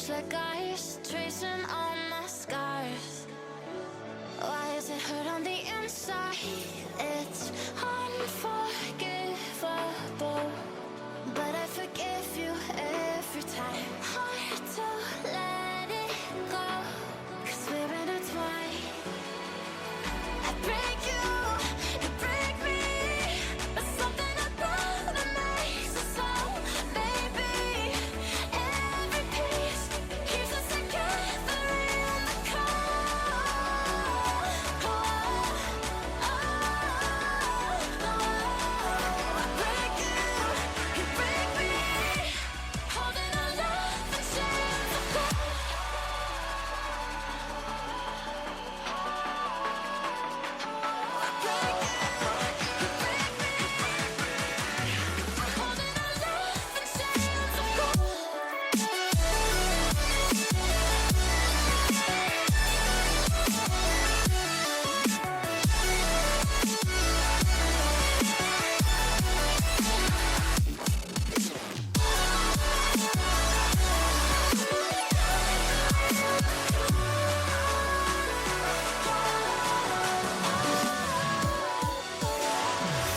like ice, tracing all my scars. Why is it hurt on the inside? It's unforgivable, but I forgive you every time. Hard to let it go, 'cause we're intertwined. I break you, you break me, but something about it makes us whole, baby. Every piece keeps us together in the cold. I break you break me, holding our love in chains of gold. I break you break me, holding our love in chains of gold.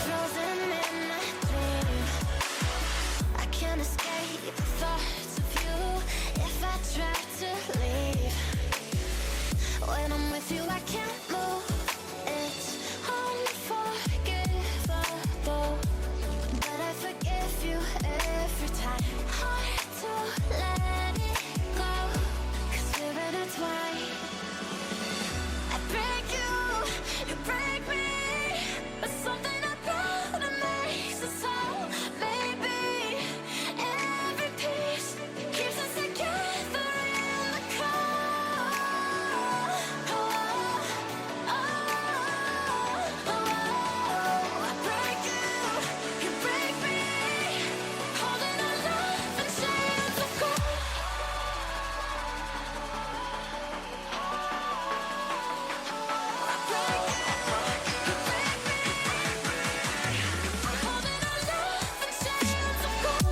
Frozen in my dream, I can't escape the thoughts of you. If I try to leave, when I'm with you I can't move. It's unforgivable, but I forgive you every time. Hard to let it go, 'cause we're intertwined. I break you break me, but something about it makes us whole, baby. Every piece keeps us together in the cold. I break you break me, holding our love in chains of gold. I break you break me, holding our love in chains of gold.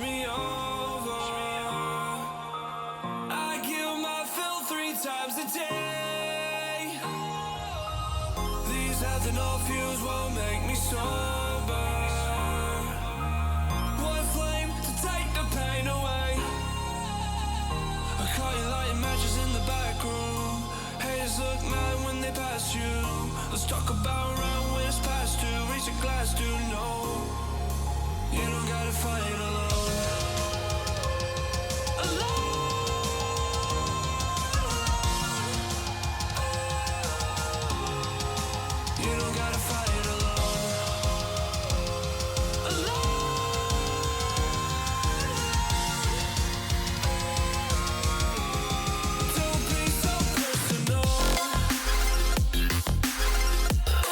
me over. I kill my fill 3 times a day. These health and all fuels won't make me sober. One flame to take the pain away. I caught you lighting matches in the back room. Haters look mad when they pass you. Let's talk about around when it's past due. Reach a glass to know you don't gotta fight alone. You don't gotta fight alone. Don't be so personal.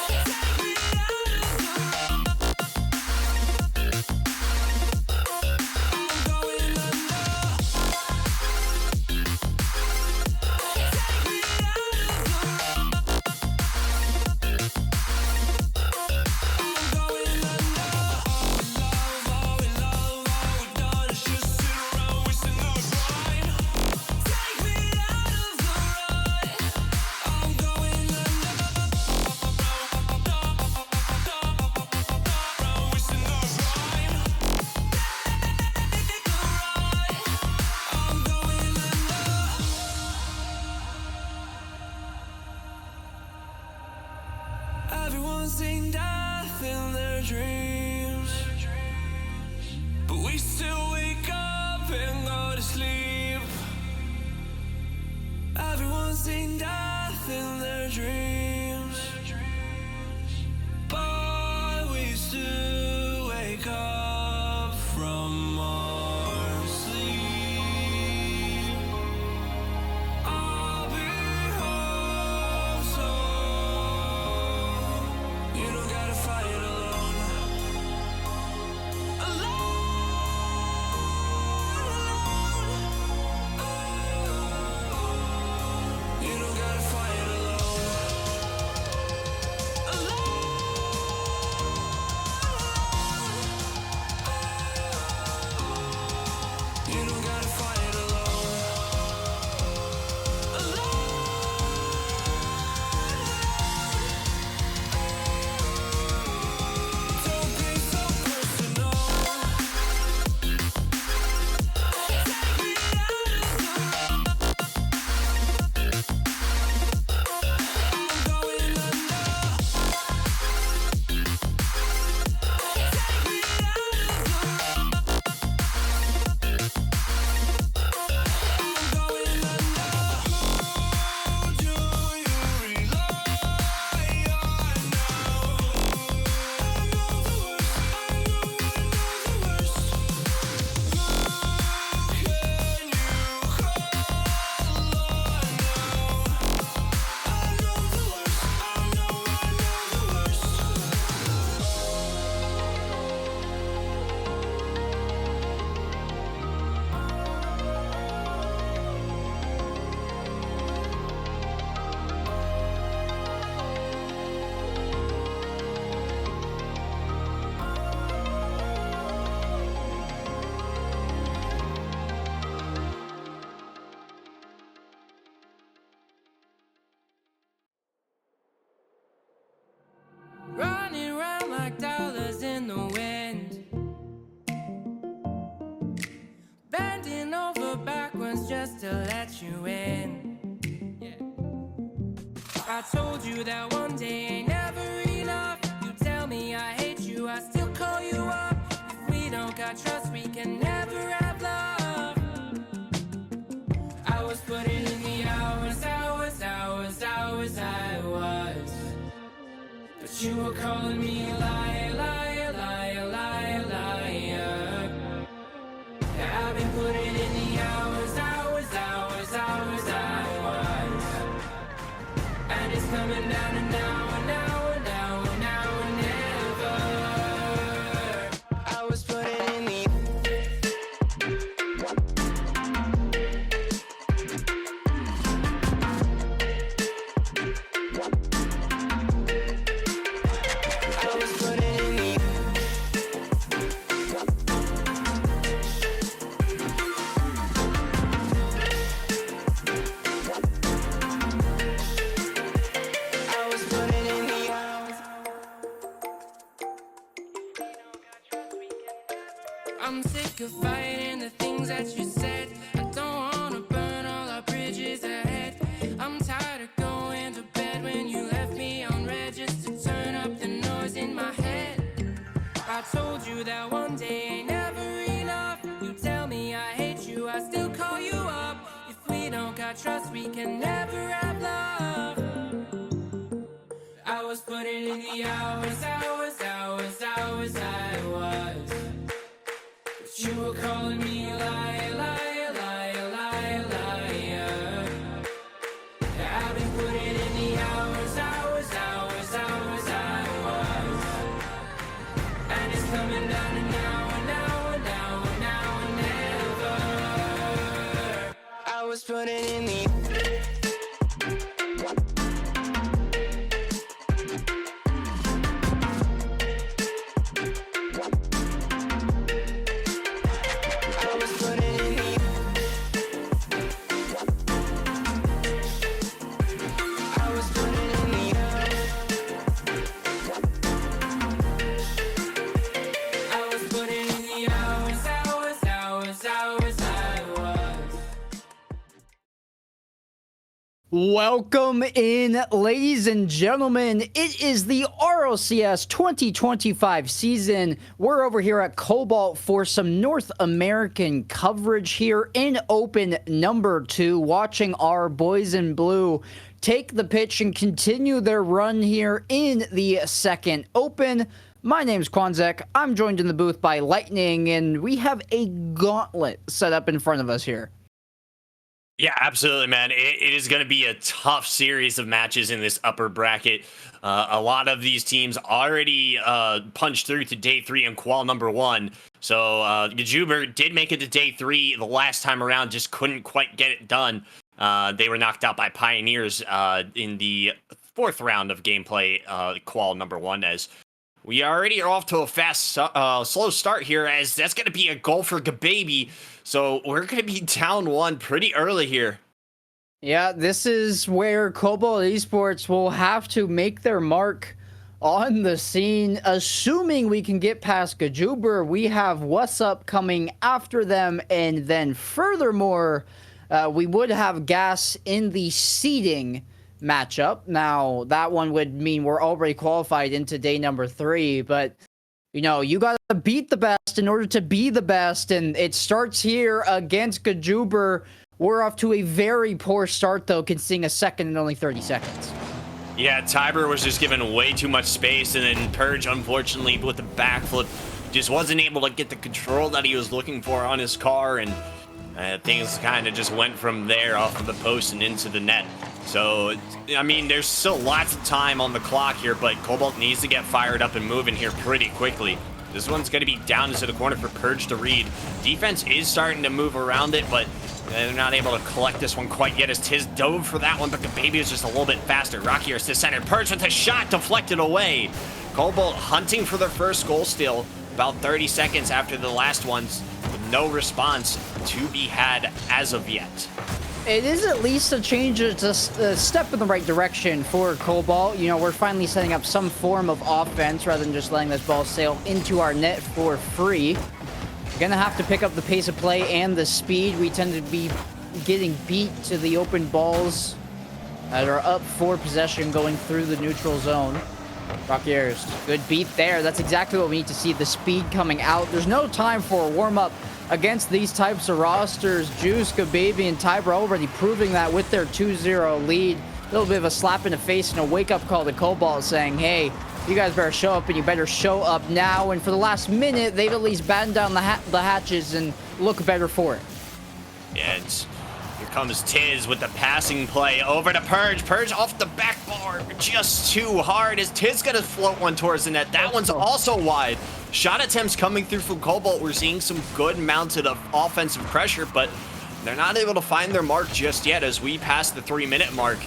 Take me out of the road. I'm going under. Take me out of the road. I'm going under. All we love, all we done is just sit around wasting our time. Take me out of the road. I'm going under. Wasting our time. I'm going under. Everyone's seen death in their dreams, but we still wake up and go to sleep. Everyone's seen death in their dreams, but we still wake up from our sleep. I'll be home soon. You don't gotta fight alone. You don't gotta fight alone. You don't gotta fight alone. Don't be so personal. Take me out of the road. I'm going under. Take me out of the road. I'm going under. Who do you rely on now? I know the worst. I know the worst. Who can you call on now? I know the worst. I know the worst. Running round like dollars in the wind, bending over backwards just to let you in. I told you that one day ain't never enough. You tell me I hate you, I still call you up. If we don't got trust, we can never have love. I was putting in the hours, I was. But you were calling me a liar, liar, liar, liar, liar. Yeah, I've been putting in the hours, I was. And it's coming down to now and now and now and now and never. I was putting in the I was putting in the I'm sick of fighting the things that you said. I don't wanna burn all our bridges ahead. I'm tired of going to bed when you left me on red just to turn up the noise in my head. I told you that one day ain't never enough. You tell me I hate you, I still call you up. If we don't got trust, we can never have love. I was putting in the hours, I was. But you were calling me a liar, liar, liar, liar, liar. I've been putting in the hours, I was. And it's coming down to now and never. I was putting in the Welcome in, ladies and gentlemen. It is the RLCS 2025 season. We're over here at Cobalt for some North American coverage here in Open number 2, watching our boys in blue take the pitch and continue their run here in the second Open. My name's Quanzek. I'm joined in the booth by Lightning, and we have a gauntlet set up in front of us here. Yeah, absolutely, man. It is going to be a tough series of matches in this upper bracket. A lot of these teams already punched through to day 3 in qual number 1. So Gajuber did make it to day 3 the last time around, just couldn't quite get it done. They were knocked out by Pioneers in the 4th round of gameplay, qual number 1, as we already are off to a fast, slow start here, as that's going to be a goal for Gababy. So we're going to be down 1 pretty early here. Yeah, this is where Cobalt Esports will have to make their mark on the scene. Assuming we can get past Gajuber, we have What's Up coming after them. And then furthermore, we would have Gas in the seeding matchup. Now, that one would mean we're already qualified into day number 3, but you know, you gotta beat the best in order to be the best, and it starts here against Gajuber. We're off to a very poor start, though, conceding a second in only 30 seconds. Yeah, Tiber was just given way too much space, and then Purge, unfortunately, with the backflip, just wasn't able to get the control that he was looking for on his car, and things kind of just went from there off of the post and into the net. So, I mean, there's still lots of time on the clock here, but Cobalt needs to get fired up and moving here pretty quickly. This one's going to be down into the corner for Purge to read. Defense is starting to move around it, but they're not able to collect this one quite yet as Tiz dove for that one, but Gababy is just a little bit faster. Rocky is to center. Purge with a shot deflected away. Cobalt hunting for their first goal steal about 30 seconds after the last ones, with no response to be had as of yet. It is at least a change, it's a step in the right direction for Cobalt. You know, we're finally setting up some form of offense rather than just letting this ball sail into our net for free. We're gonna have to pick up the pace of play and the speed. We tend to be getting beat to the open balls that are up for possession going through the neutral zone. Rockiers, good beat there. That's exactly what we need to see, the speed coming out. There's no time for a warm-up against these types of rosters. Juice, Gababy, and Tiber already proving that with their 2-0 lead. A little bit of a slap in the face and a wake-up call to Cobalt saying, hey, you guys better show up, and you better show up now. And for the last minute, they've at least battened down the hatches and look better for it. Yeah, here comes Tiz with the passing play over to Purge. Purge off the back bar just too hard as Tiz gonna float one towards the net. That one's also wide. Shot attempts coming through from Cobalt. We're seeing some good mounted offensive pressure, but they're not able to find their mark just yet as we pass the 3-minute mark.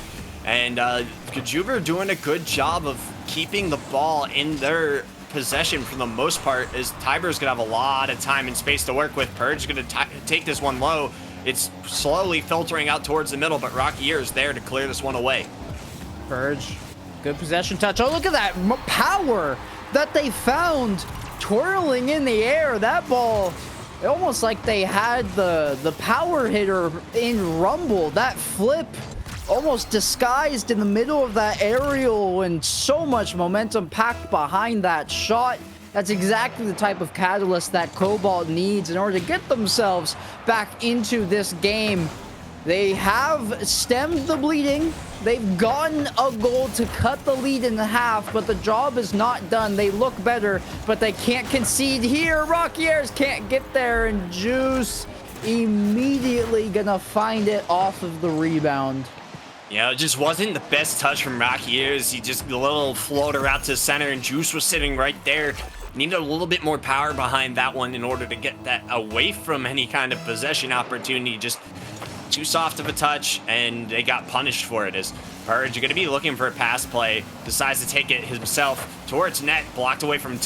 And Gajuber doing a good job of keeping the ball in their possession for the most part, as Tiber's gonna have a lot of time and space to work with. Purge gonna take this one low. It's slowly filtering out towards the middle, but Rocky is there to clear this one away. Purge, good possession touch. Oh, look at that power that they found twirling in the air. That ball, almost like they had the power hitter in Rumble. That flip almost disguised in the middle of that aerial, and so much momentum packed behind that shot. That's exactly the type of catalyst that Cobalt needs in order to get themselves back into this game. They have stemmed the bleeding. They've gotten a goal to cut the lead in half, but the job is not done. They look better, but they can't concede here. Rocky Airs can't get there, and Juice immediately gonna find it off of the rebound. Yeah, it just wasn't the best touch from Rocky Ears. He just a little floater out to center, and Juice was sitting right there. Needed a little bit more power behind that one in order to get that away from any kind of possession opportunity. Just too soft of a touch, and they got punished for it. As Purge going to be looking for a pass play, decides to take it himself towards net, blocked away from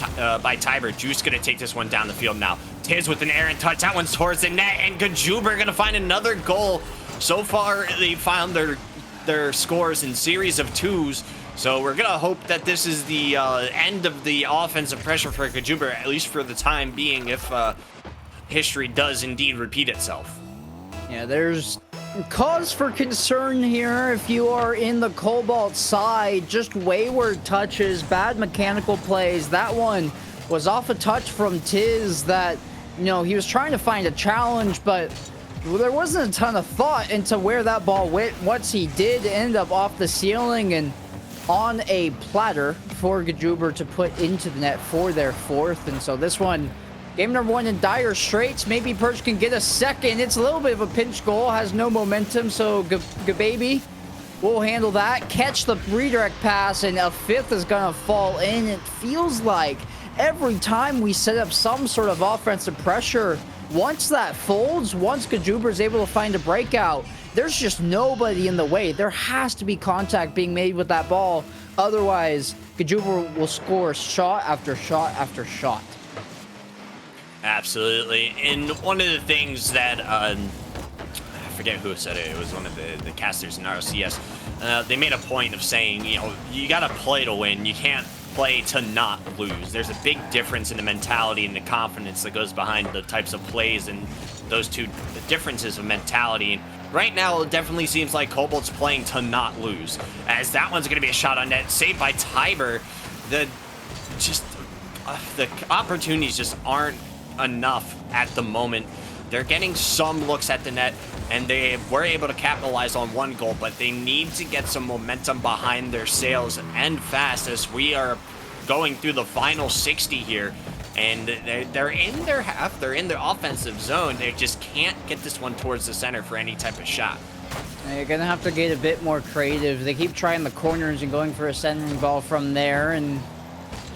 by Tiber. Juice going to take this one down the field now. Tiz with an errant touch. That one's towards the net, and Gajuber going to find another goal. So far, they found their scores in series of twos. So we're going to hope that this is the end of the offensive pressure for Gajuber, at least for the time being, if history does indeed repeat itself. Yeah, there's cause for concern here if you are in the Cobalt side. Just wayward touches, bad mechanical plays. That one was off a touch from Tiz that, you know, he was trying to find a challenge, but there wasn't a ton of thought into where that ball went. Once he did end up off the ceiling and on a platter for Gajuber to put into the net for their fourth. And so this one, game number one in dire straits. Maybe Purge can get a second. It's a little bit of a pinch goal, has no momentum, so Gababy will handle that. Catch the redirect pass, and a fifth is gonna fall in. It feels like every time we set up some sort of offensive pressure, once that folds, once Gajuber is able to find a breakout, there's just nobody in the way. There has to be contact being made with that ball. Otherwise, Gajuber will score shot after shot after shot. Absolutely. And one of the things that, I forget who said it, it was one of the casters in RLCS, they made a point of saying, you know, you got to play to win. You can't play to not lose. There's a big difference in the mentality and the confidence that goes behind the types of plays, and those two differences of mentality. And right now, it definitely seems like Cobalt's playing to not lose, as that one's going to be a shot on net, saved by Tiber. The opportunities just aren't enough at the moment. They're getting some looks at the net, and they were able to capitalize on one goal, but they need to get some momentum behind their sails and fast, as we are going through the final 60 here. And they're in their half, they're in their offensive zone. They just can't get this one towards the center for any type of shot. You're gonna have to get a bit more creative. They keep trying the corners and going for a centering ball from there, and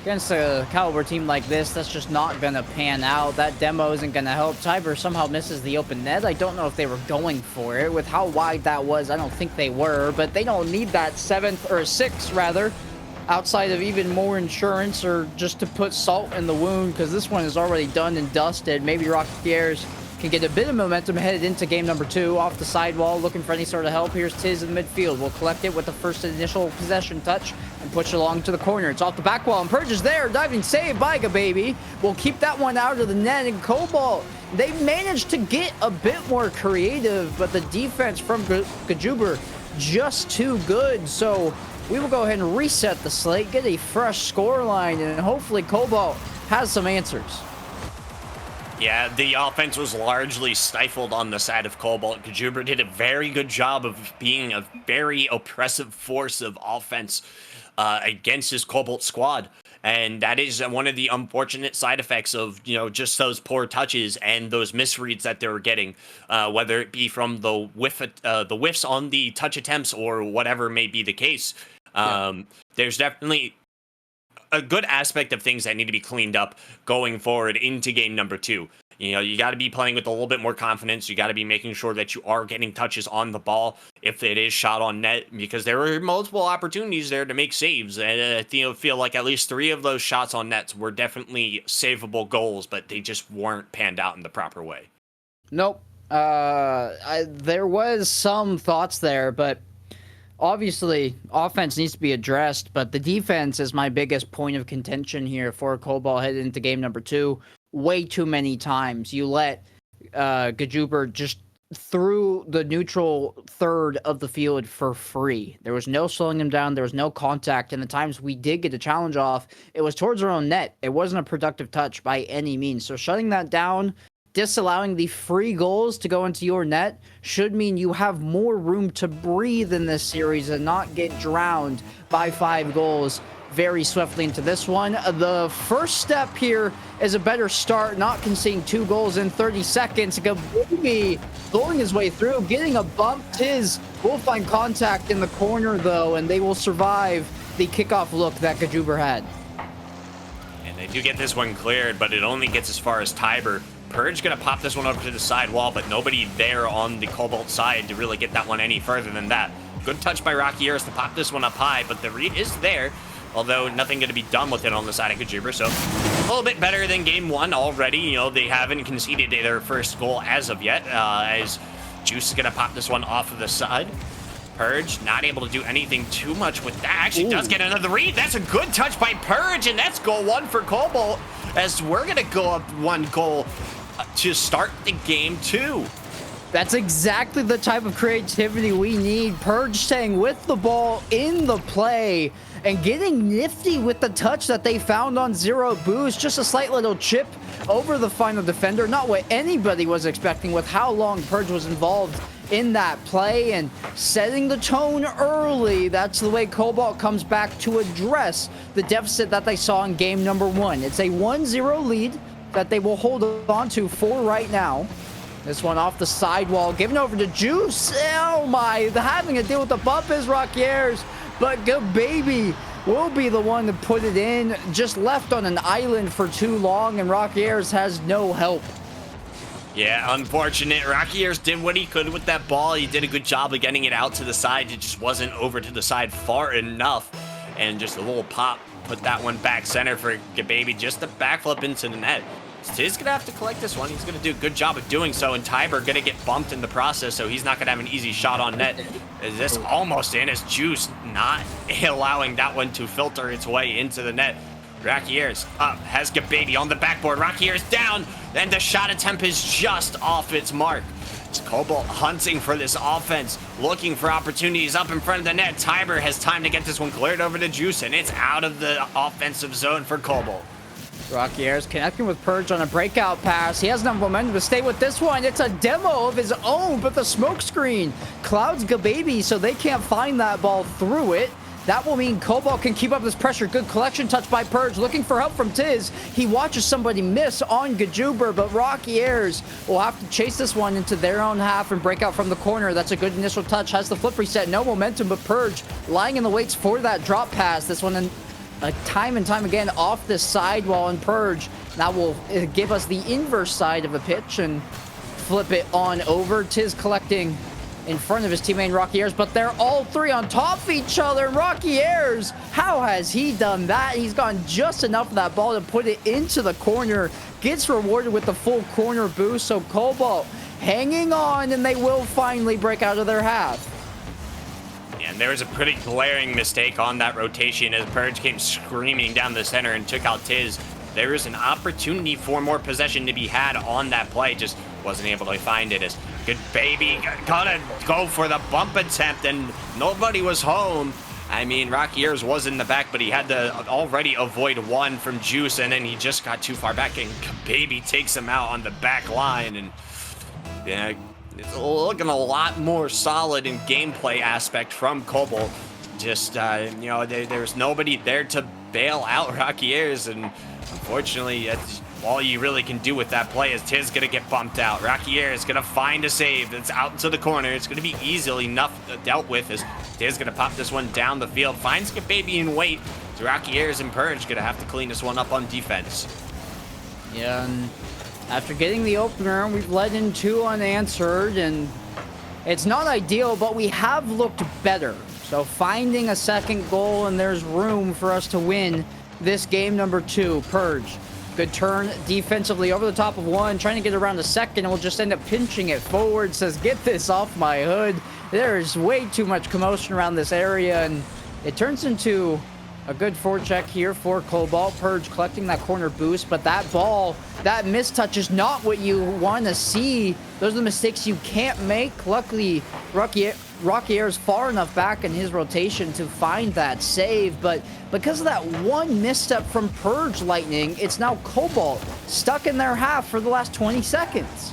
against a caliber team like this, that's just not gonna pan out. That demo isn't gonna help. Tiber somehow misses the open net. I don't know if they were going for it. With how wide that was, I don't think they were, but they don't need that sixth rather, outside of even more insurance or just to put salt in the wound, because this one is already done and dusted. Maybe Rocketeers can get a bit of momentum headed into game number two. Off the sidewall, looking for any sort of help. Here's Tiz in the midfield. We'll collect it with the first initial possession touch and push it along to the corner. It's off the back wall, and Purge is there. Diving save by Gababy. We'll keep that one out of the net, and Cobalt, they managed to get a bit more creative, but the defense from Gajuber just too good. So we will go ahead and reset the slate, get a fresh scoreline, and hopefully Cobalt has some answers. Yeah, the offense was largely stifled on the side of Cobalt. Gajuber did a very good job of being a very oppressive force of offense against his Cobalt squad. And that is one of the unfortunate side effects of, you know, just those poor touches and those misreads that they were getting, whether it be from the whiffs on the touch attempts or whatever may be the case. There's definitely a good aspect of things that need to be cleaned up going forward into game number two. You know, you got to be playing with a little bit more confidence. You got to be making sure that you are getting touches on the ball if it is shot on net, because there were multiple opportunities there to make saves. And I feel like at least 3 of those shots on nets were definitely savable goals, but they just weren't panned out in the proper way. Nope. There was some thoughts there, but Obviously, offense needs to be addressed, but the defense is my biggest point of contention here for Cobalt headed into game number 2. Way too many times you let Gajuber just through the neutral third of the field for free. There was no slowing him down. There was no contact. And the times we did get a challenge off, it was towards our own net. It wasn't a productive touch by any means. So shutting that down, disallowing the free goals to go into your net should mean you have more room to breathe in this series and not get drowned by 5 goals very swiftly into this one. The first step here is a better start, not conceding 2 goals in 30 seconds. Gabubi going his way through, getting a bump. Tiz will find contact in the corner, though, and they will survive the kickoff look that Gajuber had. And they do get this one cleared, but it only gets as far as Tiber. Purge gonna pop this one over to the side wall, but nobody there on the Cobalt side to really get that one any further than that. Good touch by Rockiers to pop this one up high, but the read is there. Although nothing going to be done with it on the side of Gajuber, so a little bit better than game 1 already. You know, they haven't conceded their first goal as of yet, as Juice is going to pop this one off of the side. Purge not able to do anything too much with that. Actually does get another read. That's a good touch by Purge, and that's goal 1 for Cobalt, as we're going to go up 1 goal to start the game 2. That's exactly the type of creativity we need. Purge staying with the ball in the play and getting nifty with the touch that they found on Zero Boost. Just a slight little chip over the final defender. Not what anybody was expecting with how long Purge was involved in that play and setting the tone early. That's the way Cobalt comes back to address the deficit that they saw in game number 1. It's a 1-0 lead that they will hold on to for right now. This one off the sidewall, given over to Juice. Oh my, having to deal with the bump is Rockiers, but Good Baby will be the one to put it in. Just left on an island for too long, and Rockiers has no help. Yeah, unfortunate. Rockiers did what he could with that ball. He did a good job of getting it out to the side. It just wasn't over to the side far enough. And just a little pop put that one back center for Good Baby. Just a backflip into the net. Tiz gonna have to collect this one. He's gonna do a good job of doing so, and Tiber gonna get bumped in the process, so he's not gonna have an easy shot on net. Is this almost in as Juice not allowing that one to filter its way into the net? Rockiers up, has Gababy on the backboard. Rockiers down, and the shot attempt is just off its mark. It's Cobalt hunting for this offense, looking for opportunities up in front of the net. Tiber has time to get this one cleared over to Juice, and it's out of the offensive zone for Cobalt. Rockiers connecting with Purge on a breakout pass. He has enough momentum to stay with this one. It's a demo of his own, but the smoke screen clouds Gababy, so they can't find that ball through it. That will mean Cobalt can keep up this pressure. Good collection touch by Purge, looking for help from Tiz. He watches somebody miss on Gajuber, but Rockiers will have to chase this one into their own half and break out from the corner. That's a good initial touch. Has the flip reset, no momentum, but Purge lying in the weights for that drop pass. This one time and time again off the sidewall, and Purge that will give us the inverse side of a pitch and flip it on over. Tiz collecting in front of his teammate Rockiers, but they're all 3 on top of each other. Rockiers, how has he done that? He's gone just enough of that ball to put it into the corner. Gets rewarded with the full corner boost, so Cobalt hanging on, and they will finally break out of their half. And there was a pretty glaring mistake on that rotation as Purge came screaming down the center and took out Tiz. There was an opportunity for more possession to be had on that play, just wasn't able to find it. As Good Baby gotta go for the bump attempt, and nobody was home. I mean, Rockiers was in the back, but he had to already avoid one from Juice, and then he just got too far back, and Baby takes him out on the back line, and yeah, it's looking a lot more solid in gameplay aspect from Cobalt. Just, you know, there's nobody there to bail out Rockiers, and unfortunately, that's all you really can do with that play. Is Tiz gonna get bumped out. Rockiers gonna find a save that's out to the corner. It's gonna be easily enough dealt with as Tiz gonna pop this one down the field. Finds Baby in weight. So Rockiers and Purge gonna have to clean this one up on defense. Yeah, and after getting the opener, we've led in 2 unanswered, and it's not ideal, but we have looked better. So finding a second goal, and there's room for us to win this game number 2. Purge Good turn defensively over the top of one, trying to get around the second, and will just end up pinching it forward. Says, get this off my hood. There's way too much commotion around this area, and it turns into a good forecheck here for Cobalt. Purge collecting that corner boost, but that ball, that mistouch is not what you want to see. Those are the mistakes you can't make. Luckily, Rocky Air is far enough back in his rotation to find that save, but because of that one misstep from Purge Lightning, it's now Cobalt stuck in their half for the last 20 seconds.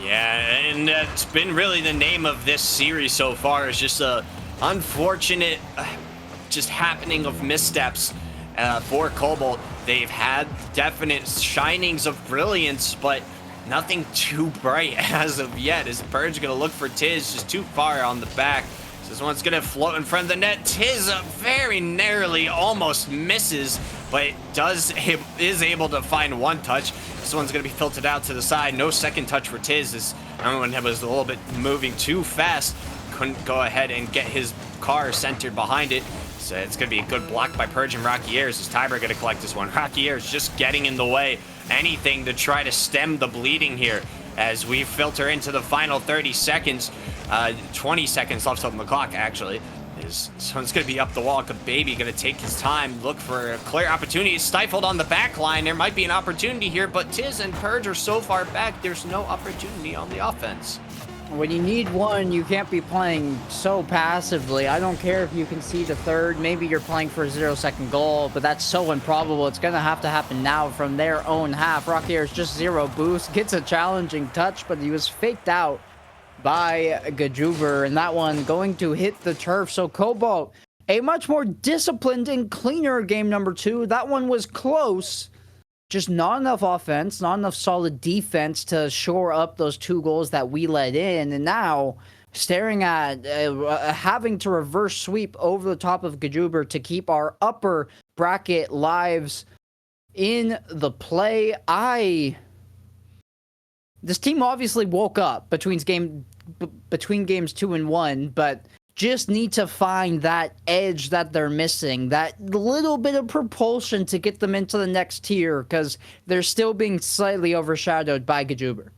Yeah, and it's been really the name of this series so far, is just a unfortunate just happening of missteps for Cobalt. They've had definite shinings of brilliance, but nothing too bright as of yet. Is Purge gonna look for Tiz just too far on the back? This one's gonna float in front of the net. Tiz very narrowly almost misses, but is able to find one touch. This one's gonna be filtered out to the side. No second touch for Tiz. This one was a little bit moving too fast. Couldn't go ahead and get his car centered behind it. So it's going to be a good block by Purge and Rocky Airs. Is Tiber going to collect this one? Rocky Airs just getting in the way. Anything to try to stem the bleeding here as we filter into the final 30 seconds. 20 seconds left on the clock, actually. This one's going to be up the wall. Baby going to take his time, look for a clear opportunity. Stifled on the back line. There might be an opportunity here, but Tiz and Purge are so far back, there's no opportunity on the offense. When you need one, you can't be playing so passively. I don't care if you concede a third. Maybe you're playing for a 0-second goal, but that's so improbable. It's going to have to happen now from their own half. Rocky Air's just 0 boost. Gets a challenging touch, but he was faked out by Gajuber, and that one going to hit the turf. So Cobalt, a much more disciplined and cleaner game number 2. That one was close. Just not enough offense, not enough solid defense to shore up those 2 goals that we let in. And now, staring at having to reverse sweep over the top of Gajuber to keep our upper bracket lives in the play. This team obviously woke up between games 2 and 1, but just need to find that edge that they're missing, that little bit of propulsion to get them into the next tier, because they're still being slightly overshadowed by Gajuber.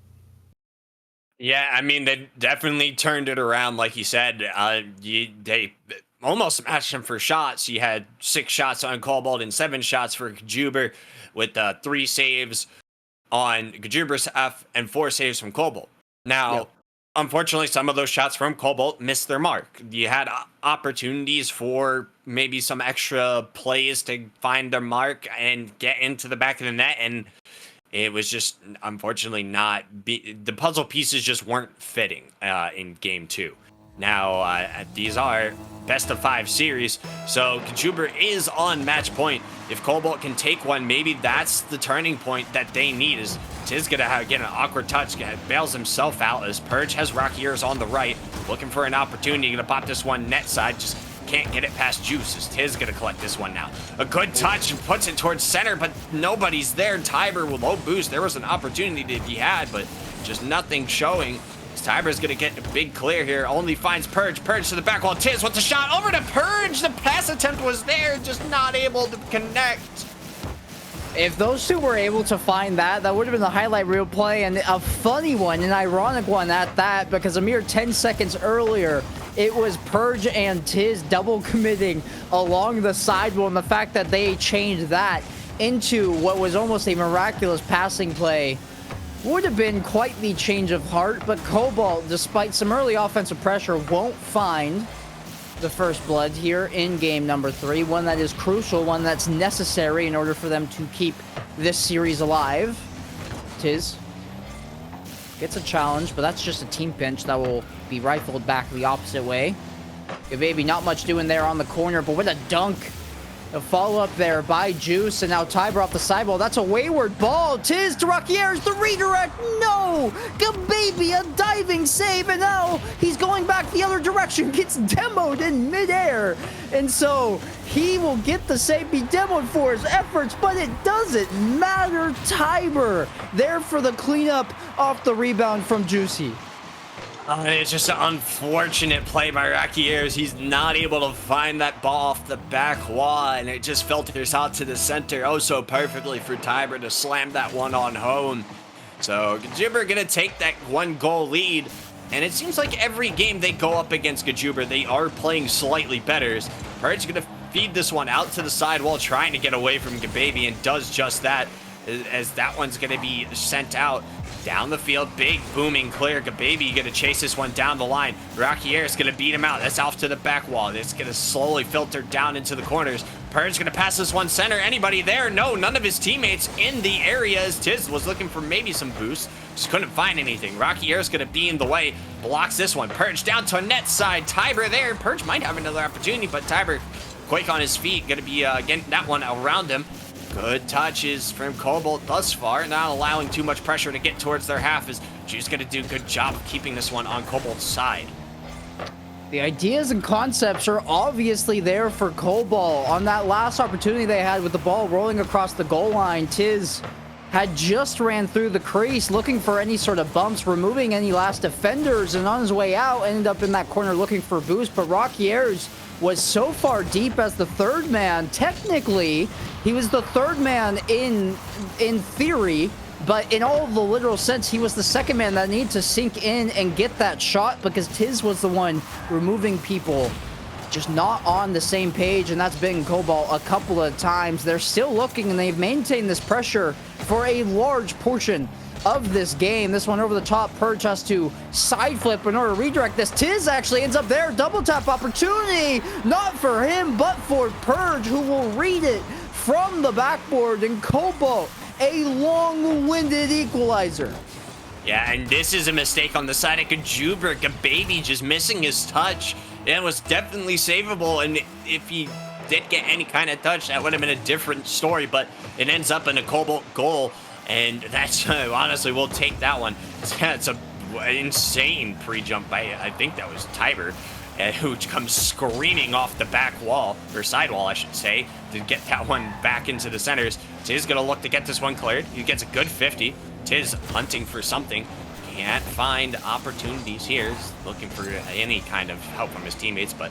Yeah, I mean, they definitely turned it around, like you said. They almost matched him for shots. You had 6 shots on Cobalt and 7 shots for Gajuber, with 3 saves on Gajuber's F and 4 saves from Cobalt. Now, yep. Unfortunately, some of those shots from Cobalt missed their mark. You had opportunities for maybe some extra plays to find their mark and get into the back of the net, and it was just, unfortunately, the puzzle pieces just weren't fitting in game 2. Now, these are best of 5 series, so Gajuber is on match point. If Cobalt can take one, maybe that's the turning point that they need. Is Tiz gonna get an awkward touch, bails himself out as Purge has Rocky Ears on the right, looking for an opportunity, gonna pop this one net side, just can't get it past Juice, as Tiz gonna collect this one now. A good touch, puts it towards center, but nobody's there. Tiber with low boost, there was an opportunity to be had, but just nothing showing. Tiber's gonna get a big clear here, only finds Purge. Purge to the back wall, Tiz with the shot, over to Purge! The pass attempt was there, just not able to connect. If those two were able to find that, that would have been the highlight reel play, and a funny one, an ironic one at that, because a mere 10 seconds earlier, it was Purge and Tiz double committing along the sidewall, and the fact that they changed that into what was almost a miraculous passing play would have been quite the change of heart. But Cobalt, despite some early offensive pressure, won't find the first blood here in game number 3. One that is crucial, one that's necessary in order for them to keep this series alive. Tiz gets a challenge, but that's just a team pinch that will be rifled back the opposite way. Good baby, not much doing there on the corner, but with a dunk. A follow-up there by Juice, and now Tiber off the sidewall. That's a wayward ball. Tiz to Rocky Airs, the redirect. No! Good baby, a diving save, and now he's going back the other direction. Gets demoed in midair. And so he will get the save, be demoed for his efforts, but it doesn't matter. Tiber there for the cleanup off the rebound from Juicy. And it's just an unfortunate play by Rakiers. He's not able to find that ball off the back wall, and it just filters out to the center oh so perfectly for Tiber to slam that one on home. So Gajuber gonna take that 1-goal lead, and it seems like every game they go up against Gajuber, they are playing slightly better. Purge gonna feed this one out to the sidewall, trying to get away from Gababy, and does just that, as that one's gonna be sent out down the field. Big booming clear. Gababy gonna chase this one down the line. Rakier is gonna beat him out. That's off to the back wall. It's gonna slowly filter down into the corners. Purge gonna pass this one center. Anybody there? No, none of his teammates in the area, as Tiz was looking for maybe some boost. Just couldn't find anything. Rakier is gonna be in the way. Blocks this one. Purge down to net side. Tiber there. Purge might have another opportunity, but Tiber quick on his feet. Gonna be getting that one around him. Good touches from Cobalt thus far, not allowing too much pressure to get towards their half, as she's going to do a good job of keeping this one on Cobalt's side. The ideas and concepts are obviously there for Cobalt. On that last opportunity they had with the ball rolling across the goal line, Tiz had just ran through the crease looking for any sort of bumps, removing any last defenders, and on his way out ended up in that corner looking for a boost. But Rakiers was so far deep as the third man. Technically, he was the third man in theory, but in all the literal sense, he was the second man that needed to sink in and get that shot, because Tiz was the one removing people just not on the same page, and that's been Cobalt a couple of times. They're still looking, and they've maintained this pressure for a large portion of this game. This one over the top. Purge has to side flip in order to redirect this. Tiz actually ends up there. Double tap opportunity. Not for him, but for Purge, who will read it from the backboard. And Cobalt, a long-winded equalizer. Yeah, and this is a mistake on the side of Gajuber. Gababy just missing his touch. It was definitely savable, and if he did get any kind of touch, that would have been a different story, but it ends up in a Cobalt goal. And that's, honestly, we'll take that one. It's an insane pre-jump by, I think that was Tiber, who comes screaming off the back wall, or sidewall, I should say, to get that one back into the centers. Tiz going to look to get this one cleared. He gets a good 50. Tiz hunting for something. Can't find opportunities here. He's looking for any kind of help from his teammates, but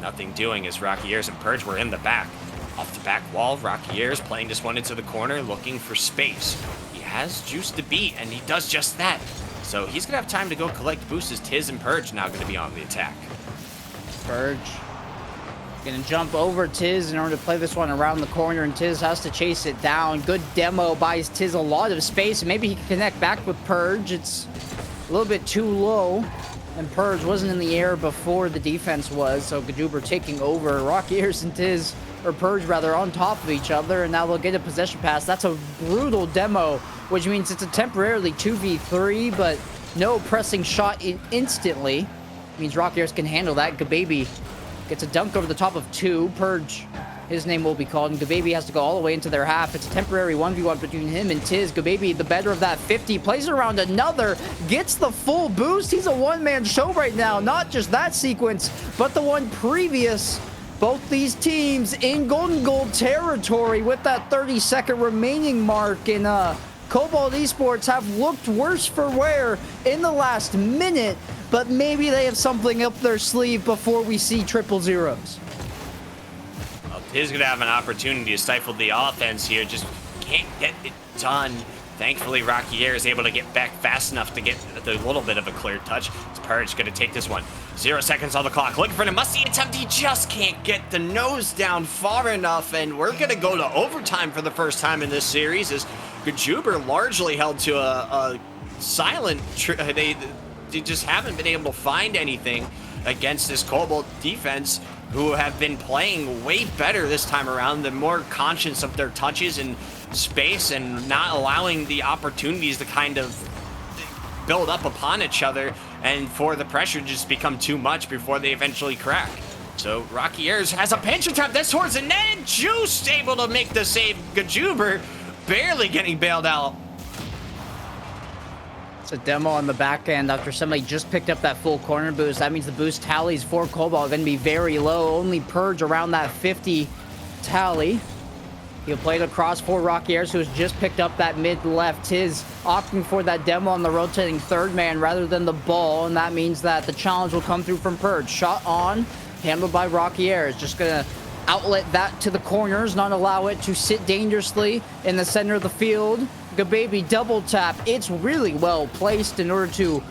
nothing doing, as Rakiers and Purge were in the back. Off the back wall, Rakiers playing this one into the corner, looking for space. He has juice to beat, and he does just that. So he's going to have time to go collect boosts, as Tiz and Purge now going to be on the attack. Purge gonna jump over Tiz in order to play this one around the corner, and Tiz has to chase it down. Good demo, buys Tiz a lot of space, and maybe he can connect back with Purge. It's a little bit too low, and Purge wasn't in the air before the defense was, so Gajuber taking over. Rakiers and Tiz, or Purge rather, on top of each other, and now they'll get a possession pass. That's a brutal demo, which means it's a temporarily 2v3, but no pressing shot instantly. Means Rakiers can handle that. Gababy gets a dunk over the top of two. Purge, his name will be called, and Gababy has to go all the way into their half. It's a temporary 1v1 between him and Tiz. Gababy, the better of that 50, plays around another, gets the full boost. He's a one-man show right now. Not just that sequence, but the one previous. Both these teams in golden goal territory with that 30-second remaining mark, and Cobalt Esports have looked worse for wear in the last minute, but maybe they have something up their sleeve before we see triple zeros. Well, Tiz going to have an opportunity to stifle the offense here, just can't get it done. Thankfully, Rakier is able to get back fast enough to get a little bit of a clear touch. It's Purge going to take this one. 0 seconds on the clock. Looking for an must-see attempt. He just can't get the nose down far enough, and we're going to go to overtime for the first time in this series, as Gajuber largely held to a silent... They just haven't been able to find anything against this Cobalt defense, who have been playing way better this time around. They're more conscious of their touches and space, and not allowing the opportunities to kind of build up upon each other, and for the pressure to just become too much before they eventually crack. So Rakiers has a pinch attempt. This towards the net, and Juice able to make the save. Gajuber barely getting bailed out. It's a demo on the back end after somebody just picked up that full corner boost. That means the boost tallies for Cobalt are going to be very low. Only Purge around that 50 tally. He'll play it across for Rockiers, who has just picked up that mid-left. Tiz opting for that demo on the rotating third man rather than the ball, and that means that the challenge will come through from Purge. Shot on, handled by Rockiers. Just gonna outlet that to the corners, not allow it to sit dangerously in the center of the field. Gababy double tap. It's really well placed in order to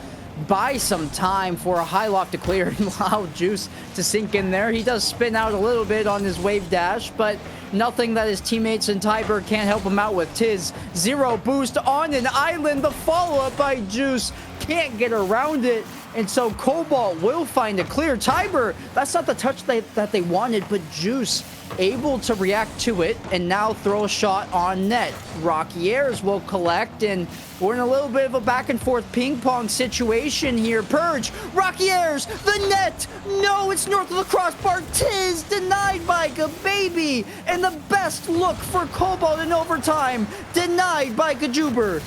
buy some time for a high loft to clear and allow Juice to sink in there. He does spin out a little bit on his wave dash, but nothing that his teammates in Tiber can't help him out with. Tiz, zero boost on an island. The follow-up by Juice can't get around it, and so Cobalt will find a clear. Tiber, that's not the touch that they wanted, but Juice able to react to it and now throw a shot on net. Rockiers will collect, and we're in a little bit of a back and forth ping pong situation here. Purge, Rockiers, the net. No, it's north of the crossbar. Tiz denied by Gababy, and the best look for Cobalt in overtime denied by Gajuber.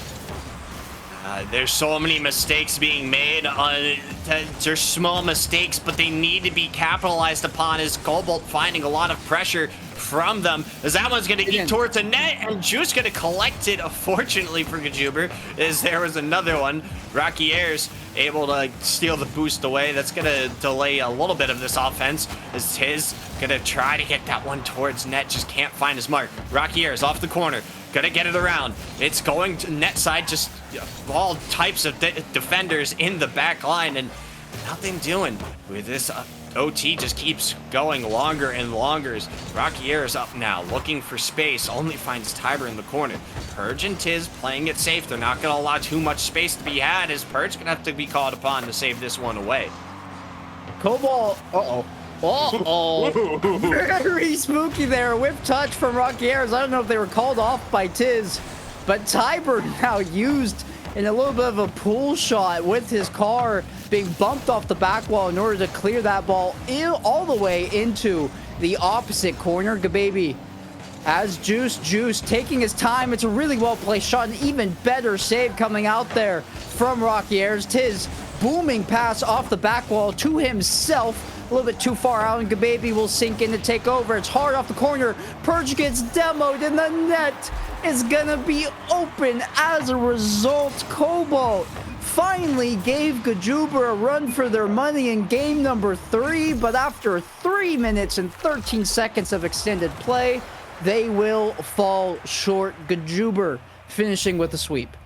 There's so many mistakes being made. They're small mistakes, but they need to be capitalized upon as Cobalt finding a lot of pressure from them. As that one's going to eat towards the net, and Juice going to collect it, unfortunately for Gajuber, as there was another one. Rockiers able to steal the boost away. That's going to delay a little bit of this offense, as Tiz going to try to get that one towards net, just can't find his mark. Rockiers off the corner. Gonna get it around. It's going to net side, just all types of defenders in the back line, and nothing doing with this. OT just keeps going longer and longer. Rockiers up now, looking for space, only finds Tiber in the corner. Purge and Tiz playing it safe. They're not gonna allow too much space to be had, as Purge gonna have to be called upon to save this one away. Cobalt, very spooky there. Whip touch from Rockiers. I don't know if they were called off by Tiz, but Tiber now used in a little bit of a pull shot with his car being bumped off the back wall in order to clear that ball all the way into the opposite corner. Gababy as Juice taking his time. It's a really well placed shot, an even better save coming out there from Rockiers. Tiz booming pass off the back wall to himself. A little bit too far out, and Gababy will sink in to take over. It's hard off the corner. Purge gets demoed, and the net is gonna be open as a result. Cobalt finally gave Gajuber a run for their money in game number 3, but after 3 minutes and 13 seconds of extended play, they will fall short. Gajuber finishing with a sweep.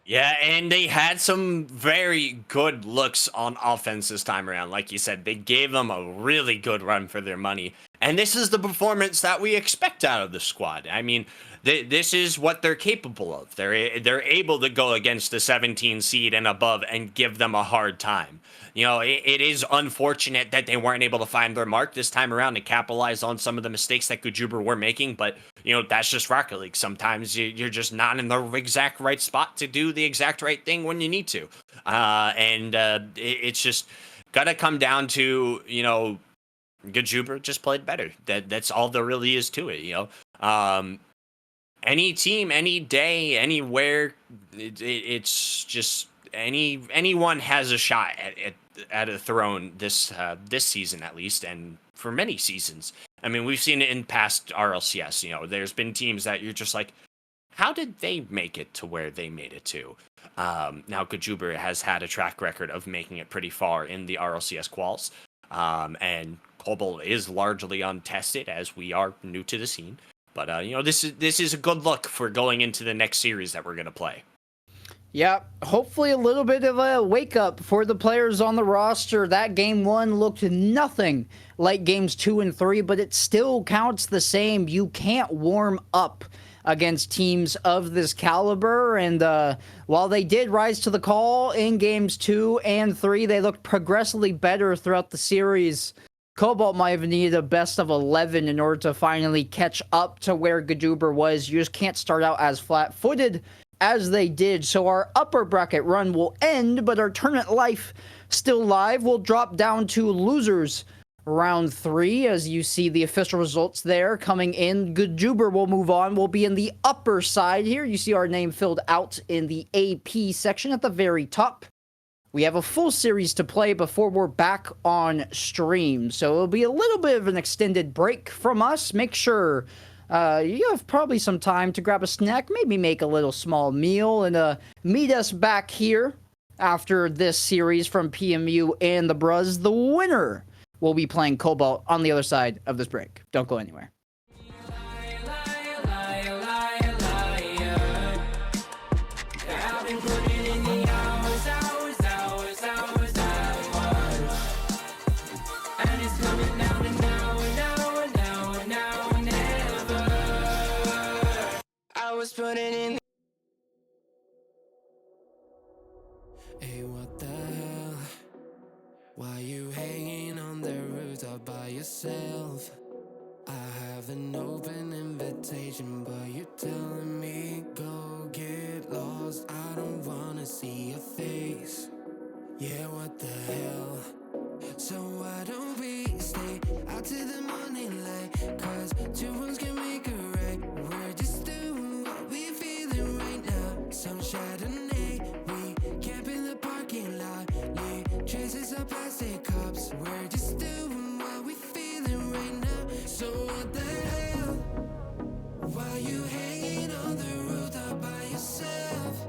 Yeah, and they had some very good looks on offense this time around. Like you said, they gave them a really good run for their money. And this is the performance that we expect out of the squad. I mean, this is what they're capable of. They're able to go against the 17 seed and above and give them a hard time. You know, it is unfortunate that they weren't able to find their mark this time around and capitalize on some of the mistakes that Gajuber were making, but, you know, that's just Rocket League. Sometimes you're just not in the exact right spot to do the exact right thing when you need to. It's just gotta come down to, you know, Gajuber just played better. That's all there really is to it, you know. Any team, any day, anywhere, it's just anyone has a shot at a throne this season, at least, and for many seasons. I mean, we've seen it in past RLCS. You know, there's been teams that you're just like, how did they make it to where they made it to? Now Gajuber has had a track record of making it pretty far in the RLCS quals, and Cobalt is largely untested as we are new to the scene. But you know, this is a good look for going into the next series that we're gonna play. Yeah, hopefully a little bit of a wake-up for the players on the roster. That game 1 looked nothing like games 2 and 3, but it still counts the same. You can't warm up against teams of this caliber, and while they did rise to the call in games 2 and 3, they looked progressively better throughout the series. Cobalt might have needed a best of 11 in order to finally catch up to where Gajuber was. You just can't start out as flat-footed as they did. So our upper bracket run will end, but our tournament life still live. We'll drop down to losers round 3 as you see the official results there coming in. Gajuber will move on. We'll be in the upper side here. You see our name filled out in the AP section at the very top. We have a full series to play before we're back on stream, so it'll be a little bit of an extended break from us. Make sure you have probably some time to grab a snack, maybe make a little small meal, and meet us back here after this series from PMU and the Bruz. The winner will be playing Cobalt on the other side of this break. Don't go anywhere. Putting in. Hey, what the hell? Why you hanging on the rooftop by yourself? I have an open invitation, but you're telling me go get lost. I don't wanna see your face. Yeah, what the hell? So why don't we stay out to the morning light? Cause two wrongs can make a right. We're just doing what we feeling right now. Some Chardonnay, we camp in the parking lot. Leave traces of plastic cups. We're just doing what we feeling right now. So what the hell? Why you hanging on the rooftop by yourself?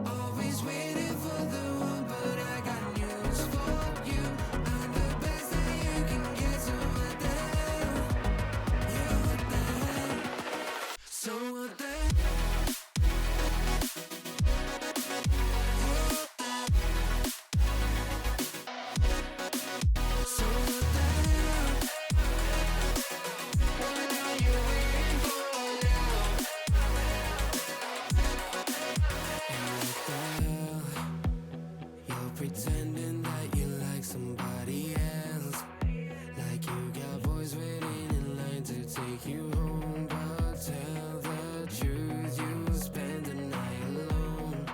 Always waiting for the one, but I got news for you. I'm the best that you can get, so what the hell? Yeah, what the hell? So what the hell? So what the hell? What are you waiting for now? And what the hell? You're pretending that you like somebody else, like you got boys waiting in line to take you home. But tell the truth, you spend the night alone.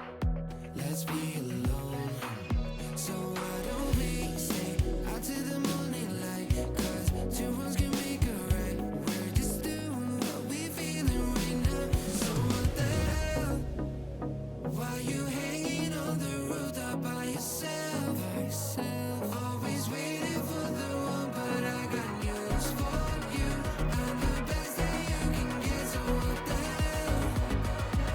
Let's be alone. So why don't we stay out to the morning light? Cause two wrongs can make a right. We're just doing what we feeling right now. So what the hell? Why you hanging on the rooftop by yourself? Always waiting for the one, but I got news for you. I'm the best that you can get, so what the hell?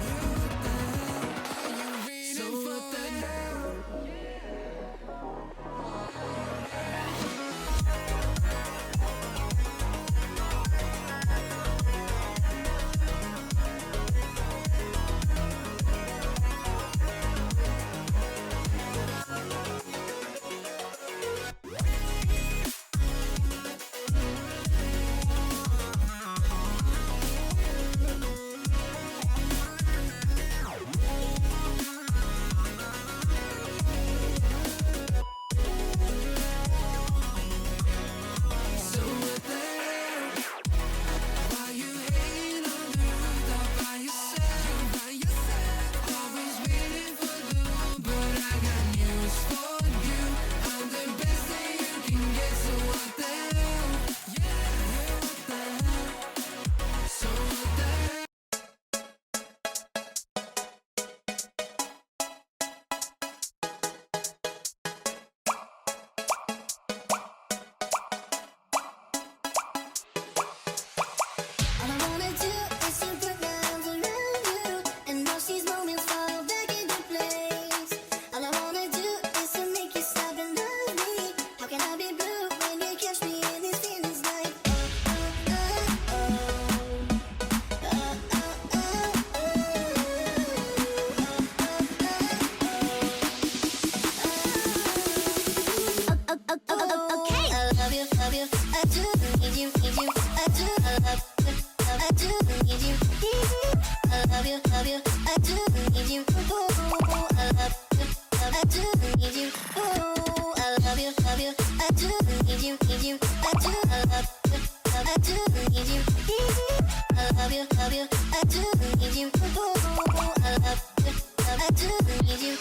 Yeah, what the hell? Are you waiting so for what the hell? So what the hell? Why you hanging on the rooftop by yourself? Always waiting for the one, but I got news for you. I'm the best that you can get, so what the hell? Yeah, what the hell? So what the hell? All I wanna do is to put my arms around you and watch these moments fall back into place. All I wanna do is to make you stop and love me. How can I be blue when you catch me in these feelings like okay. I love you, I do need you, I do, I do need you, I love you, I do need you, oh, I love you, I do need you, oh, I love you, I do need you, I do, I love you, I do need you, I love you, I do need you, oh, I love you, I do need you.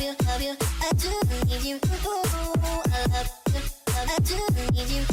you, love you. I do need you. Ooh, I love you. I do need you.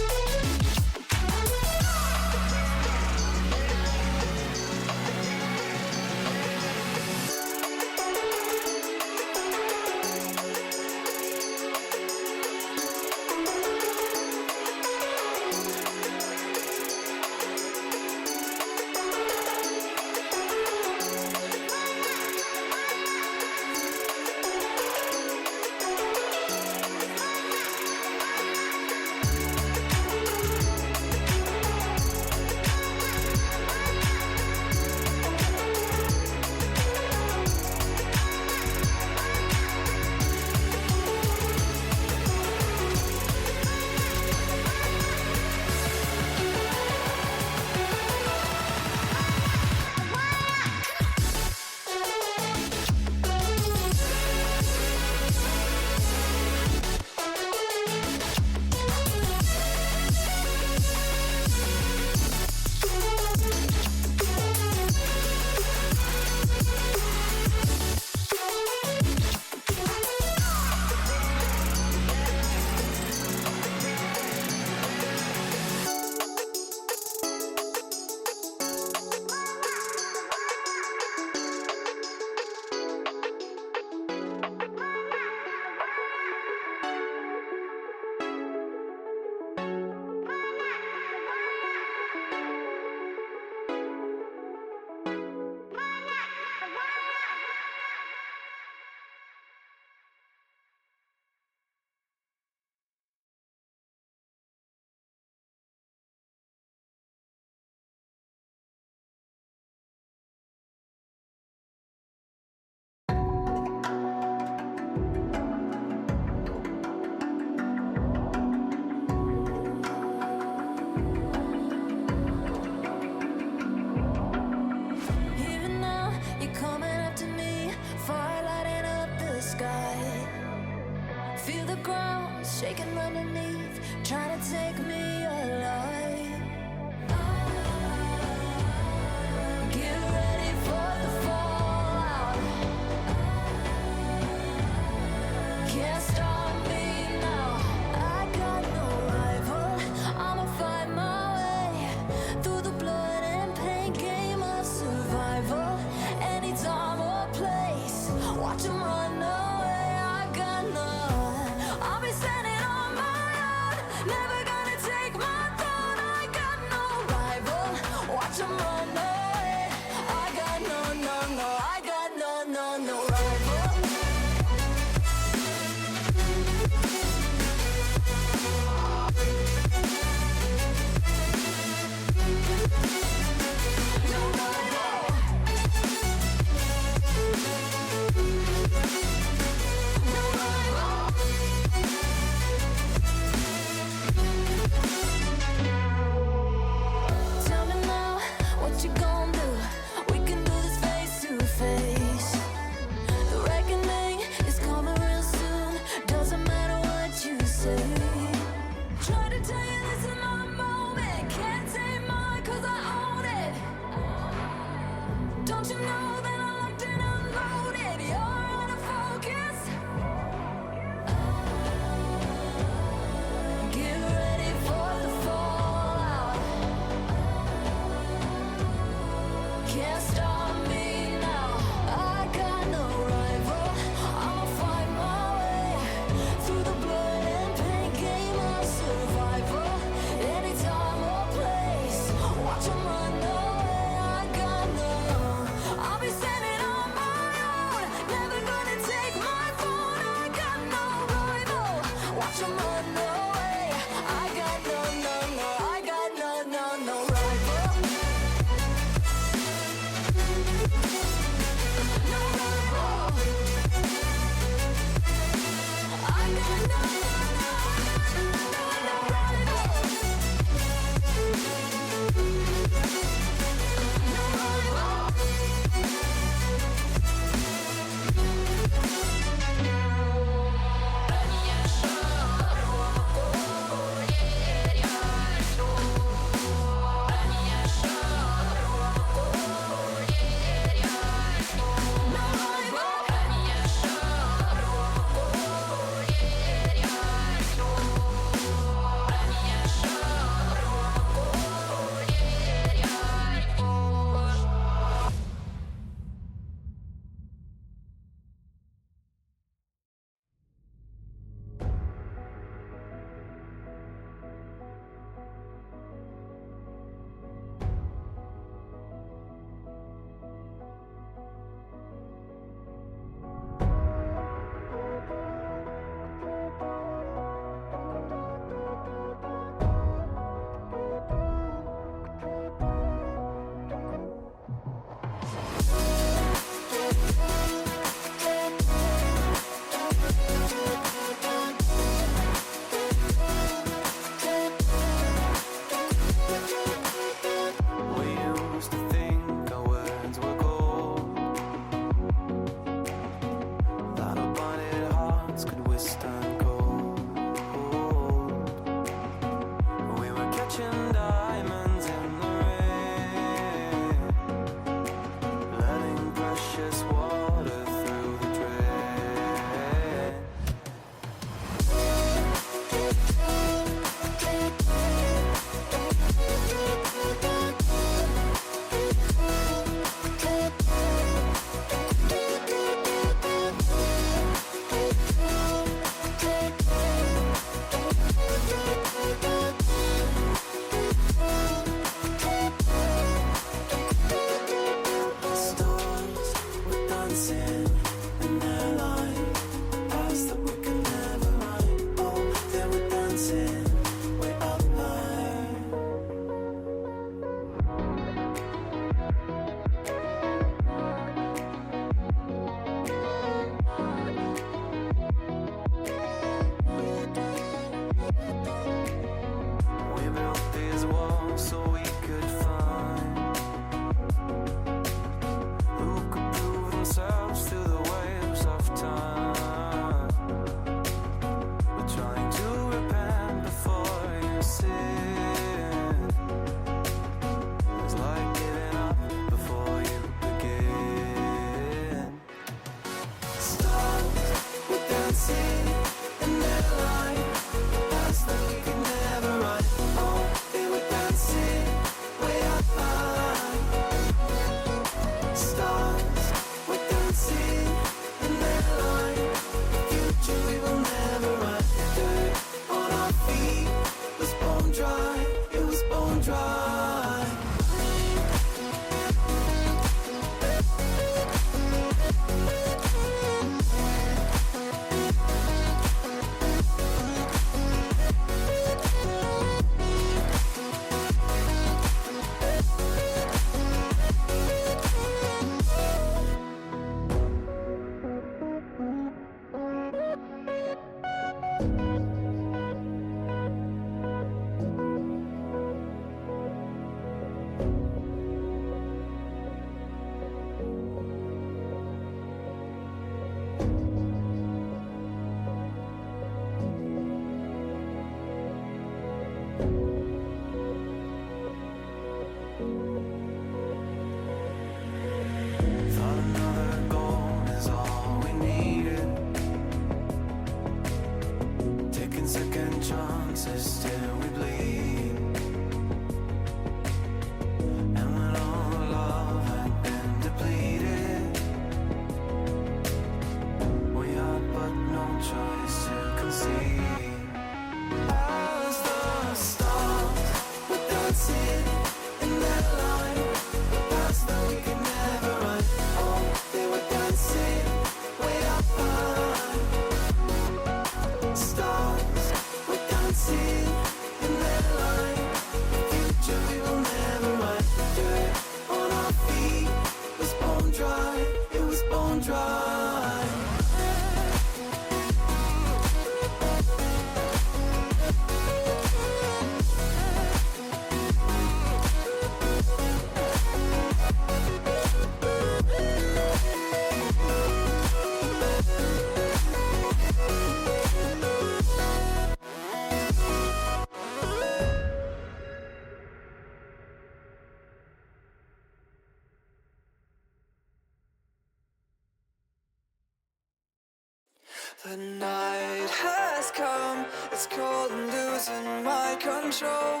The night has come, it's cold and losing my control.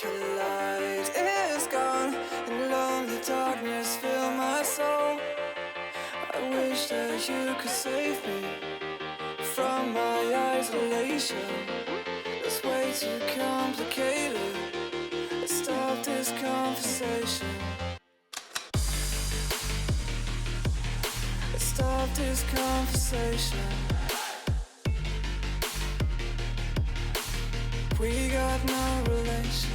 Your light is gone, and lonely darkness fill my soul. I wish that you could save me from my isolation. It's way too complicated. Let's stop this conversation. Let's stop this conversation. We got no relation.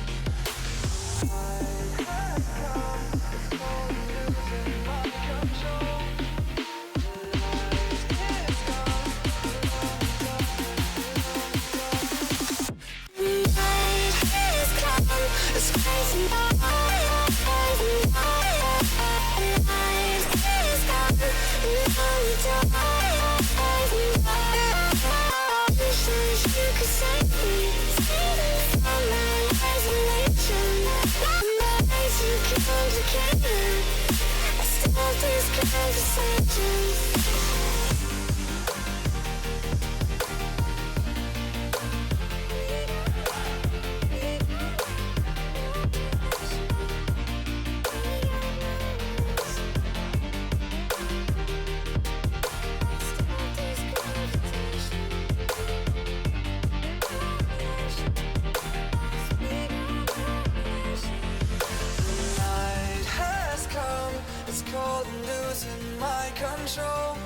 Control.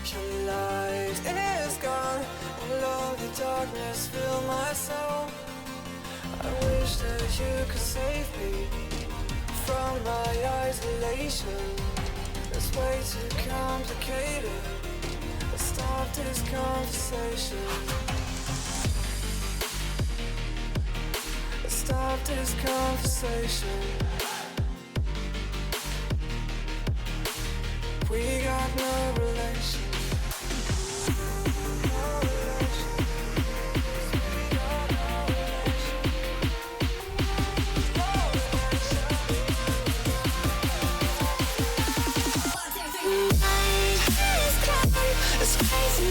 Your light is gone, and lonely darkness fill my soul. I wish that you could save me from my isolation. It's way too complicated. Let's stop this conversation. Let's stop this conversation. We got no relation. No relation. We got no relation. No relation. It's crazy.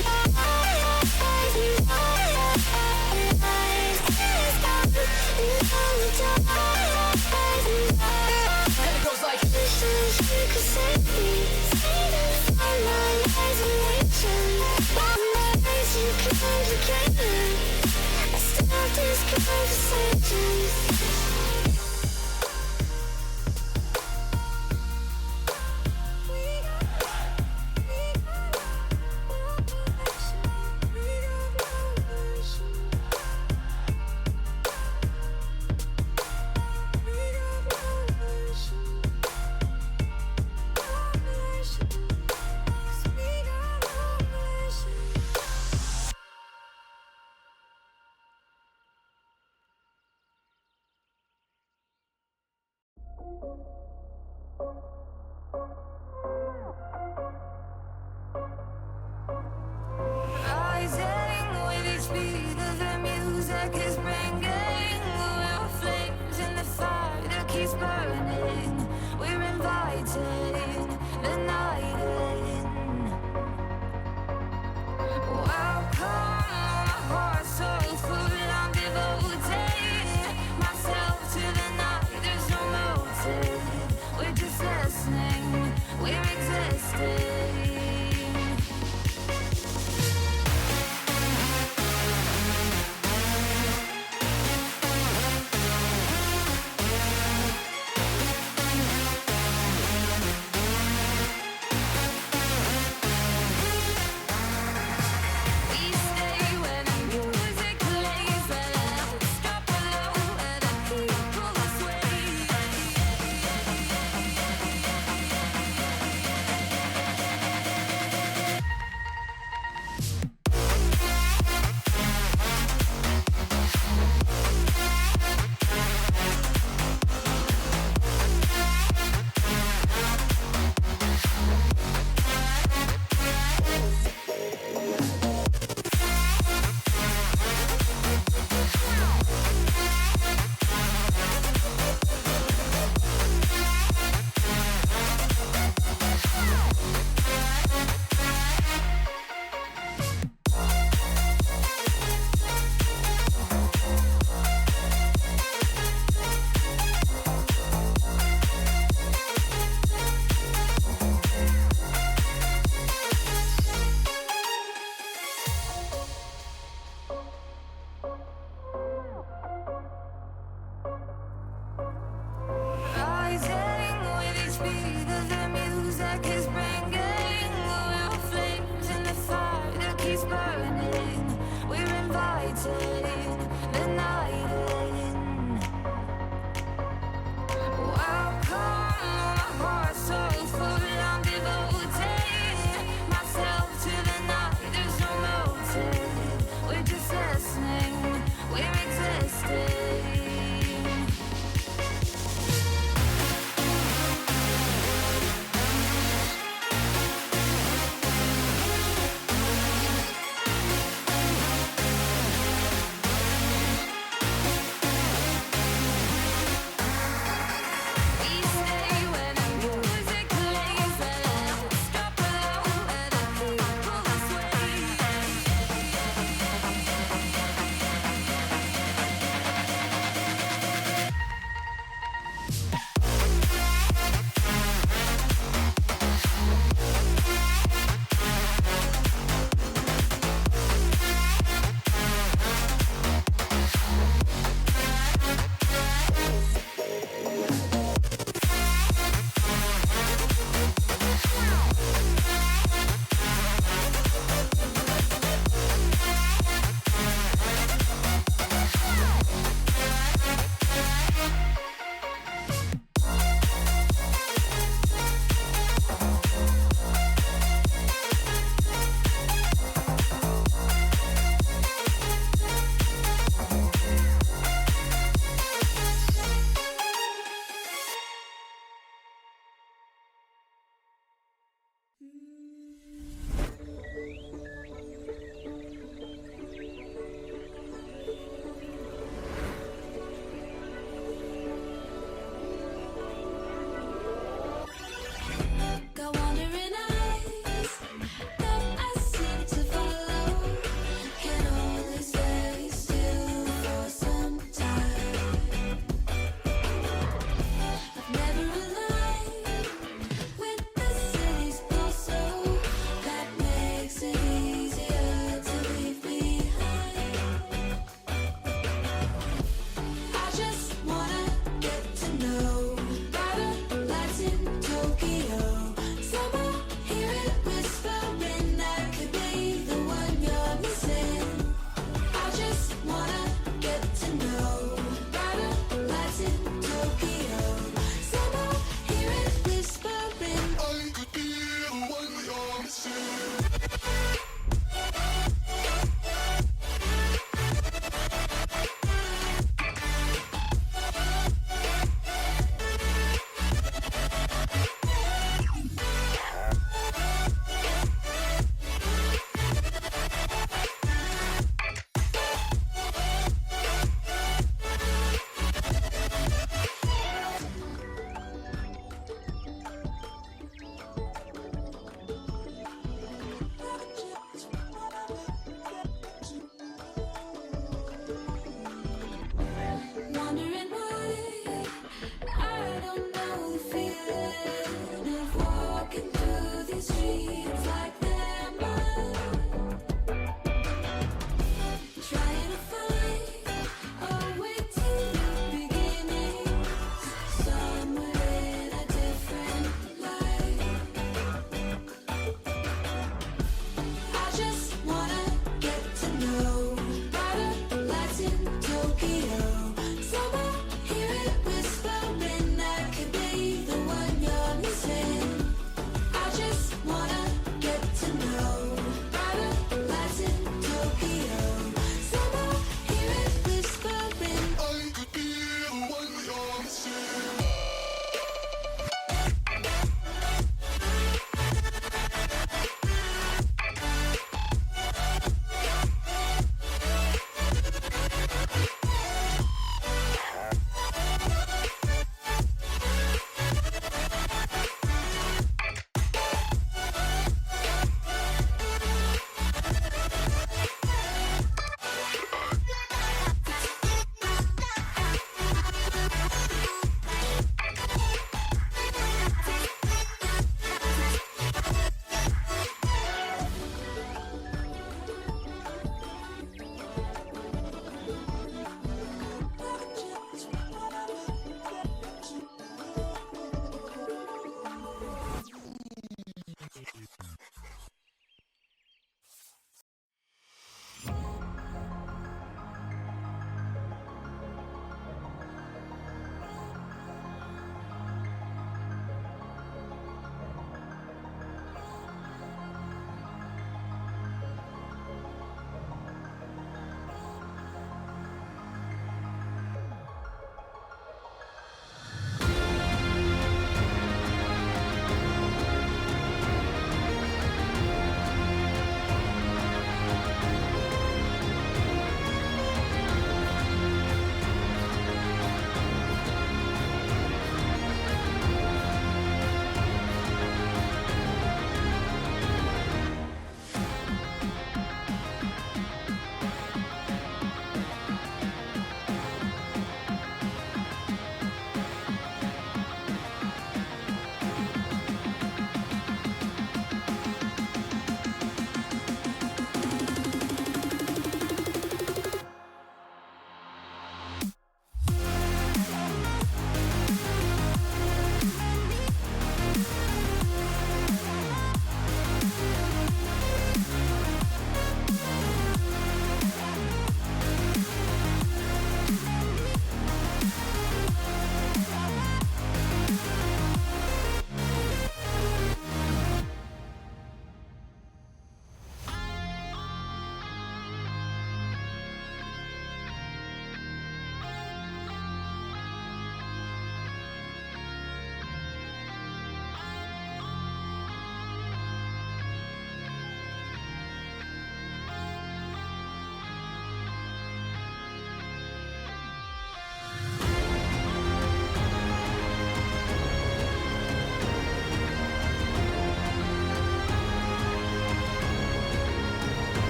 And it goes like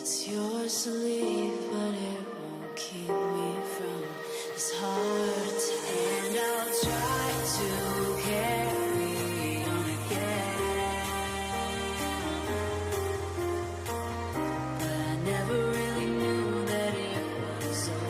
It's yours to leave, but it won't keep me from this hard time. And I'll try to carry on again, but I never really knew that it was over.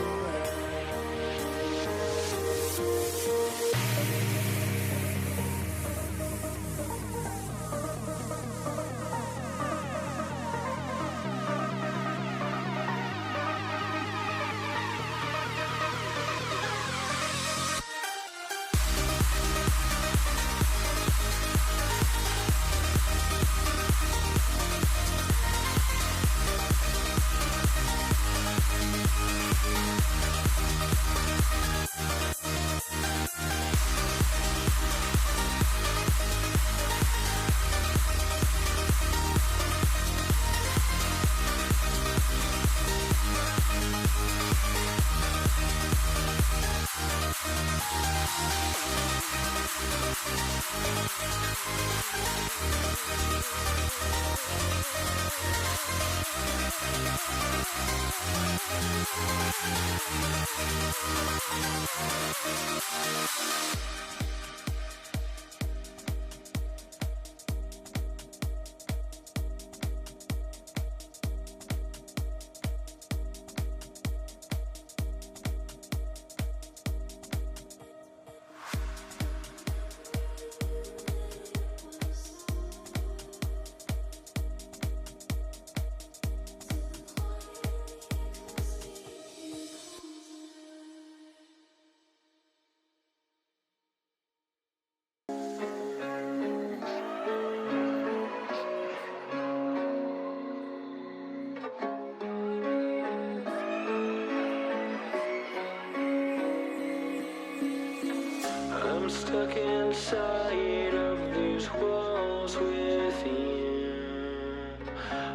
I'm stuck inside of these walls within.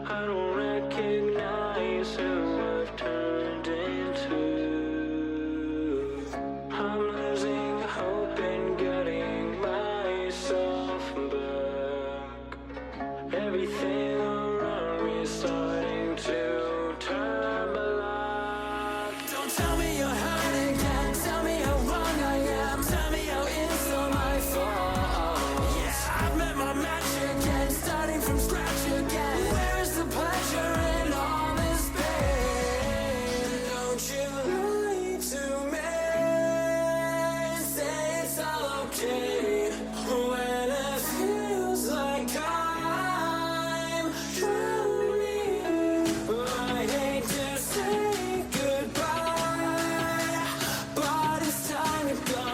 I don't recognize who I've turned into. I'm losing hope and getting myself back. Everything around me is starting to turn black. Don't tell me you're hurt again. Tell me how wrong I am. Tell me how it's all my fault. Yeah, I've met my match again, starting from scratch again. Where is the pleasure in all this pain? Don't you lie to me. Say it's all okay when it feels like I'm drowning. I hate to say goodbye, but it's time to go.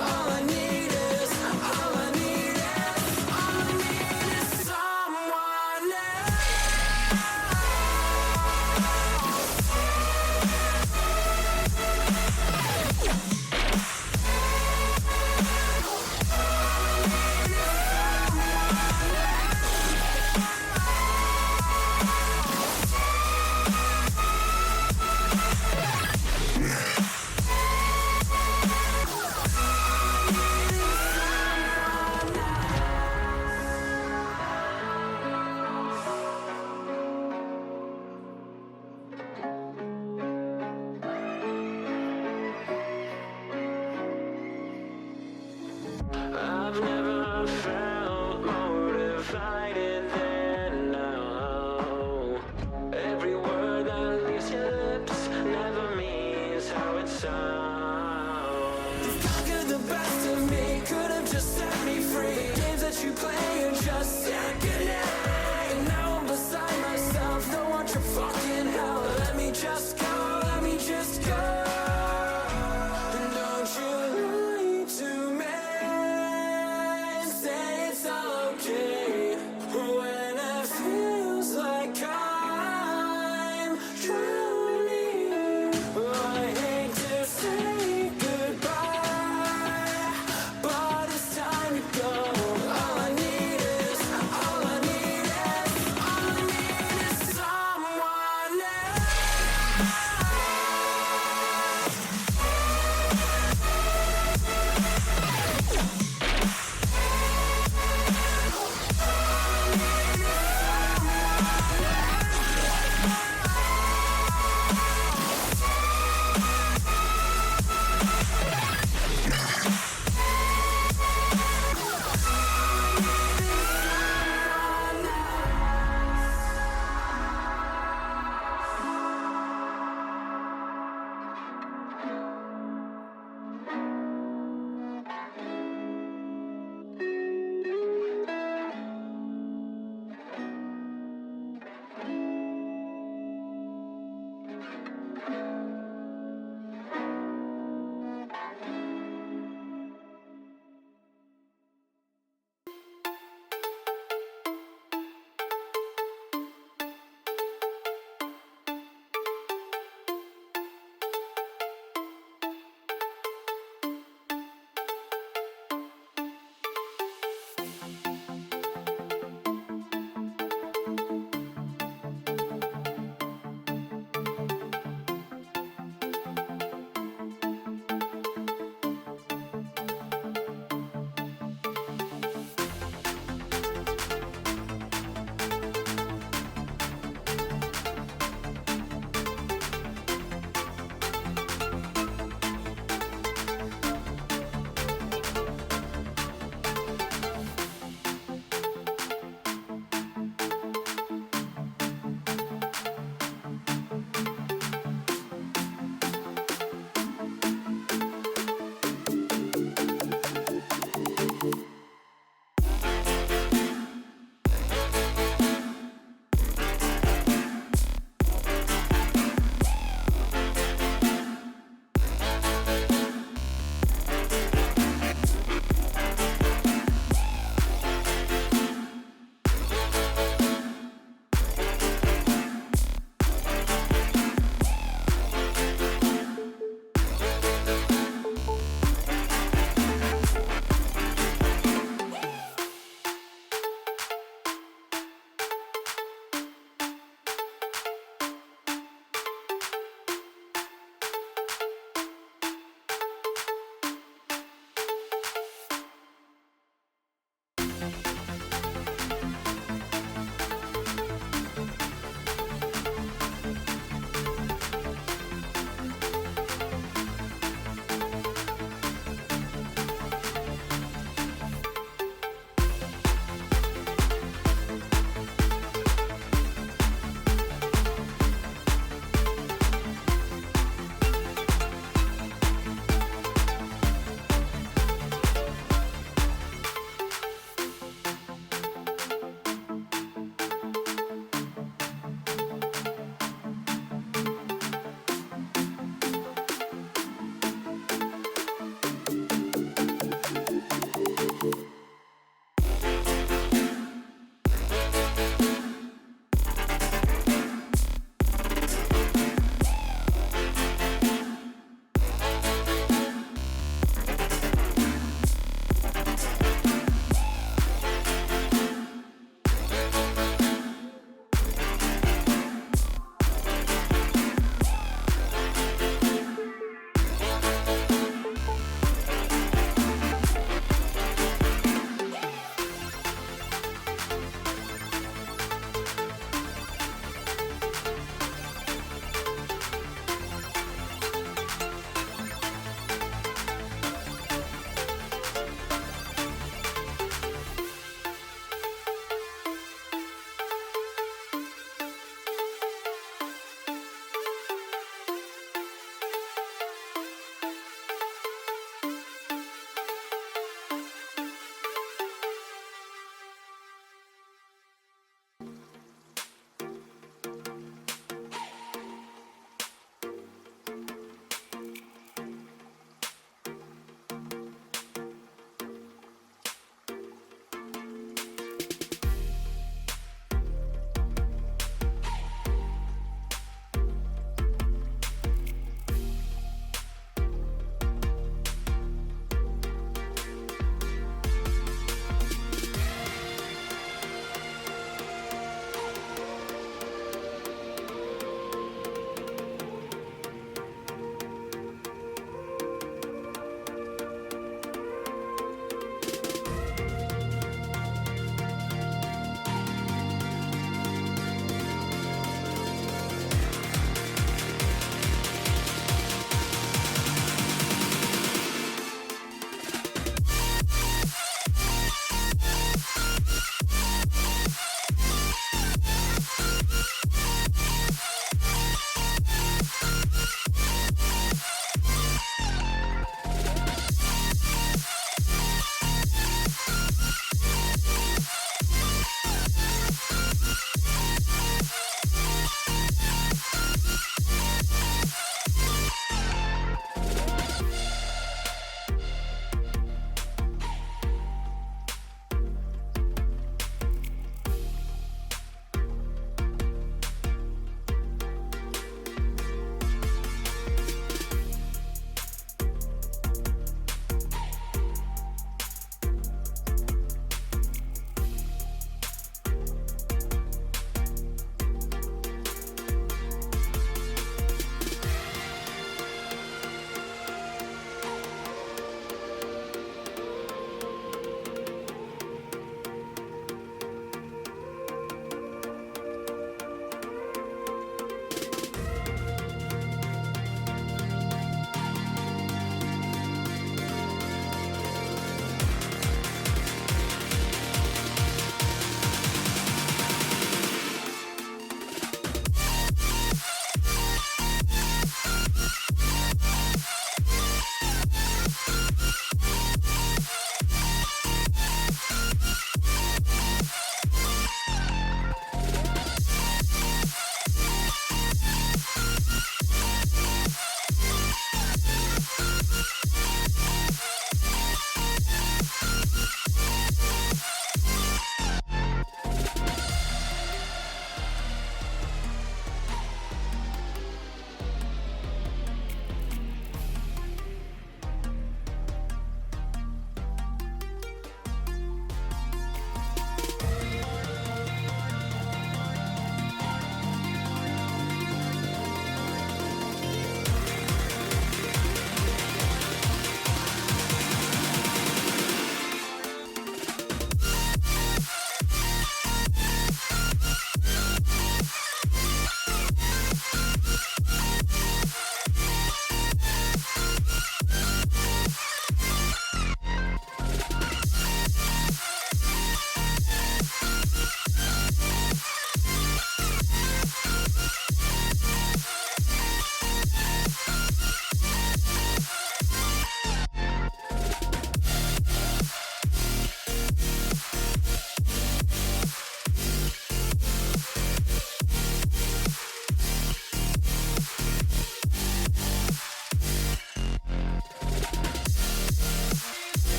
All I need is someone I've never felt more divided than now. Every word that leaves your lips never means how it sounds. You've conquered the best of me, could have just set me free. Games that you play are just second hand. And now I'm beside myself, don't want your fucking help. Let me just go, let me just go. And don't you lie to me. Say it's all okay when it feels like I'm drowning. I hate to say goodbye, but it's time to go. All I need is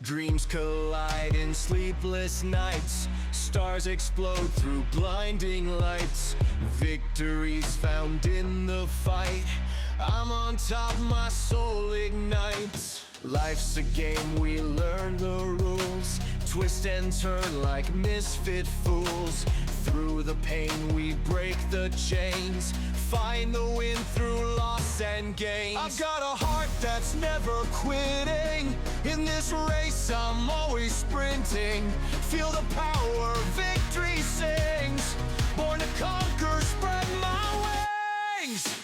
Dreams collide in sleepless nights. Stars explode through blinding lights. Victories found in the fight. I'm on top, my soul ignites. Life's a game, we learn the rules. Twist and turn like misfit fools. Through the pain we break the chains. Find the win through loss and gains. I've got a heart that's never quitting. In this race I'm always sprinting. Feel the power, victory sings. Born to conquer, spread my wings.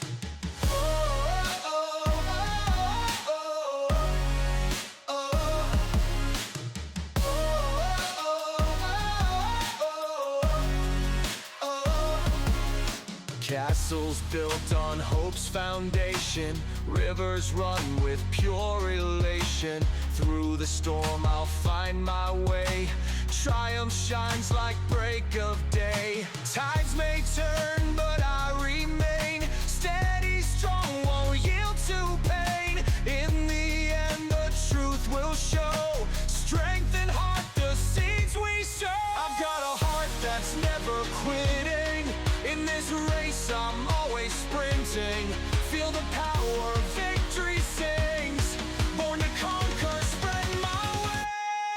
Castles built on hope's foundation. Rivers run with pure elation. Through the storm I'll find my way. Triumph shines like break of day. Tides may turn but I remain. Steady, strong, won't yield to pain. In the end the truth will show. Strength and heart, the seeds we sow. I've got a heart that's never quitting. In this race I'm always sprinting. Feel the power, victory sings. Born to conquer, spread my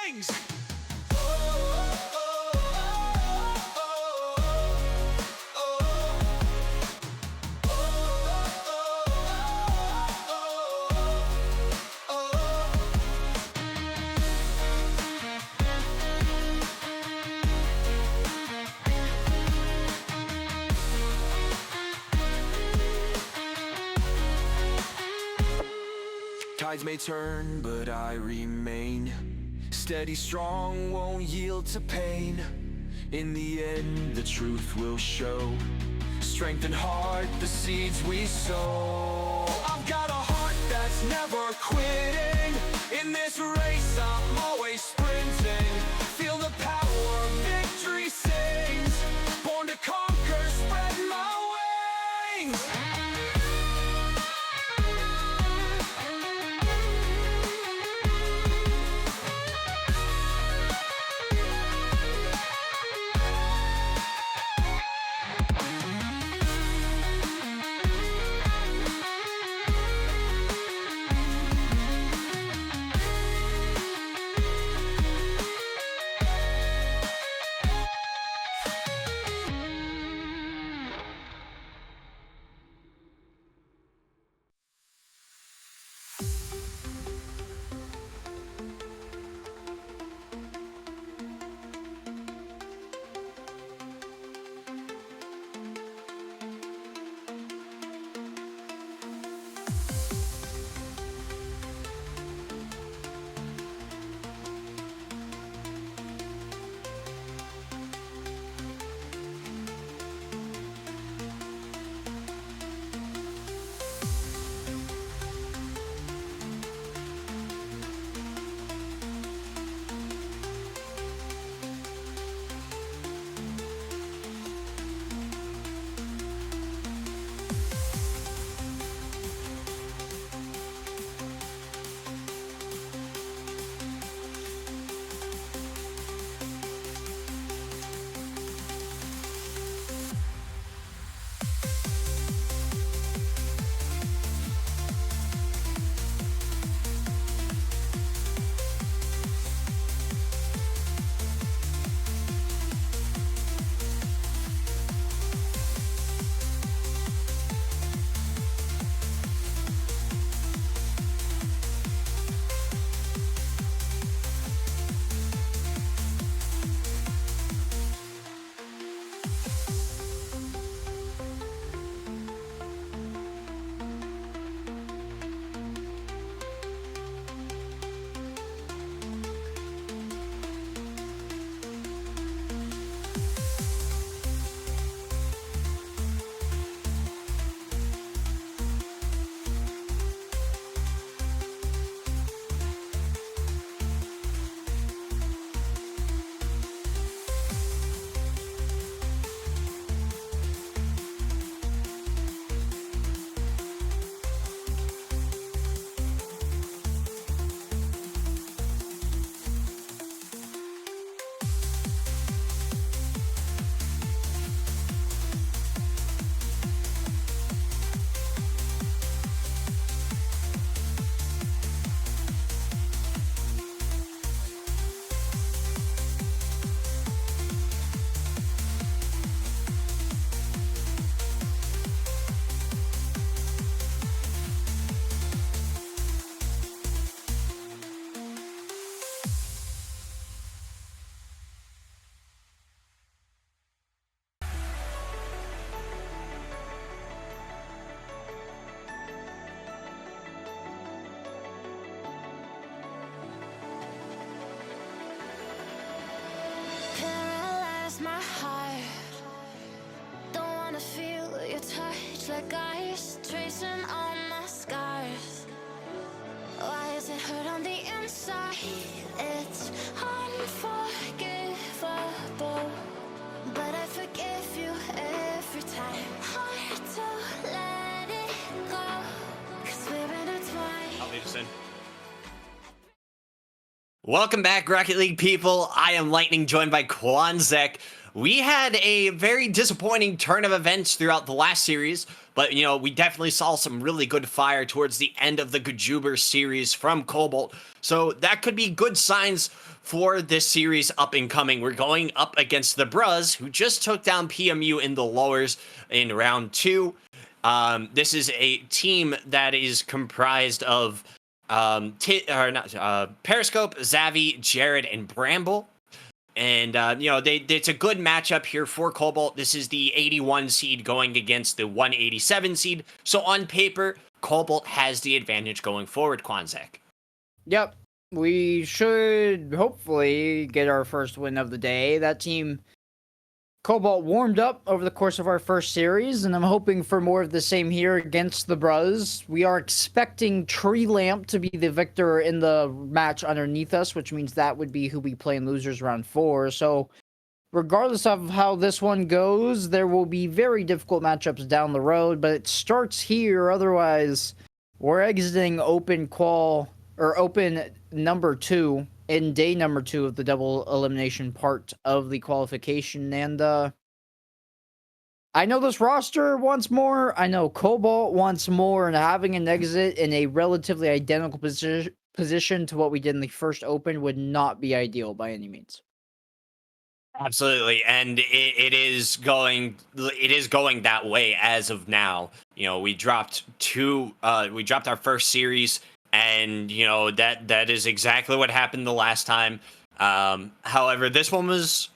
wings. Tides may turn, but I remain. Steady, strong, won't yield to pain. In the end, the truth will show. Strength and heart, the seeds we sow. I've got a heart that's never quitting. In this race, I'm always sprinting. Feel the power, victory sings. Born to conquer, spread my wings. breaks my heart. Don't wanna feel your touch like ice, tracing all my scars. Why is it hurt on the inside? It's unforgivable, but I forgive you every time. Hard to let it go, 'cause we're intertwined. I'll leave this in. Welcome back, Rocket League people. I am Lightning, joined by Quanzek. We had a very disappointing turn of events throughout the last series, but we definitely saw some really good fire towards the end of the Gajuber series from Cobalt. So that could be good signs for this series up and coming. We're going up against the Bruz, who just took down PMU in the lowers in round 2. This is a team that is comprised of Periscope, Zavi, Jared, and Bramble. And, it's a good matchup here for Cobalt. This is the 81 seed going against the 187 seed. So on paper, Cobalt has the advantage going forward, Quanzek. Yep. We should hopefully get our first win of the day. That team, Cobalt, warmed up over the course of our first series, and I'm hoping for more of the same here against the Bruz. We are expecting Tree Lamp to be the victor in the match underneath us, which means that would be who we play in losers round 4. So regardless of how this one goes, there will be very difficult matchups down the road, but it starts here. Otherwise, we're exiting open number 2 in day number 2 of the double elimination part of the qualification. And I know this roster wants more. I know Cobalt wants more, and having an exit in a relatively identical position to what we did in the first open would not be ideal by any means. Absolutely, and it is going that way as of now. We dropped our first series, and that is exactly what happened the last time. However, this one was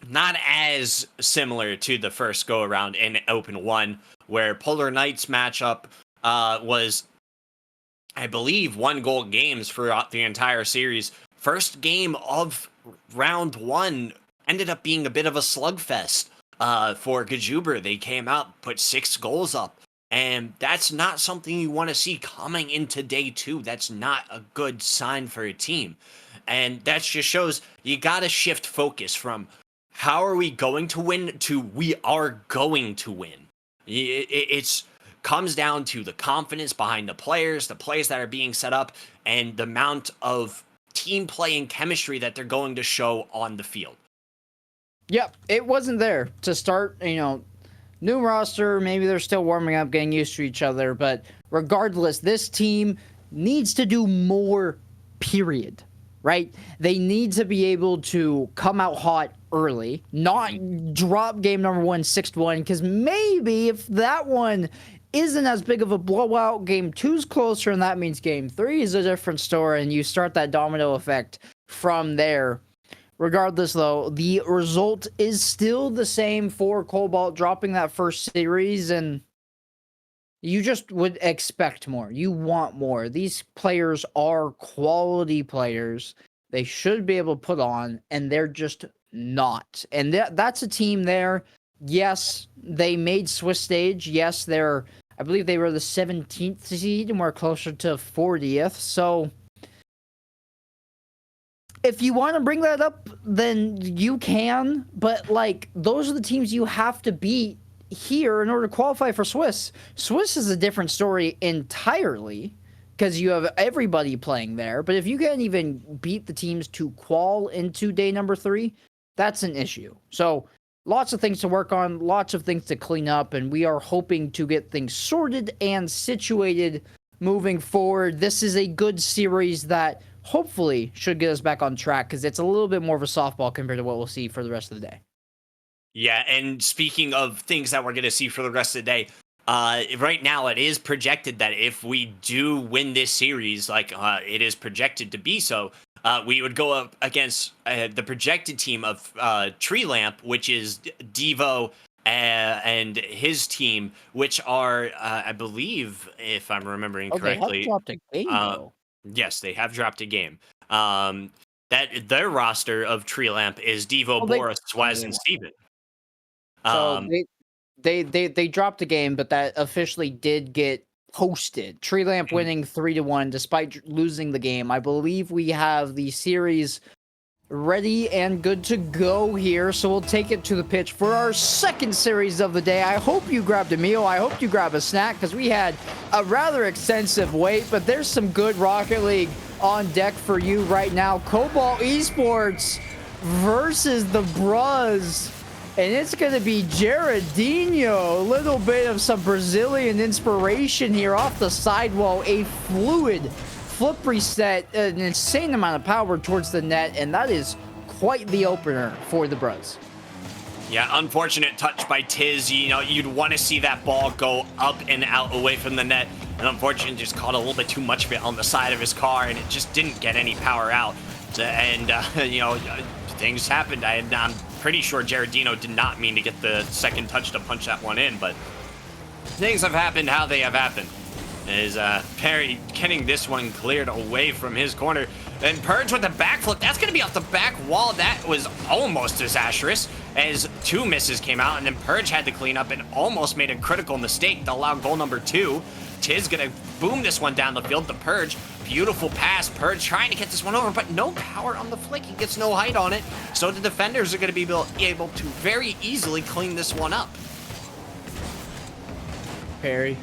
not as similar to the first go around in Open 1, where Polar Knights matchup was, I believe, 1-goal games throughout the entire series. First game of round 1 ended up being a bit of a slugfest for Gajuber. They came out, put 6 goals up, and that's not something you want to see coming into day 2. That's not a good sign for a team. And that just shows you got to shift focus from how are we going to win to we are going to win. It's comes down to the confidence behind the plays that are being set up, and the amount of team play and chemistry that they're going to show on the field. Yep, it wasn't there to start. New roster, maybe they're still warming up, getting used to each other, but regardless, this team needs to do more, period, right? They need to be able to come out hot early, not drop game number 1 6-1, because maybe if that one isn't as big of a blowout, game 2's closer, and that means game 3 is a different story, and you start that domino effect from there. Regardless, though, the result is still the same for Cobalt, dropping that first series, and you just would expect more. You want more. These players are quality players. They should be able to put on, and they're just not. And that's a team there. Yes, they made Swiss stage. Yes, I believe they were the 17th seed, and we're closer to 40th. So if you want to bring that up, then you can. But, those are the teams you have to beat here in order to qualify for Swiss. Swiss is a different story entirely, because you have everybody playing there. But if you can't even beat the teams to qual into day number 3, that's an issue. So lots of things to work on, lots of things to clean up, and we are hoping to get things sorted and situated moving forward. This is a good series that hopefully should get us back on track, because it's a little bit more of a softball compared to what we'll see for the rest of the day. Yeah, and speaking of things that we're going to see for the rest of the day, right now it is projected that if we do win this series, it is projected to be so, we would go up against the projected team of Tree Lamp, which is Devo and his team, which are, I believe, if I'm remembering correctly. They have dropped a game, though. Yes, they have dropped a game. that their roster of Tree Lamp is Devo, Well, Boris, Swaz, and Steven. So they dropped a game, but that officially did get posted. Tree Lamp winning 3-1 despite losing the game. I believe we have the series ready and good to go here, so we'll take it to the pitch for our second series of the day. I hope you grabbed a meal. I hope you grab a snack, because we had a rather extensive wait, but there's some good Rocket League on deck for you right now. Cobalt Esports versus the Bruz, and it's going to be Jaredinho. A little bit of some Brazilian inspiration here off the sidewall. A fluid flip reset, an insane amount of power towards the net, and that is quite the opener for the Bruz. Yeah, unfortunate touch by Tiz. You know, you'd want to see that ball go up and out away from the net, and unfortunately just caught a little bit too much of it on the side of his car, and it just didn't get any power out. Things happened. I'm pretty sure Jaredinho did not mean to get the second touch to punch that one in, but things have happened how they have happened. Is Perry getting this one cleared away from his corner. And Purge with the backflip. That's going to be off the back wall. That was almost disastrous as two misses came out. And then Purge had to clean up and almost made a critical mistake to allow goal number 2. Tiz going to boom this one down the field to Purge. Beautiful pass. Purge trying to get this one over, but no power on the flick. He gets no height on it. So the defenders are going to be able to very easily clean this one up. Perry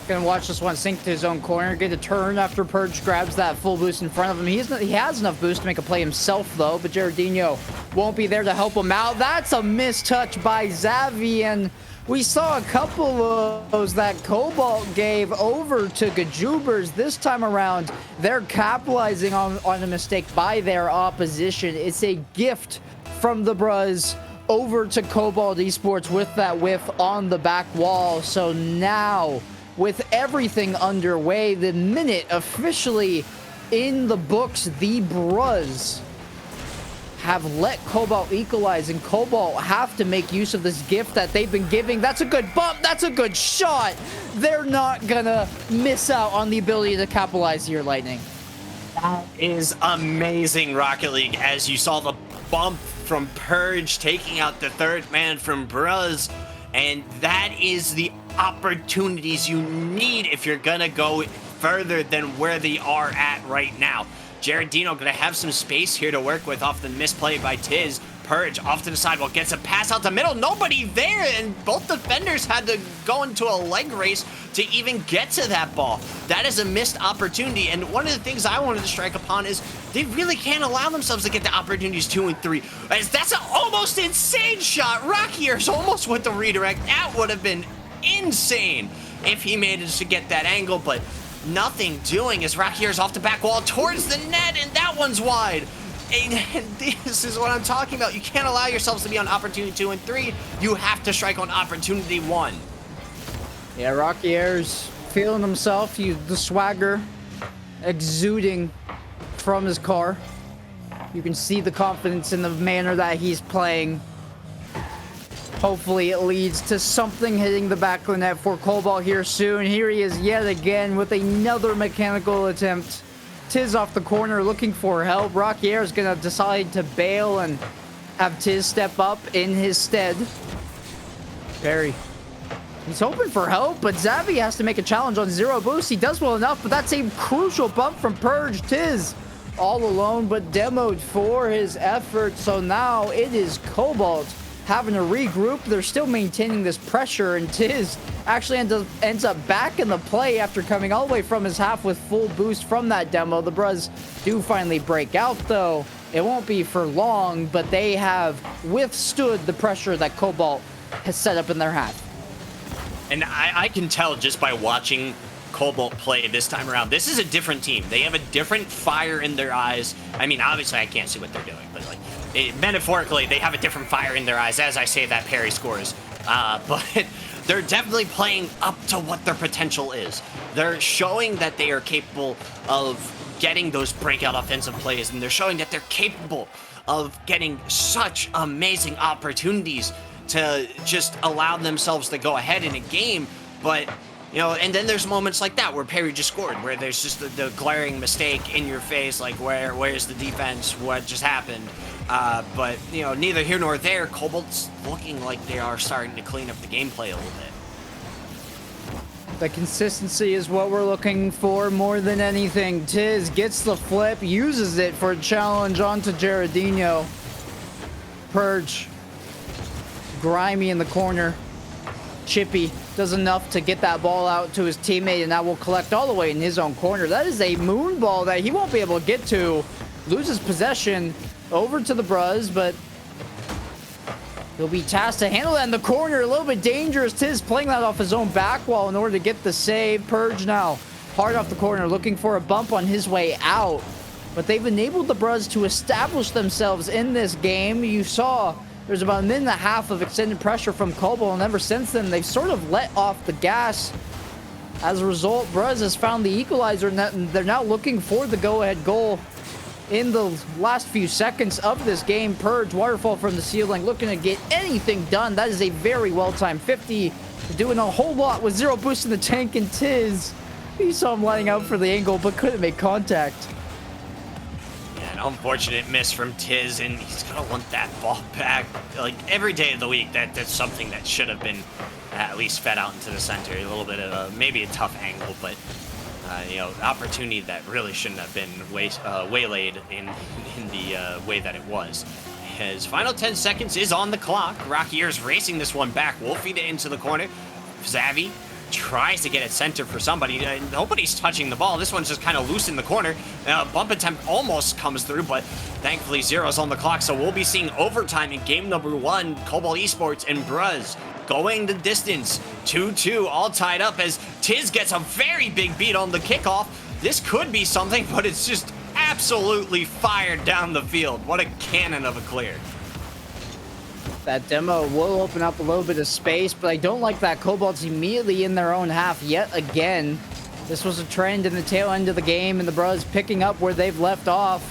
gonna watch this one sink to his own corner, get a turn after Purge grabs that full boost in front of him. He has enough boost to make a play himself, though, but Jaredinho won't be there to help him out. That's a missed touch by Xavi, and we saw a couple of those that Cobalt gave over to Gajubers. This time around, they're capitalizing on a mistake by their opposition. It's a gift from the Bruz over to Cobalt Esports with that whiff on the back wall. So now, with everything underway, the minute officially in the books, the Bruz have let Cobalt equalize, and Cobalt have to make use of this gift that they've been giving. That's a good bump. That's a good shot. They're not gonna miss out on the ability to capitalize here, Lightning. That is amazing, Rocket League, as you saw the bump from Purge taking out the third man from Bruz, and that is the opportunities you need if you're gonna go further than where they are at right now. Jaredinho gonna have some space here to work with off the misplay by Tiz. Purge off to the sidewalk, gets a pass out the middle, nobody there, and both defenders had to go into a leg race to even get to that ball. That is a missed opportunity, and one of the things I wanted to strike upon is they really can't allow themselves to get the opportunities 2 and 3. As that's an almost insane shot. Rockyers almost with the redirect. That would have been insane if he managed to get that angle, but nothing doing as Rockyers off the back wall towards the net, and that one's wide. And this is what I'm talking about. You can't allow yourselves to be on opportunity 2 and 3. You have to strike on opportunity 1. Yeah, Rockyers feeling himself. The swagger exuding from his car. You can see the confidence in the manner that he's playing. Hopefully it leads to something hitting the back of the net for Cobalt here soon. Here he is yet again with another mechanical attempt. Tiz off the corner looking for help. Rockier is going to decide to bail and have Tiz step up in his stead. Perry. He's hoping for help, but Xavi has to make a challenge on 0 boost. He does well enough, but that's a crucial bump from Purge. Tiz all alone, but demoed for his effort. So now it is Cobalt having to regroup. They're still maintaining this pressure, and Tiz actually ends up back in the play after coming all the way from his half with full boost from that demo. The Bruz do finally break out, though. It won't be for long, but they have withstood the pressure that Cobalt has set up in their half. And I can tell just by watching Cobalt play this time around. This is a different team. They have a different fire in their eyes. I mean, obviously I can't see what they're doing, but like metaphorically, they have a different fire in their eyes as I say that Perry scores. But they're definitely playing up to what their potential is. They're showing that they are capable of getting those breakout offensive plays, and they're showing that they're capable of getting such amazing opportunities to just allow themselves to go ahead in a game. But And then there's moments like that where Perry just scored, where there's just the glaring mistake in your face, like where's the defense, what just happened. But neither here nor there. Cobalt's looking like they are starting to clean up the gameplay a little bit. The consistency is what we're looking for more than anything. Tiz gets the flip, uses it for a challenge onto Gerardino. Purge. Grimy in the corner. Chippy does enough to get that ball out to his teammate, and that will collect all the way in his own corner. That is a moon ball that he won't be able to get to. Loses possession over to the Bruz, but he'll be tasked to handle that in the corner. A little bit dangerous. Tiz playing that off his own back wall in order to get the save. Purge now hard off the corner, looking for a bump on his way out. But they've enabled the Bruz to establish themselves in this game. You saw there's about a minute and a half of extended pressure from Cobalt, and ever since then, they've sort of let off the gas. As a result, Bruz has found the equalizer, and they're now looking for the go-ahead goal in the last few seconds of this game. Purge, waterfall from the ceiling, looking to get anything done. That is a very well-timed 50. Doing a whole lot with zero boost in the tank, and Tiz, you saw him lining up for the angle, but couldn't make contact. An unfortunate miss from Tiz, and he's gonna want that ball back. Like every day of the week, that's something that should have been at least fed out into the center. A little bit of maybe a tough angle, but opportunity that really shouldn't have been waylaid in the way that it was. His final 10 seconds is on the clock. Rocky Ear's racing this one back. Will feed it into the corner. Xavi tries to get it center for somebody. Nobody's touching the ball. This one's just kind of loose in the corner. Bump attempt almost comes through, but thankfully zero's on the clock. So we'll be seeing overtime in game number 1. Cobalt Esports and Bruz going the distance. 2-2, all tied up as Tiz gets a very big beat on the kickoff. This could be something, but it's just absolutely fired down the field. What a cannon of a clear. That demo will open up a little bit of space, but I don't like that Cobalt's immediately in their own half yet again. This was a trend in the tail end of the game, and the Bruz picking up where they've left off.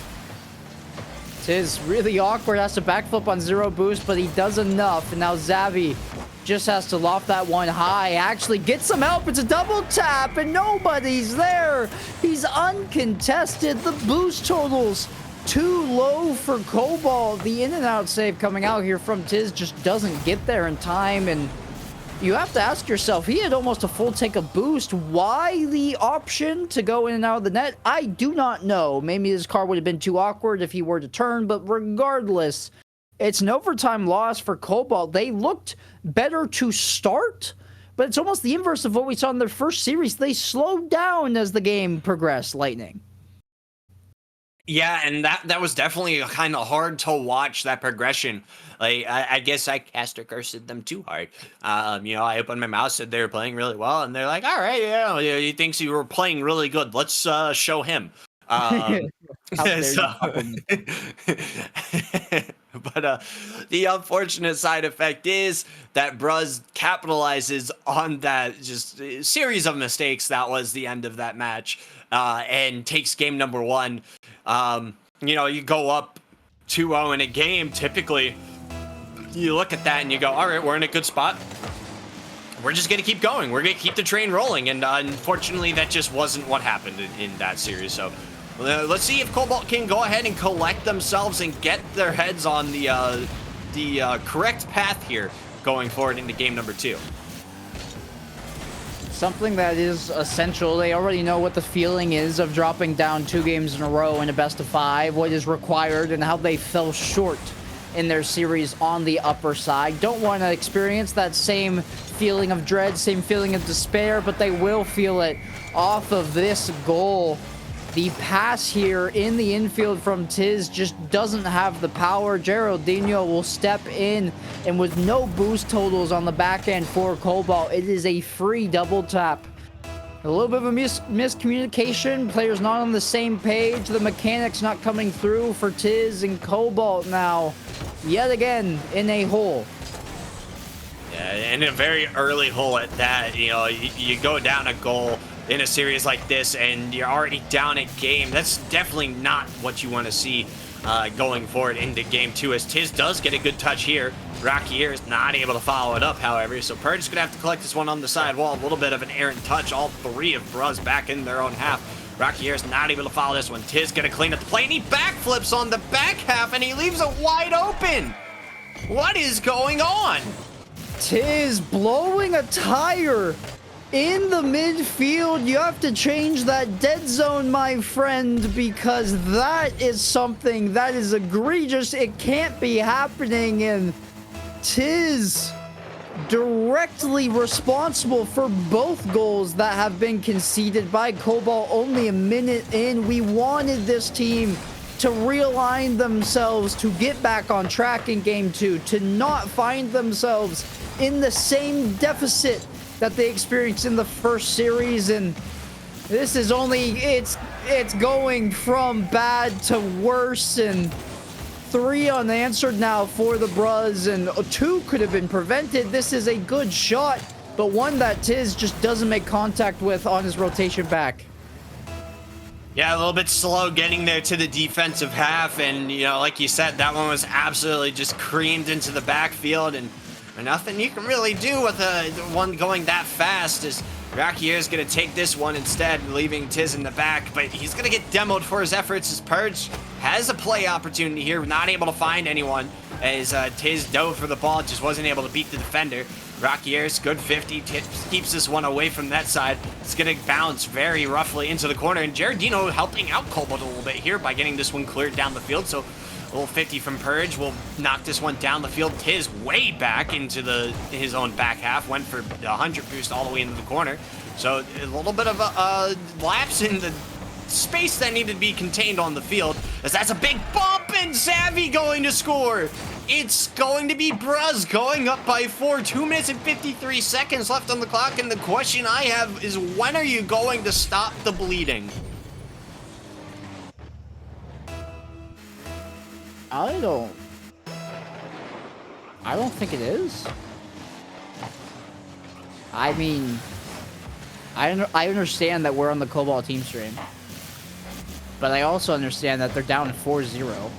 Tiz really awkward, has to backflip on zero boost, but he does enough, and now Xavi just has to loft that one high. Actually gets some help. It's a double tap, and nobody's there. He's uncontested. The boost totals too low for Cobalt. The in and out save coming out here from Tiz just doesn't get there in time, and you have to ask yourself, he had almost a full tank of boost. Why the option to go in and out of the net? I do not know. Maybe his car would have been too awkward if he were to turn, but regardless, it's an overtime loss for Cobalt. They looked better to start, but it's almost the inverse of what we saw in their first series. They slowed down as the game progressed, Lightning. Yeah, and that was definitely kind of hard to watch, that progression. Like, I guess I caster cursed them too hard. I opened my mouth, said they were playing really well, and they're like, all right, he thinks you were playing really good. Let's show him. But the unfortunate side effect is that Bruz capitalizes on that just series of mistakes that was the end of that match, and takes game number 1. You go up 2-0 in a game, typically you look at that and you go, all right, we're in a good spot. We're just going to keep going. We're going to keep the train rolling. And unfortunately, that just wasn't what happened in that series. So let's see if Cobalt can go ahead and collect themselves and get their heads on the correct path here going forward into game number 2. Something that is essential. They already know what the feeling is of dropping down 2 games in a row in a best of 5, what is required, and how they fell short in their series on the upper side. Don't want to experience that same feeling of dread, same feeling of despair, but they will feel it off of this goal. The pass here in the infield from Tiz just doesn't have the power. Geraldinho will step in, and with no boost totals on the back end for Cobalt, it is a free double tap. A little bit of a miscommunication. Players not on the same page. The mechanics not coming through for Tiz, and Cobalt now yet again in a hole. Yeah, and a very early hole at that. You go down a goal in a series like this, and you're already down at game. That's definitely not what you want to see going forward into game 2, as Tiz does get a good touch here. Rockier is not able to follow it up, however, so Purge is going to have to collect this one on the sidewall. A little bit of an errant touch. All 3 of Bruz back in their own half. Rockier is not able to follow this one. Tiz going to clean up the play, and he backflips on the back half, and he leaves it wide open. What is going on? Tiz blowing a tire in the midfield. You have to change that dead zone, my friend, because that is something that is egregious. It can't be happening, and Tiz directly responsible for both goals that have been conceded by Cobalt only a minute in. We wanted this team to realign themselves, to get back on track in game 2, to not find themselves in the same deficit that they experienced in the first series. And this is only, it's going from bad to worse, and 3 unanswered now for the Bruz, and 2 could have been prevented. This is a good shot, but one that Tiz just doesn't make contact with on his rotation back. Yeah, a little bit slow getting there to the defensive half, and, you know, like you said, that one was absolutely just creamed into the backfield, and nothing you can really do with one going that fast. As Rockier is going to take this one instead, leaving Tiz in the back, but he's going to get demoed for his efforts, as Purge has a play opportunity here, not able to find anyone, as Tiz dove for the ball, just wasn't able to beat the defender. Rockier's good 50, keeps this one away from that side. It's going to bounce very roughly into the corner, and Giardino helping out Cobalt a little bit here by getting this one cleared down the field. So a little 50 from Purge will knock this one down the field. Tiz way back into his own back half, went for the 100 boost all the way into the corner. So a little bit of a lapse in the space that needed to be contained on the field, as that's a big bump, and Savvy going to score. It's going to be Bruz going up by 4. 2 minutes and 53 seconds left on the clock, and the question I have is, when are you going to stop the bleeding? I don't think it is. I mean, I understand that we're on the Cobalt team stream, but I also understand that they're down 4-0.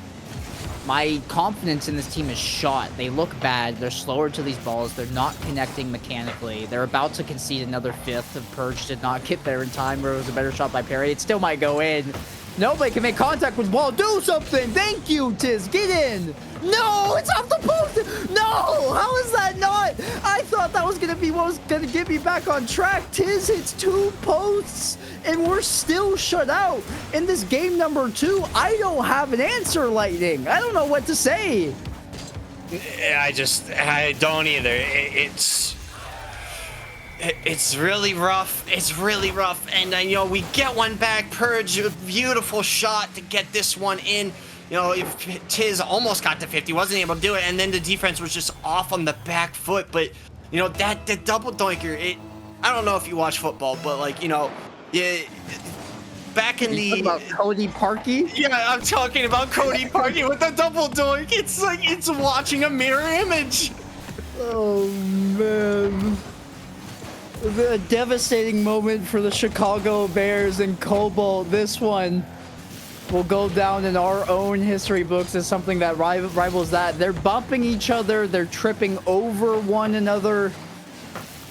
My confidence in this team is shot. They look bad. They're slower to these balls. They're not connecting mechanically. They're about to concede another 5th. The Purge did not get there in time, where it was a better shot by Perry. It still might go in. Nobody can make contact with the ball. Do something. Thank you, Tiz. Get in. No, it's off the post. No, how is that not? I thought that was going to be what was going to get me back on track. Tiz hits 2 posts, and we're still shut out in this game number 2. I don't have an answer, Lightning. I don't know what to say. I don't either. It's really rough. It's really rough. And, you know, we get one back. Purge, a beautiful shot to get this one in. You know, if Tiz almost got to 50, wasn't able to do it. And then the defense was just off on the back foot. But, you know, that double doinker, I don't know if you watch football, but, like, you know, back in You talking about Cody Parkey? Yeah, I'm talking about Cody Parkey with the double doink. It's like it's watching a mirror image. Oh, man. A devastating moment for the Chicago Bears and Cobalt. This one will go down in our own history books as something that rivals that. They're bumping each other. They're tripping over one another.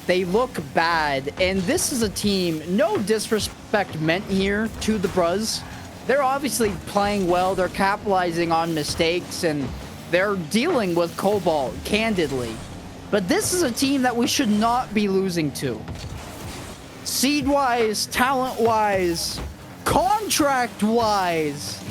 They look bad. And this is a team, no disrespect meant here to the Bruz. They're obviously playing well. They're capitalizing on mistakes, and they're dealing with Cobalt candidly. But this is a team that we should not be losing to. Seed-wise, talent-wise, contract-wise.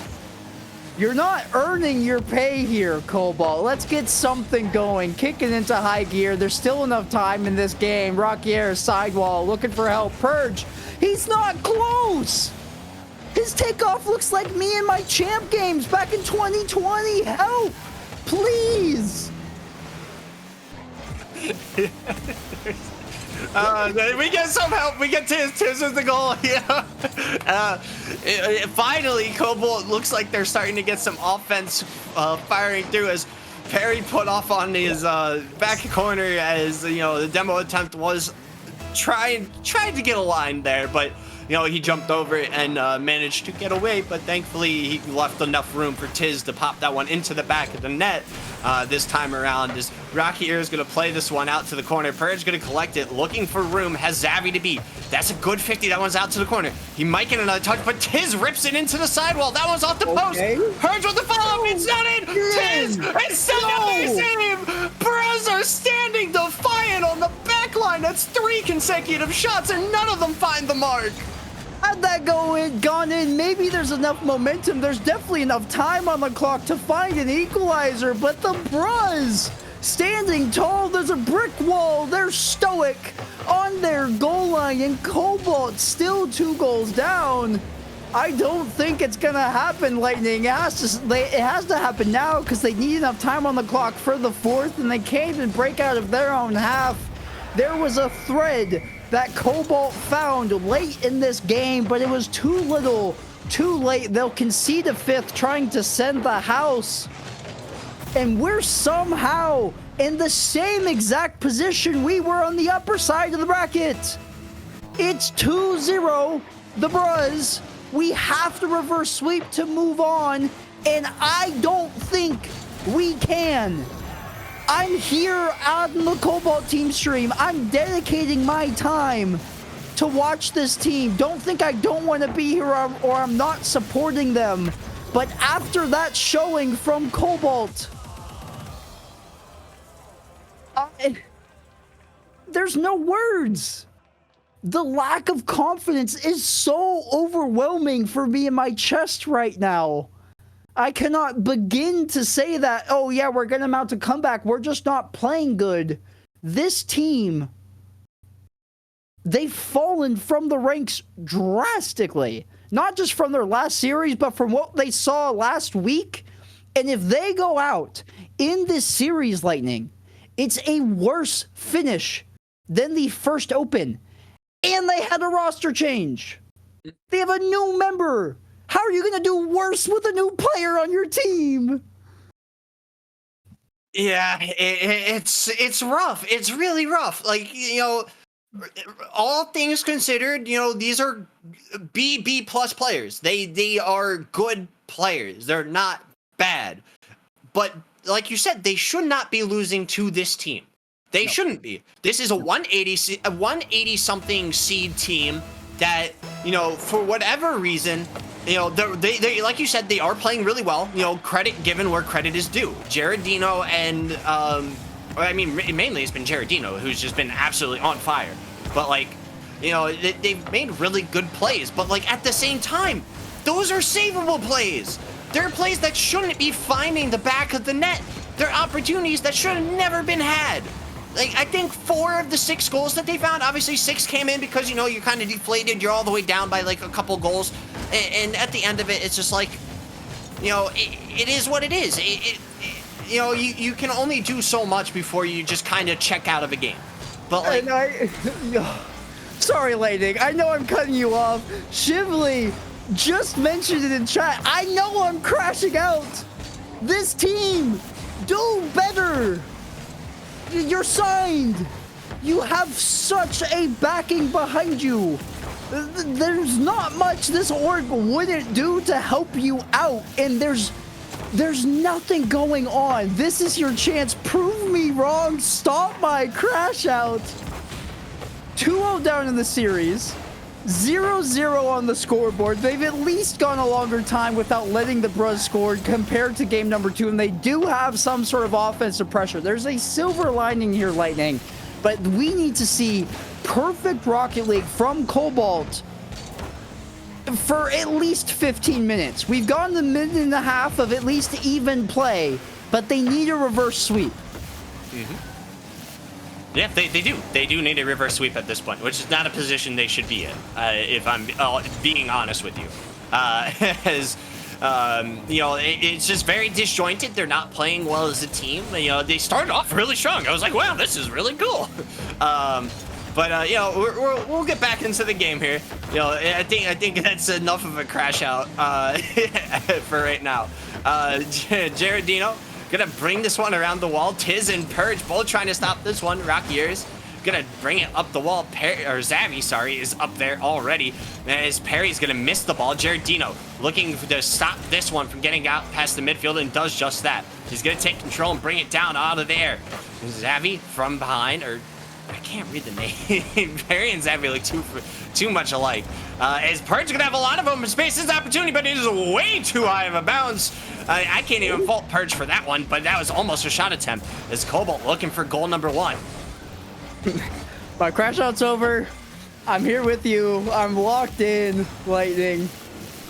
You're not earning your pay here, Cobalt. Let's get something going. Kicking into high gear. There's still enough time in this game. Rockier, sidewall, looking for help. Purge, he's not close. His takeoff looks like me in my champ games back in 2020. Help, please. We get some help. We get Tiz. Tiz is the goal. Yeah. Finally, Cobalt looks like they're starting to get some offense firing through, as Perry put off on his back corner, as, you know, the demo attempt was tried to get a line there, but he jumped over it and managed to get away. But thankfully, he left enough room for Tiz to pop that one into the back of the net. This time around, as Rocky Ear is going to play this one out to the corner. Purge going to collect it, looking for room, has Zavi to beat. That's a good 50. That one's out to the corner. He might get another touch, but Tiz rips it into the sidewall. That one's off the post. Purge with the follow-up. It's not in. Tiz is still the same. Bros are standing defiant on the back line. That's 3 consecutive shots, and none of them find the mark. Had that gone in, maybe there's enough momentum. There's definitely enough time on the clock to find an equalizer, but the Bros standing tall. There's a brick wall. They're stoic on their goal line, and Cobalt still 2 goals down. I don't think it's gonna happen, Lightning. It has to happen now because they need enough time on the clock for the 4th, and they can't even break out of their own half. There was a thread that Cobalt found late in this game, but it was too little, too late. They'll concede a 5th, trying to send the house. And we're somehow in the same exact position we were on the upper side of the bracket. It's 2-0, the Bros. We have to reverse sweep to move on, and I don't think we can. I'm here on the Cobalt team stream. I'm dedicating my time to watch this team. Don't think I don't want to be here or I'm not supporting them. But after that showing from Cobalt, there's no words. The lack of confidence is so overwhelming for me in my chest right now. I cannot begin to say that, oh yeah, we're going to mount a comeback. We're just not playing good. This team, they've fallen from the ranks drastically. Not just from their last series, but from what they saw last week. And if they go out in this series, Lightning, it's a worse finish than the first open. And they had a roster change. They have a new member. How are you going to do worse with a new player on your team? Yeah, it's rough. It's really rough. Like, all things considered, these are B plus players. They are good players. They're not bad. But like you said, they should not be losing to this team. They shouldn't be. This is a 180 something seed team that, for whatever reason, they like you said, they are playing really well. Credit given where credit is due. Jaredino and mainly it's been Jaredino who's just been absolutely on fire. But they've made really good plays. But at the same time, those are savable plays. They're plays that shouldn't be finding the back of the net. They're opportunities that should have never been had. I think 4 of the 6 goals that they found, obviously 6 came in because, you're kind of deflated. You're all the way down by a couple goals. And at the end of it, it's just it is what it is. You can only do so much before you just kind of check out of a game. But sorry, Lightning. I know I'm cutting you off. Shively just mentioned it in chat. I know I'm crashing out. This team, do better. You're signed. You have such a backing behind you. There's not much this org wouldn't do to help you out, and there's nothing going on. This is your chance. Prove me wrong. Stop my crash out. 2-0 down in the series. 0-0 on the scoreboard. They've at least gone a longer time without letting the Bros score compared to game number 2, and they do have some sort of offensive pressure. There's a silver lining here, Lightning, but we need to see perfect Rocket League from Cobalt for at least 15 minutes. We've gone the minute and a half of at least even play, but they need a reverse sweep. Yeah, they do. They do need a reverse sweep at this point, which is not a position they should be in, if I'm being honest with you. It's just very disjointed. They're not playing well as a team. They started off really strong. I was like, wow, this is really cool. We'll get back into the game here. I think that's enough of a crash out for right now. Jaredino gonna bring this one around the wall. Tiz and Purge both trying to stop this one. Rocky Ears gonna bring it up the wall. Xavi, sorry, is up there already. As Perry's gonna miss the ball. Giardino looking to stop this one from getting out past the midfield and does just that. He's gonna take control and bring it down out of the air. Xavi from behind, or I can't read the name. Perry and Xavi look too much alike. As Purge gonna have a lot of open space, his opportunity, but it is way too high of a bounce. I can't even fault Purge for that one, but that was almost a shot attempt. As Cobalt looking for goal number 1. My crash out's over. I'm here with you. I'm locked in, Lightning.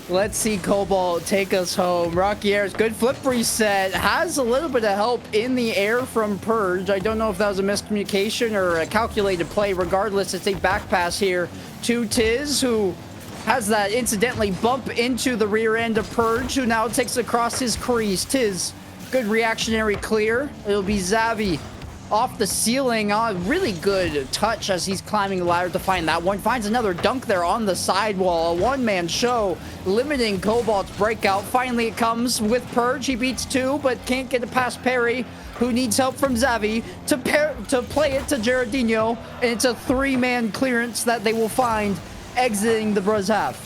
Let's see Cobalt take us home. Rocky Airs, good flip reset. Has a little bit of help in the air from Purge. I don't know if that was a miscommunication or a calculated play. Regardless, it's a back pass here to Tiz, who has that incidentally bump into the rear end of Purge, who now takes across his crease. Tiz, good reactionary clear. It'll be Xavi off the ceiling. Really good touch as he's climbing the ladder to find that one. Finds another dunk there on the sidewall. A one-man show, limiting Cobalt's breakout. Finally, it comes with Purge. He beats 2, but can't get it past Perry, who needs help from Xavi to play it to Giardino. And it's a 3-man clearance that they will find exiting the Bruz half.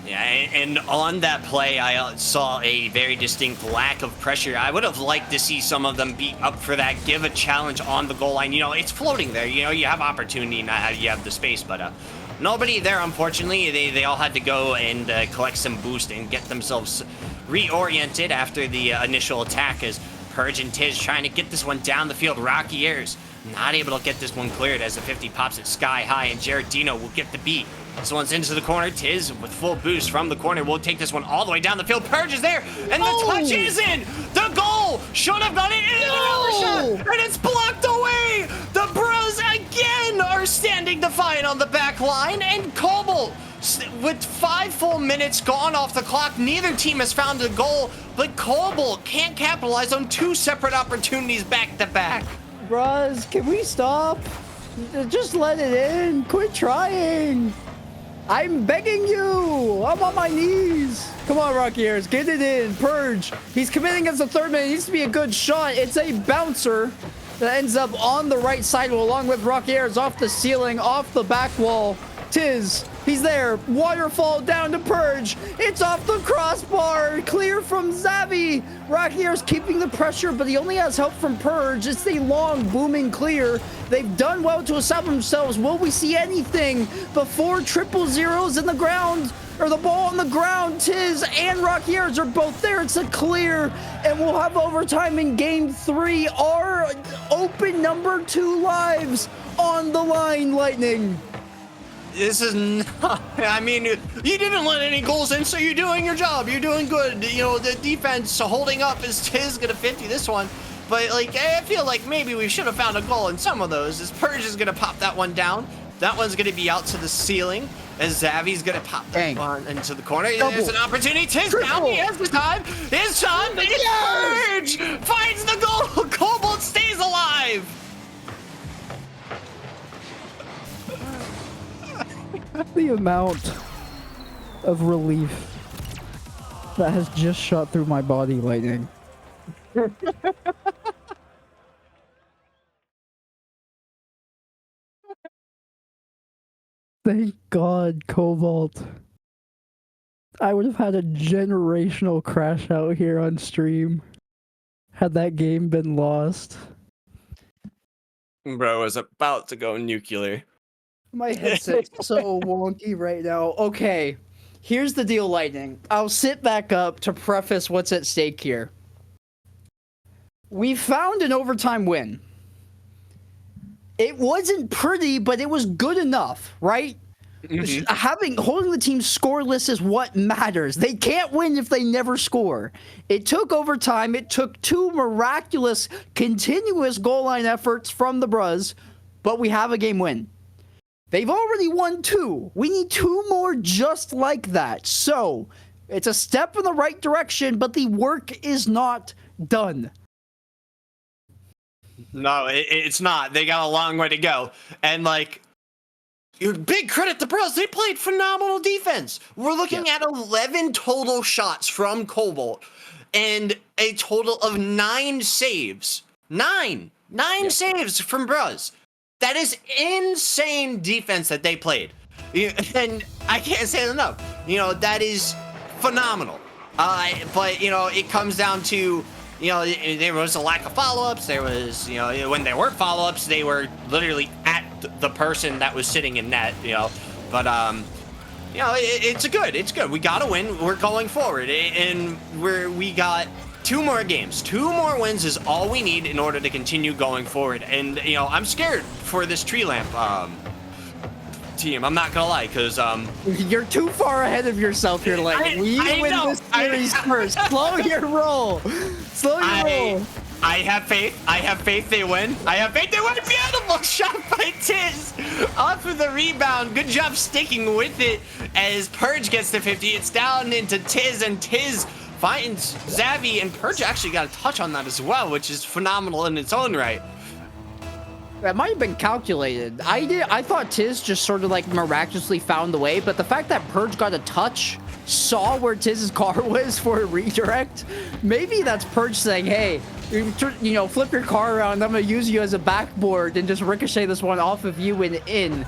Yeah, and on that play, I saw a very distinct lack of pressure. I would have liked to see some of them be up for that, give a challenge on the goal line. You know, it's floating there. You know, you have opportunity, not you have the space, but nobody there, unfortunately. They all had to go and collect some boost and get themselves reoriented after the initial attack, as Purge and Tiz trying to get this one down the field. Rocky Airs not able to get this one cleared as the 50 pops it sky high, and Giardino will get the beat. This one's into the corner. Tiz with full boost from the corner will take this one all the way down the field. Purge is there, and the touch is in. The goal should have got it in. Another shot, and it's blocked away. The Bros again are standing defiant on the back line, and Cobalt, with 5 full minutes gone off the clock, neither team has found a goal, but Cobalt can't capitalize on 2 separate opportunities back to back. Bros, can we stop? Just let it in. Quit trying. I'm begging you. I'm on my knees. Come on, Rocky Airs, get it in. Purge, he's committing as a 3rd man. It needs to be a good shot. It's a bouncer that ends up on the right side along with Rocky Airs off the ceiling, off the back wall. Tiz, he's there. Waterfall down to Purge. It's off the crossbar. Clear from Xavi. Rocky Airs keeping the pressure, but he only has help from Purge. It's a long, booming clear. They've done well to establish themselves. Will we see anything before 000s in the ground? Or the ball on the ground? Tiz and Rocky Airs are both there. It's a clear, and we'll have overtime in game 3. Our open number 2 lives on the line, Lightning. This is not, I mean, you didn't let any goals in, so you're doing your job. You're doing good. You know, the defense holding up is Tiz gonna 50 this one. But, like, I feel like maybe we should have found a goal in some of those. As Purge is gonna pop that one down. That one's gonna be out to the ceiling. As Xavi's gonna pop that one into the corner. There's an opportunity. Tiz down. He has the time. His shot. Purge finds the goal. Cobalt stays alive. The amount of relief that has just shot through my body, Lightning. Thank God, Cobalt. I would have had a generational crash out here on stream had that game been lost. Bro was about to go nuclear. My headset's so wonky right now. Okay, here's the deal, Lightning. I'll sit back up to preface what's at stake here. We found an overtime win. It wasn't pretty, but it was good enough, right? Holding the team scoreless is what matters. They can't win if they never score. It took overtime. It took 2 miraculous, continuous goal line efforts from the Bruz, but we have a game win. They've already won 2. We need 2 more just like that. So, it's a step in the right direction, but the work is not done. No, it's not. They got a long way to go. And, like, big credit to Bros. They played phenomenal defense. We're looking at 11 total shots from Cobalt and a total of 9 saves. 9 saves from Bros. That is insane defense that they played. And I can't say it enough. That is phenomenal. But, it comes down to, there was a lack of follow-ups. There was, when there were follow-ups, they were literally at the person that was sitting in net, But, it's good. We got to win. We're going forward. And we got 2 more games. 2 more wins is all we need in order to continue going forward. And, I'm scared for this tree lamp team. I'm not going to lie, because... You're too far ahead of yourself here, Lightning. We win this series first. Slow your roll. I have faith they win. Beautiful shot by Tiz off of the rebound. Good job sticking with it as Purge gets to 50. It's down into Tiz, and Tiz finds Zavi, and Purge actually got a touch on that as well, which is phenomenal in its own right. That might have been calculated. I thought Tiz just sort of like miraculously found the way, but the fact that Purge got a touch, saw where Tiz's car was for a redirect, maybe that's Purge saying, hey, flip your car around, I'm going to use you as a backboard and just ricochet this one off of you and in.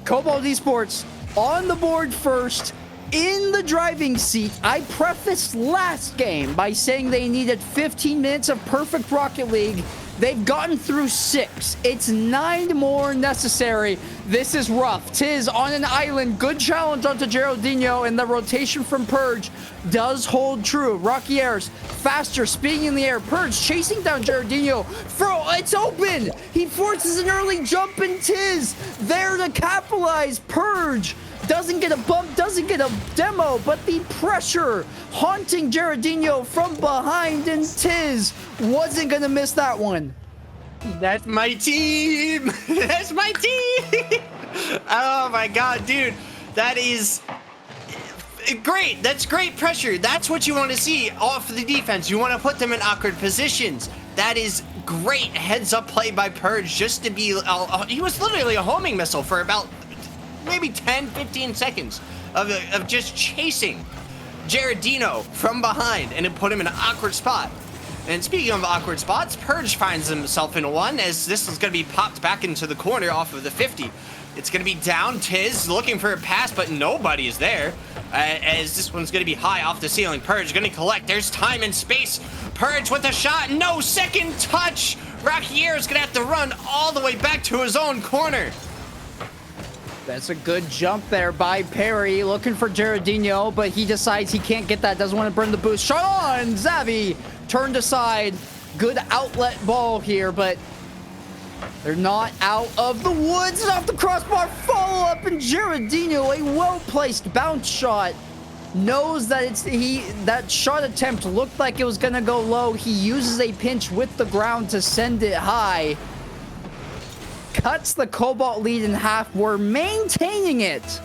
Cobalt Esports on the board first, in the driving seat. I prefaced last game by saying they needed 15 minutes of perfect Rocket League. They've gotten through 6. It's 9 more necessary. This is rough. Tiz on an island. Good challenge onto Geraldinho, and the rotation from Purge does hold true. Rocky Airs faster, speeding in the air. Purge chasing down Geraldinho. It's open. He forces an early jump, and Tiz there to capitalize. Purge doesn't get a bump, doesn't get a demo, but the pressure haunting Geraldinho from behind, and Tiz wasn't going to miss that one. That's my team. That's my team. Oh my God, dude. That is great. That's great pressure. That's what you want to see off the defense. You want to put them in awkward positions. That is great heads up play by Purge, just to be, he was literally a homing missile for about maybe 10-15 seconds of just chasing Geraldinho from behind, and it put him in an awkward spot. And speaking of awkward spots, Purge finds himself in one, as this is going to be popped back into the corner off of the 50. It's going to be down. Tiz looking for a pass, but nobody is there, as this one's going to be high off the ceiling. Purge going to collect. There's time and space. Purge with a shot. No second touch. Rockier is going to have to run all the way back to his own corner. That's a good jump there by Perry, looking for Geraldinho, but he decides he can't get that, doesn't want to burn the boost. Shot on! Zavi turned aside. Good outlet ball here, but they're not out of the woods. And off the crossbar, follow up, and Geraldinho, a well-placed bounce shot. Knows that that shot attempt looked like it was going to go low. He uses a pinch with the ground to send it high. Cuts the Cobalt lead in half. We're maintaining it,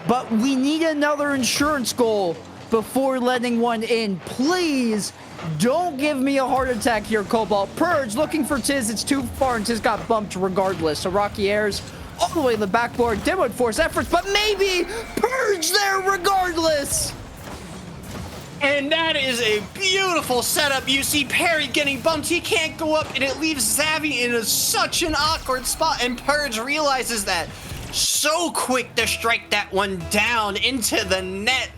but we need another insurance goal before letting one in. Please don't give me a heart attack here, Cobalt. Purge looking for Tiz. It's too far, and Tiz got bumped regardless. So Rocky Airs all the way to the backboard. Demoed force efforts, but maybe Purge there regardless. And that is a beautiful setup. You see Perry getting bumped. He can't go up, and it leaves Zavi in such an awkward spot. And Purge realizes that. So quick to strike that one down into the net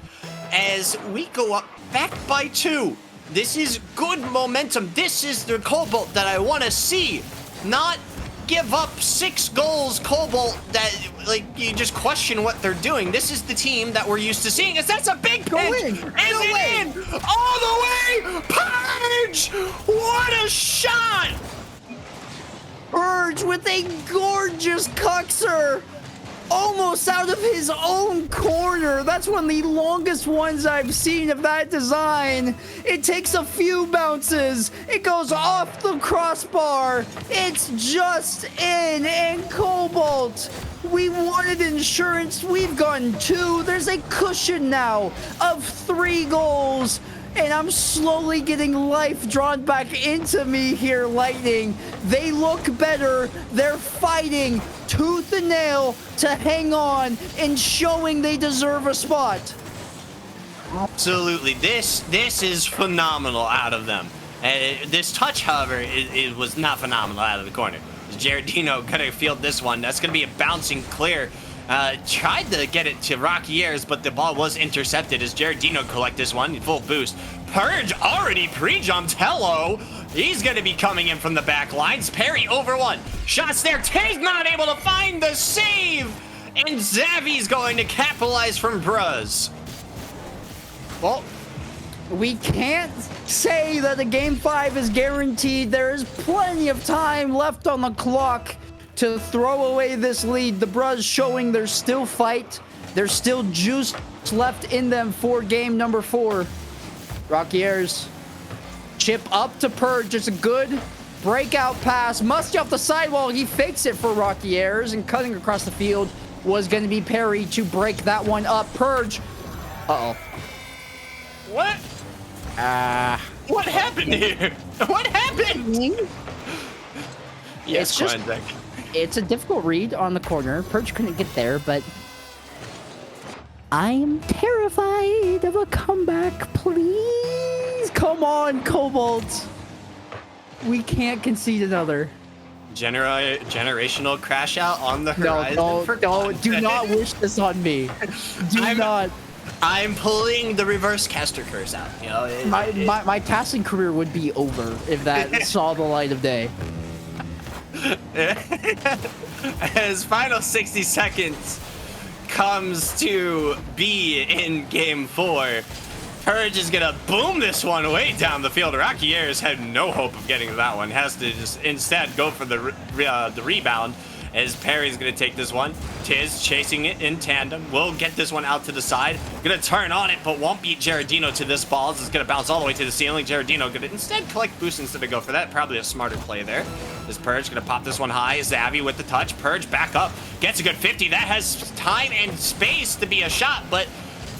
as we go up back by 2. This is good momentum. This is the Cobalt that I want to see. Not give up 6 goals, Cobalt, that, like, you just question what they're doing. This is the team that we're used to seeing. That's a big pinch. Is it in? All the way! Purge! What a shot! Purge with a gorgeous cuxer. Almost out of his own corner. That's one of the longest ones I've seen of that design. It takes a few bounces. It goes off the crossbar. It's just in. And Cobalt, we wanted insurance. We've gotten 2. There's a cushion now of 3 goals. And I'm slowly getting life drawn back into me here, Lightning. They look better. They're fighting tooth and nail to hang on and showing they deserve a spot. Absolutely. This is phenomenal out of them. This touch, however, it was not phenomenal out of the corner. Giardino gonna field this one. That's gonna be a bouncing clear. Tried to get it to Rockieres, but the ball was intercepted as Giardino collect this one. Full boost. Purge already pre-jumped. Hello. He's going to be coming in from the back lines. Perry over one. Shots there. Tay's not able to find the save. And Zavi's going to capitalize from Bruz. Well, we can't say that the game 5 is guaranteed. There is plenty of time left on the clock to throw away this lead. The Bruz showing there's still fight. There's still juice left in them for game number 4. Rockieres. Chip up to Purge. It's a good breakout pass. Musty off the sidewall. He fakes it for Rockieres, and cutting across the field was going to be Perry to break that one up. Purge. Uh-oh. What? What happened here? What happened? Yes, Quanzek. It's a difficult read on the corner. Purge couldn't get there, but I am terrified of a comeback. Please, come on, Cobalt. We can't concede another. Generational crash out on the horizon. No, do not wish this on me. Do not. I'm pulling the reverse caster curse out. You know, My casting career would be over if that saw the light of day. As final 60 seconds comes to be in game 4, Purge is gonna boom this one way down the field. Rockieres had no hope of getting that one. Has to just instead go for the rebound, as Perry's gonna take this one. Tiz chasing it in tandem. Will get this one out to the side. Gonna turn on it, but won't beat Giardino to this ball. This is gonna bounce all the way to the ceiling. Giardino gonna instead collect boost instead of go for that. Probably a smarter play there. This Purge gonna pop this one high. Zavi with the touch. Purge back up. Gets a good 50. That has time and space to be a shot, but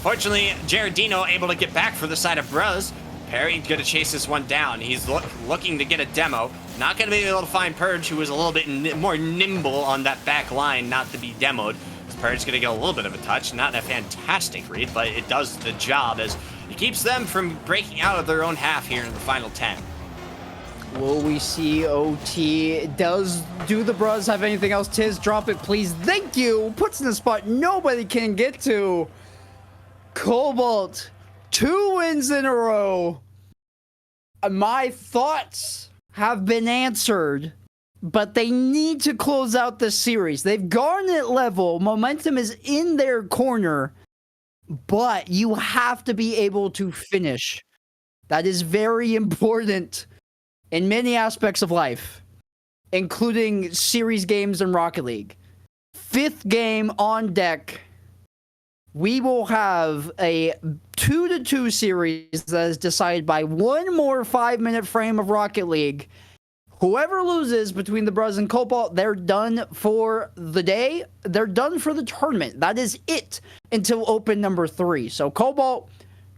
fortunately, Giardino able to get back for the side of Bruz. Perry gonna chase this one down. He's looking to get a demo. Not gonna be able to find Purge, who is a little bit more nimble on that back line, not to be demoed. Purge's gonna get a little bit of a touch. Not a fantastic read, but it does the job as it keeps them from breaking out of their own half here in the final 10. Will we see OT? Do the Bruz have anything else? Tiz, drop it, please. Thank you. Puts in the spot nobody can get to. Cobalt, 2 wins in a row. My thoughts have been answered, but they need to close out this series. They've gone at level. Momentum is in their corner, but you have to be able to finish. That is very important in many aspects of life, including series games in Rocket League. 5th game on deck. We will have a 2-2 series that is decided by one more 5-minute frame of Rocket League. Whoever loses between the Bruz and Cobalt, they're done for the day. They're done for the tournament. That is it until open number 3. So Cobalt,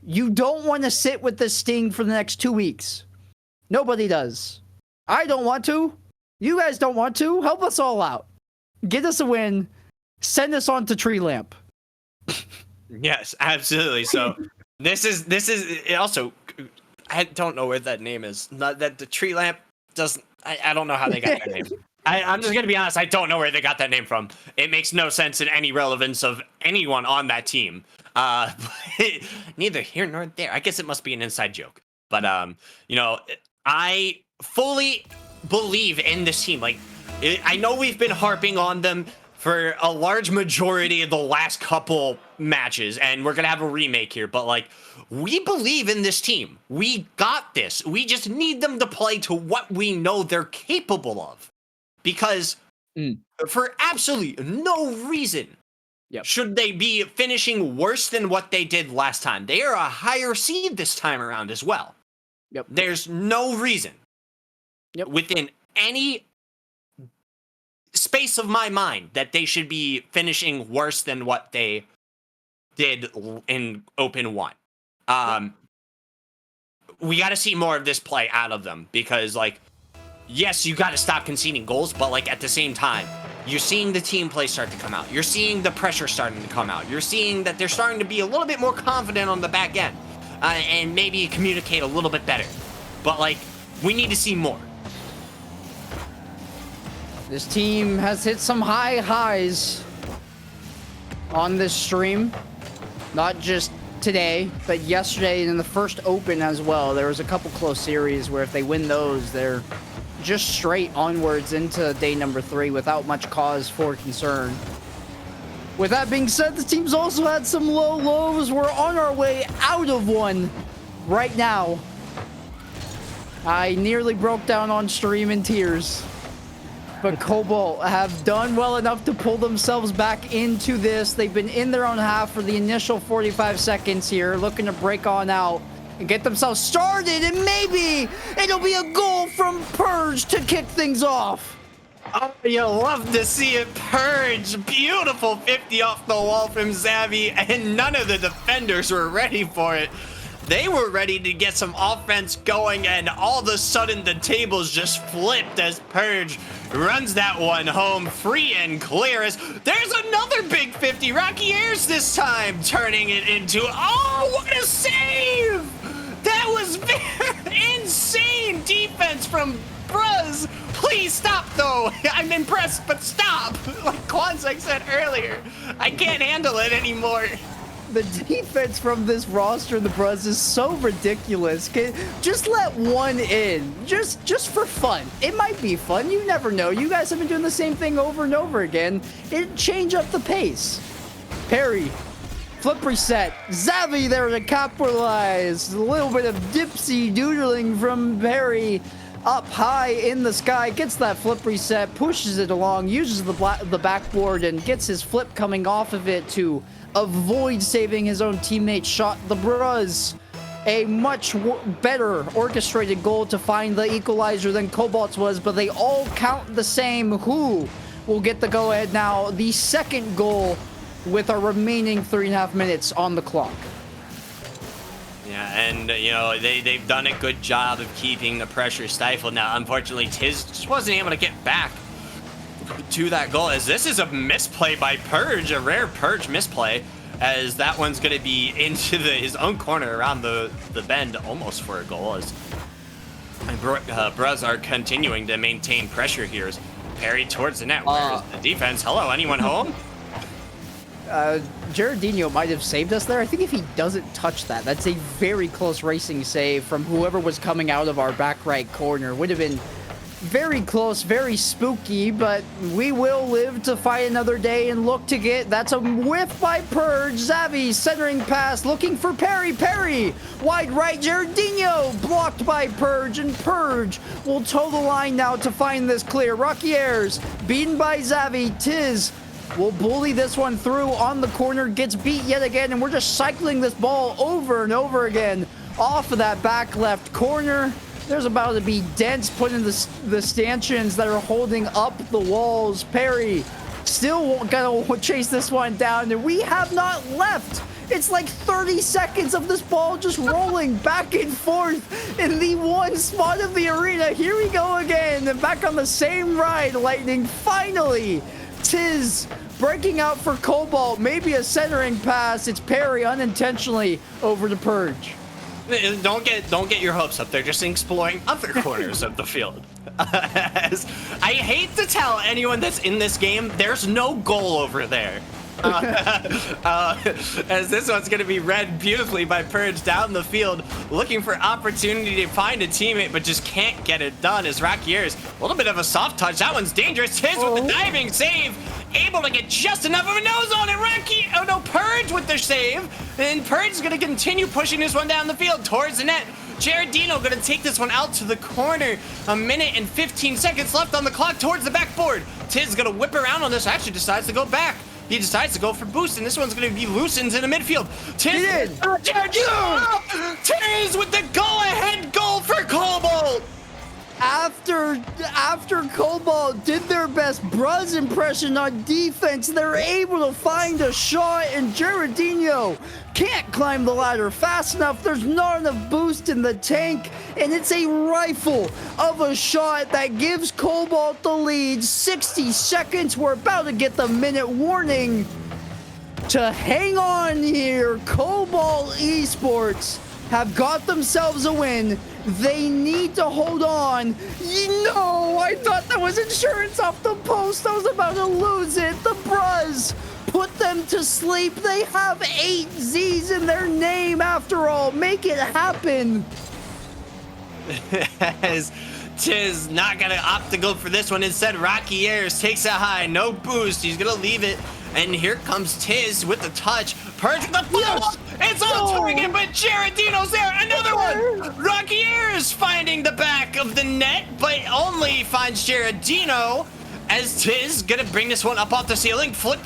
you don't want to sit with this sting for the next 2 weeks. Nobody does. I don't want to. You guys don't want to. Help us all out. Get us a win. Send us on to Tree Lamp. Yes, absolutely. So this is also, I don't know where that name is. Not that the Tree Lamp doesn't. I don't know how they got that name. I'm just gonna be honest. I don't know where they got that name from. It makes no sense in any relevance of anyone on that team. But neither here nor there. I guess it must be an inside joke. But you know, I fully believe in this team. Like, I know we've been harping on them for a large majority of the last couple matches, and we're gonna have a remake here, but like, we believe in this team. We got this. We just need them to play to what we know they're capable of. Because for absolutely no reason should they be finishing worse than what they did last time. They are a higher seed this time around as well. There's no reason within any space of my mind that they should be finishing worse than what they did in Open 1. We got to see more of this play out of them, because, like, yes, you got to stop conceding goals, but, like, at the same time, you're seeing the team play start to come out. You're seeing the pressure starting to come out. You're seeing that they're starting to be a little bit more confident on the back end, and maybe communicate a little bit better. But, like, we need to see more. This team has hit some high highs on this stream. Not just today, but yesterday and in the first open as well. There was a couple close series where if they win those, they're just straight onwards into day number 3 without much cause for concern. With that being said, the team's also had some low lows. We're on our way out of one right now. I nearly broke down on stream in tears. But Cobalt have done well enough to pull themselves back into this. They've been in their own half for the initial 45 seconds here, looking to break on out and get themselves started, and maybe it'll be a goal from Purge to kick things off. Oh, you love to see it. Purge. Beautiful 50 off the wall from Xavi, and none of the defenders were ready for it. They were ready to get some offense going, and all of a sudden the tables just flipped as Purge runs that one home free and clear. As there's another big 50. Rocky Airs this time turning it into, oh, what a save! That was very insane defense from Bruz. Please stop, though. I'm impressed, but stop. Like Quanzek said earlier, I can't handle it anymore. The defense from this roster in the Bruz is so ridiculous. Just let one in, just for fun. It might be fun. You never know. You guys have been doing the same thing over and over again. It'd change up the pace. Perry, flip reset. Xavi there to capitalize. A little bit of dipsy doodling from Perry. Up high in the sky, gets that flip reset, pushes it along, uses the backboard, and gets his flip coming off of it to avoid saving his own teammate's shot. The Bruz, a much better orchestrated goal to find the equalizer than Cobalt's was, but they all count the same. Who will get the go-ahead now? The second goal with our remaining 3.5 minutes on the clock. Yeah, and, you know, they've done a good job of keeping the pressure stifled. Now, unfortunately, Tiz just wasn't able to get back to that goal, as this is a misplay by Purge, a rare Purge misplay, as that one's going to be into his own corner around the bend, almost for a goal, as Bruz are continuing to maintain pressure here. As Perry towards the net. Where's the defense? Hello, anyone home? Gerardino might have saved us there. I think if he doesn't touch that, that's a very close racing save from whoever was coming out of our back right corner. Would have been very close, very spooky, but we will live to fight another day and look to get. That's a whiff by Purge. Xavi centering pass, looking for Perry. Perry, wide right, Gerardino blocked by Purge, and Purge will toe the line now to find this clear. Rocky Airs beaten by Xavi. Tiz will bully this one through on the corner, gets beat yet again, and we're just cycling this ball over and over again off of that back left corner. There's about to be dents put in the stanchions that are holding up the walls. Perry still gonna chase this one down, and we have not left. It's like 30 seconds of this ball just rolling back and forth in the one spot of the arena. Here we go again, and back on the same ride. Lightning finally. Tiz breaking out for Cobalt, maybe a centering pass. It's Perry unintentionally over to Purge. Don't get your hopes up. They're just exploring other corners of the field. As I hate to tell anyone that's in this game, there's no goal over there. As this one's going to be read beautifully by Purge down the field, looking for opportunity to find a teammate, but just can't get it done. As Rocky Airs, a little bit of a soft touch. That one's dangerous. Tiz with the diving save, able to get just enough of a nose on it. Rocky, oh no, Purge with their save. And Purge is going to continue pushing this one down the field towards the net. Gerardino going to take this one out to the corner. 1 minute and 15 seconds left on the clock towards the backboard. Tiz going to whip around on this, actually decides to go back. He decides to go for boost, and this one's going to be loosened in the midfield. Tiz with the go-ahead goal for Cobalt. After Cobalt did their best Bruz impression on defense, they're able to find a shot, and Gerardino can't climb the ladder fast enough. There's not enough boost in the tank, and it's a rifle of a shot that gives Cobalt the lead. 60 seconds. We're about to get the minute warning to hang on here. Cobalt Esports have got themselves a win. They need to hold on. No, I thought that was insurance off the post. I was about to lose it. The Bruz put them to sleep. They have 8 Z's in their name after all. Make it happen. Tiz not gonna opt to go for this one. Instead, Rocky Ayers takes it high. No boost. He's gonna leave it. And here comes Tiz with the touch. Purge with the follow-up. It's on target, but Gerardino's there. Another one. Rocky Ayers finding the back of the net, but only finds Gerardino. As Tiz gonna bring this one up off the ceiling, flip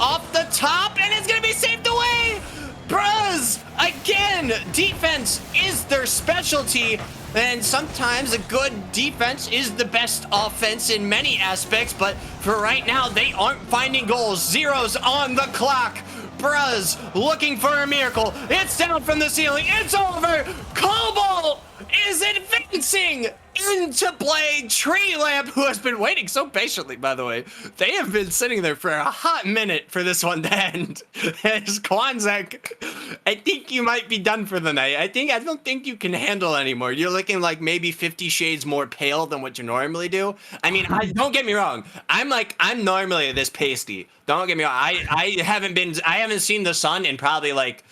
off the top, and it's gonna be saved away. Bruz, again, defense is their specialty. And sometimes a good defense is the best offense in many aspects, but for right now, they aren't finding goals. Zeros on the clock. Bruz looking for a miracle. It's down from the ceiling. It's over. Cobalt is advancing into play. Tree Lamp, who has been waiting so patiently, by the way. They have been sitting there for a hot minute for this one to end. As Quanzek, I think you might be done for the night. I don't think you can handle anymore. You're looking like maybe 50 shades more pale than what you normally do. I mean, don't get me wrong. I'm normally this pasty. Don't get me wrong. I haven't seen the sun in probably like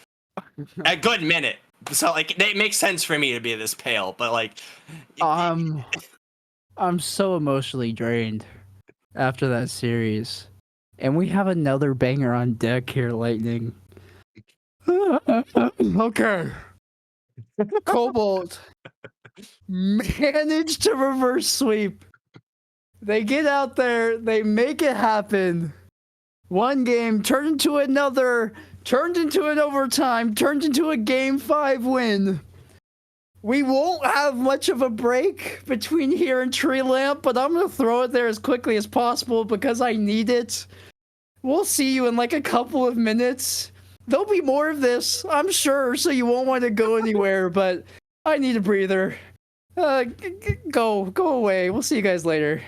a good minute. So like it makes sense for me to be this pale, but like I'm so emotionally drained after that series. And we have another banger on deck here, Lightning. Okay. Cobalt managed to reverse sweep. They get out there, they make it happen. One game turned into another, turned into an overtime, turned into a Game 5 win. We won't have much of a break between here and Tree Lamp, but I'm going to throw it there as quickly as possible because I need it. We'll see you in like a couple of minutes. There'll be more of this, I'm sure, so you won't want to go anywhere, but I need a breather. Go away. We'll see you guys later.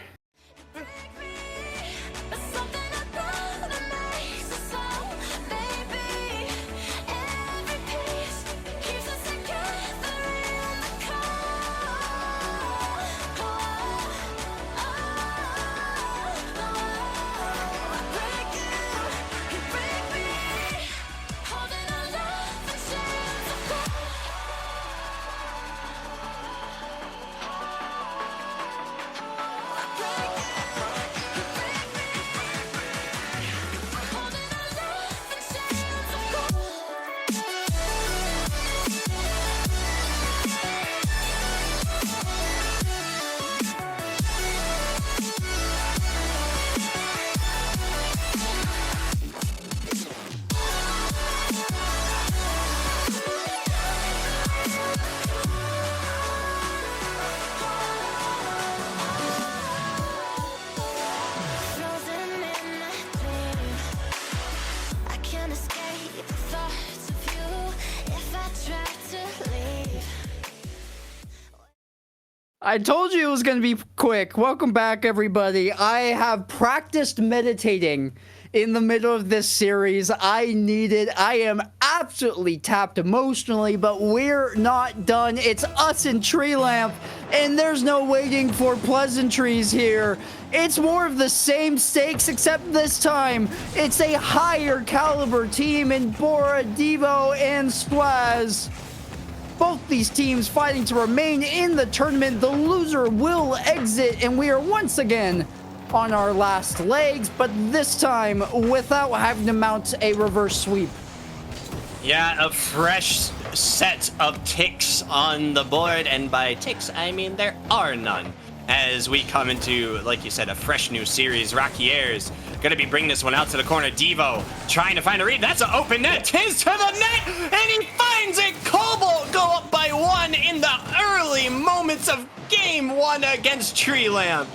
I told you it was going to be quick. Welcome back, everybody. I have practiced meditating in the middle of this series. I need it. I am absolutely tapped emotionally, but we're not done. It's us and Tree Lamp, and there's no waiting for pleasantries here. It's more of the same stakes, except this time, it's a higher caliber team in Bora, Devo, and Splaz. Both these teams fighting to remain in the tournament. The loser will exit, and we are once again on our last legs, but this time without having to mount a reverse sweep. Yeah, a fresh set of ticks on the board, and by ticks, I mean there are none. As we come into, like you said, a fresh new series. Rocky Ayers gonna be bringing this one out to the corner. Devo trying to find a read. That's an open net. Tiz to the net, and he finds it. Cobalt go up by 1 in the early moments of Game 1 against Tree Lamp.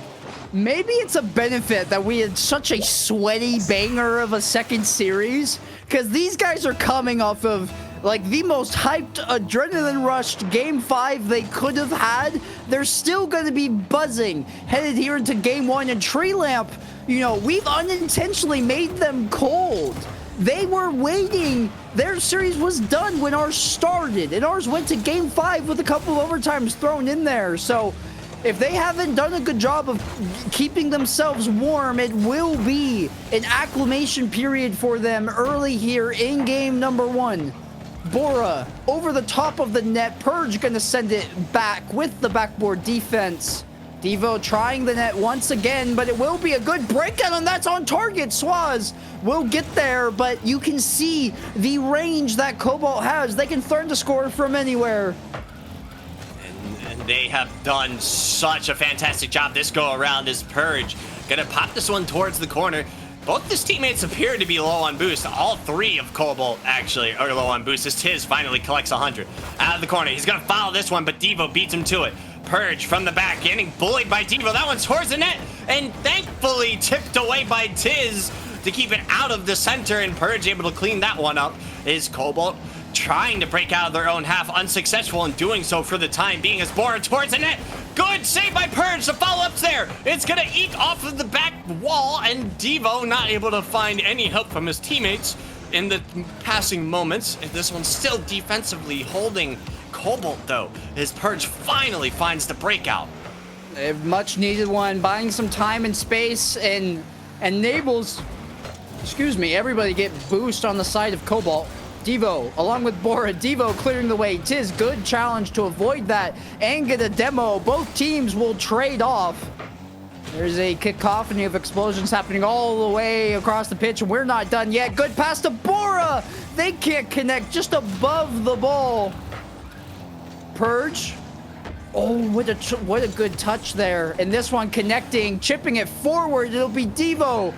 Maybe it's a benefit that we had such a sweaty banger of a second series, because these guys are coming off of like the most hyped, adrenaline rushed Game 5 they could have had. They're still going to be buzzing headed here into Game 1, and Tree Lamp, you know, we've unintentionally made them cold. They were waiting their series was done when ours started, and ours went to game 5 with a couple of overtimes thrown in there. So if they haven't done a good job of keeping themselves warm, it will be an acclimation period for them early here in game number 1. Bora over the top of the net. Purge gonna send it back with the backboard defense. Devo trying the net once again, but it will be a good breakout, and that's on target. Swaz will get there, but you can see the range that Cobalt has. They can threaten to score from anywhere. And they have done such a fantastic job this go around. This Purge gonna pop this one towards the corner. Both his teammates appear to be low on boost. All 3 of Cobalt actually are low on boost as Tiz finally collects 100. Out of the corner, he's gonna follow this one, but Devo beats him to it. Purge from the back, getting bullied by Devo. That one's towards the net, and thankfully tipped away by Tiz to keep it out of the center, and Purge able to clean that one up. Is Cobalt trying to break out of their own half, unsuccessful in doing so for the time being, as Bora towards the net. Good save by Purge. The follow-up's there. It's gonna eke off of the back wall, and Devo not able to find any help from his teammates in the passing moments. And this one's still defensively holding Cobalt, though, as Purge finally finds the breakout. A much needed one, buying some time and space, and enables, everybody get boost on the side of Cobalt. Devo, along with Bora. Devo clearing the way. Tiz, good challenge to avoid that and get a demo. Both teams will trade off. There's a cacophony of explosions happening all the way across the pitch, and we're not done yet. Good pass to Bora. They can't connect, just above the ball. Purge. Oh, what a good touch there. And this one connecting, chipping it forward. It'll be Devo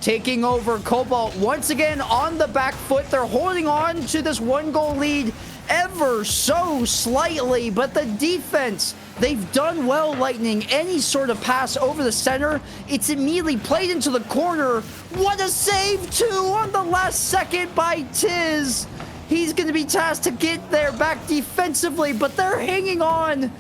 taking over Cobalt once again on the back foot. They're holding on to this 1-goal lead ever so slightly, but the defense, they've done well, Lightning. Any sort of pass over the center, it's immediately played into the corner. What a save, too, on the last second by Tiz. He's going to be tasked to get there back defensively, but they're hanging on.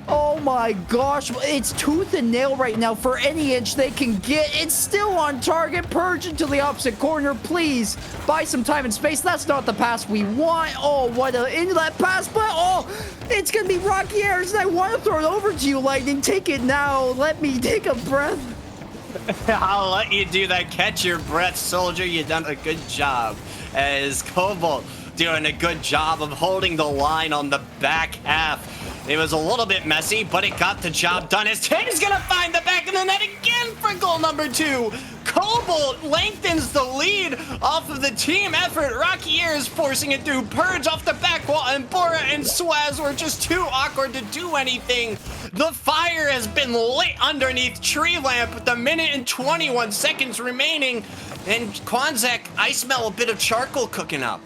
Oh my gosh, it's tooth and nail right now for any inch they can get. It's still on target. Purge into the opposite corner. Please buy some time and space. That's not the pass we want. Oh, what a into that pass, but oh, it's gonna be Rocky Airs, and I want to throw it over to you, Lightning. Take it now. Let me take a breath. I'll let you do that. Catch your breath, soldier. You've done a good job. As Cobalt doing a good job of holding the line on the back half. It was a little bit messy, but it got the job done as Tiz gonna find the back of the net again for goal number 2. Cobalt lengthens the lead off of the team effort. Rocky Ears forcing it through. Purge off the back wall, and Bora and Swaz were just too awkward to do anything. The fire has been lit underneath Tree Lamp with a minute and 21 seconds remaining. And Quanzek, I smell a bit of charcoal cooking up.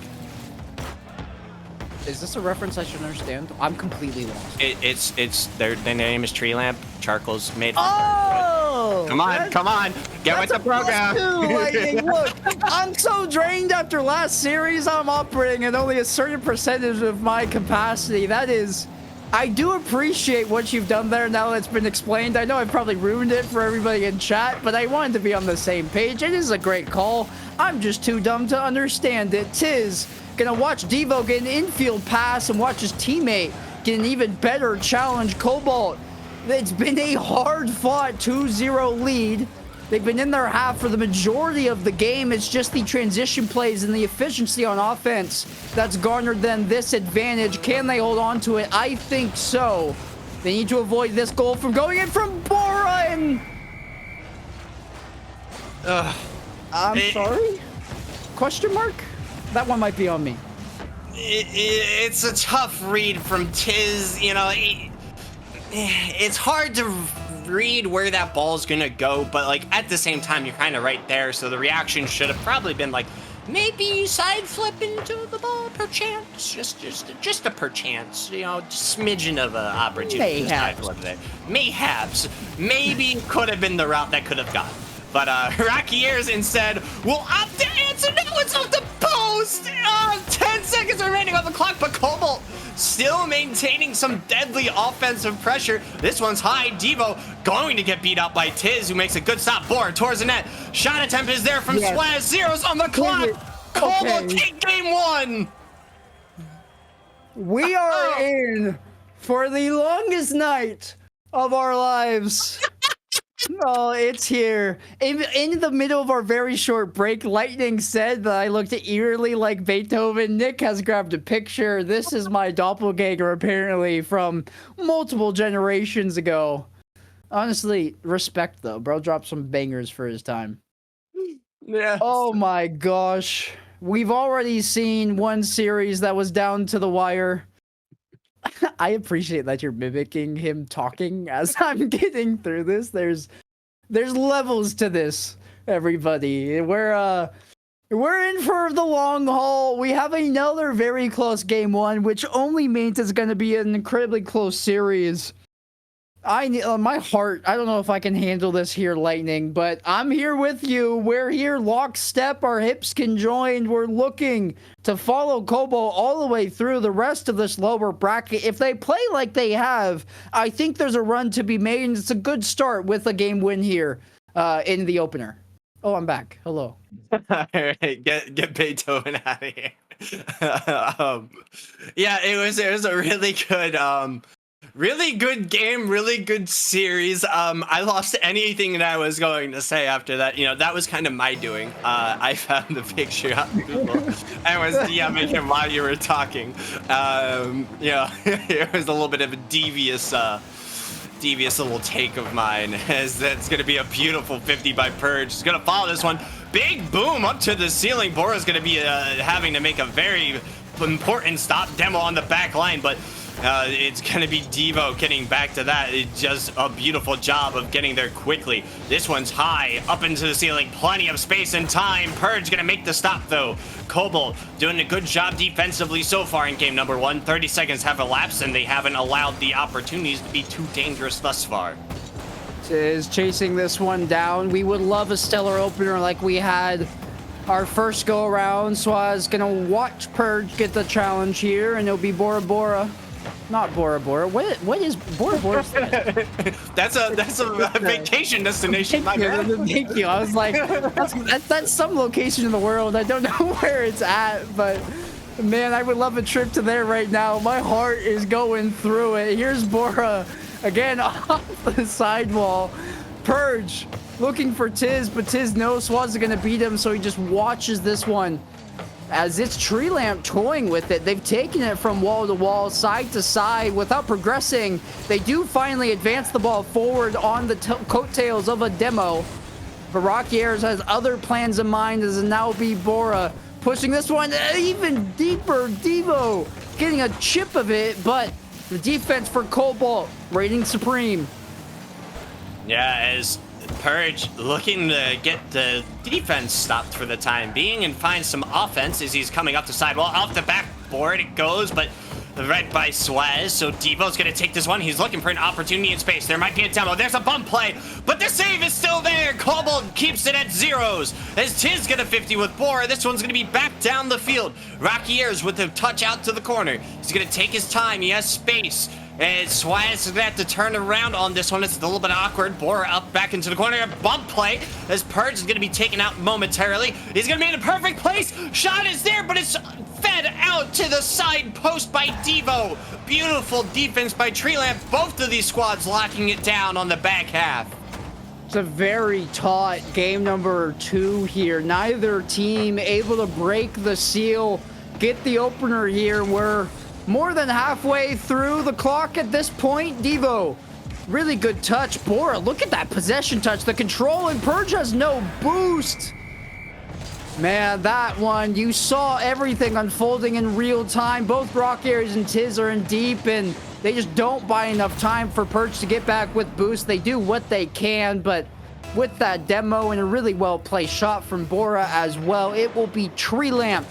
Is this a reference I should understand? I'm completely lost. It's their name is Tree Lamp. Charcoal's made from Oh! Come on. Get with the program. Lightning. Look, I'm so drained after last series. I'm operating at only a certain percentage of my capacity. That is, I do appreciate what you've done there now that it's been explained. I know I've probably ruined it for everybody in chat, but I wanted to be on the same page. It is a great call. I'm just too dumb to understand it. Tiz gonna watch Devo get an infield pass and watch his teammate get an even better challenge. Cobalt, it's been a hard-fought 2-0 lead. They've been in their half for the majority of the game. It's just the transition plays and the efficiency on offense that's garnered them this advantage. Can they hold on to it? I think so. They need to avoid this goal from going in from Bora, and I'm sorry? Question mark? That one might be on me. It's a tough read from Tiz. You know, it's hard to read where that ball's gonna go, but like at the same time, you're kind of right there. So the reaction should have probably been like, maybe side flip into the ball, perchance, just a perchance. You know, smidgen of an opportunity. Mayhaps, maybe could have been the route that could have gone. But Rocky Ears instead will opt to answer. No, it's off the post. 10 seconds remaining on the clock, but Cobalt still maintaining some deadly offensive pressure. This one's high. Devo going to get beat out by Tiz, who makes a good stop. Bora towards the net. Shot attempt is there from Swaz. Zeros on the clock. Cobalt Okay. take game one. We are in for the longest night of our lives. Oh, it's here. In the middle of our very short break, Lightning said that I looked eerily like Beethoven. Nick has grabbed a picture. This is my doppelganger, apparently, from multiple generations ago. Honestly, respect, though. Bro dropped some bangers for his time. Yeah. Oh my gosh. We've already seen one series that was down to the wire. I appreciate that you're mimicking him talking as I'm getting through this. There's levels to this, everybody. We're in for the long haul. We have another very close game one, which only means it's going to be an incredibly close series. I need my heart. I don't know if I can handle this here, Lightning, but I'm here with you. We're here lockstep. Our hips conjoined. We're looking to follow Cobalt all the way through the rest of this lower bracket. If they play like they have, I think there's a run to be made, and it's a good start with a game win here in the opener. Oh, I'm back. Hello. All right, get Beethoven out of here. Yeah, it was a really good game, really good series. I lost anything that I was going to say after that. You know, that was kind of my doing. I found the picture on Google and was DMing him while you were talking. You know, it was a little bit of a devious little take of mine. As that's going to be a beautiful 50 by Purge. He's going to follow this one. Big boom up to the ceiling. Bora's going to be having to make a very important stop demo on the back line, but it's going to be Devo getting back to that. It's just a beautiful job of getting there quickly. This one's high, up into the ceiling. Plenty of space and time. Purge going to make the stop, though. Cobalt doing a good job defensively so far in game number one. 30 seconds have elapsed, and they haven't allowed the opportunities to be too dangerous thus far. Is chasing this one down. We would love a stellar opener like we had our first go around. So I was going to watch Purge get the challenge here, and it'll be Bora Bora. Not Bora Bora. What is Bora Bora? That's a vacation destination, my man. Thank you. I was like, that's some location in the world. I don't know where it's at, but man, I would love a trip to there right now. My heart is going through it. Here's Bora again off the sidewall. Purge looking for Tiz, but Tiz knows Swaz is gonna beat him, so he just watches this one. As it's Tree Lamp toying with it. They've taken it from wall to wall, side to side, without progressing. They do finally advance the ball forward on the coattails of a demo. But Rocky Airs has other plans in mind, as it now be Bora pushing this one even deeper. Devo getting a chip of it, but the defense for Cobalt reigning supreme. Yeah, as Purge looking to get the defense stopped for the time being and find some offense as he's coming up the sidewall. Off the backboard it goes, but read by Swaz, so Devo's gonna take this one. He's looking for an opportunity in space. There might be a demo. There's a bump play, but the save is still there. Cobalt keeps it at zeros as Tiz get a 50 with Bora. This one's gonna be back down the field. Rocky Airs with a touch out to the corner. He's gonna take his time. He has space. And Swaz is gonna have to turn around on this one. It's a little bit awkward. Bora up back into the corner. Bump play as Purge is gonna be taken out momentarily. He's gonna be in a perfect place. Shot is there, but it's fed out to the side post by Devo. Beautiful defense by Tree Lamp. Both of these squads locking it down on the back half. It's a very taut game number 2 here. Neither team able to break the seal, get the opener here. We're more than halfway through the clock at this point. Devo, really good touch. Bora, look at that possession touch. The control, and Purge has no boost. Man, that one, you saw everything unfolding in real time. Both Rock Aries and Tiz are in deep, and they just don't buy enough time for Purge to get back with boost. They do what they can, but with that demo and a really well-placed shot from Bora as well, it will be Tree Lamp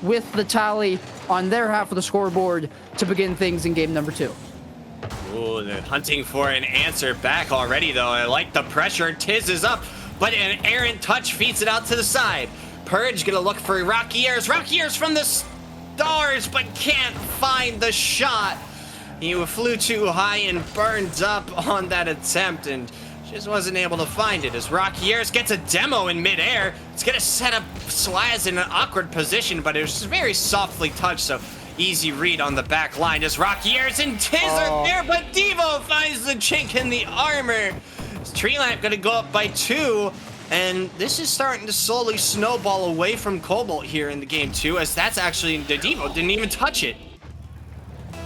with the tally on their half of the scoreboard to begin things in game number 2. Ooh, they're hunting for an answer back already, though. I like the pressure. Tiz is up, but an errant touch feeds it out to the side. Purge gonna look for Rocky Airs. Rocky Airs from the stars, but can't find the shot. He flew too high and burned up on that attempt, and Just wasn't able to find it as Rockiers gets a demo in midair. It's gonna set up Swaz in an awkward position, but it was very softly touched, so easy read on the back line as Rockiers and Tiz are there, but Devo finds the chink in the armor. Tree Lamp gonna go up by 2, and this is starting to slowly snowball away from Cobalt here in the game 2, as that's actually, the Devo didn't even touch it.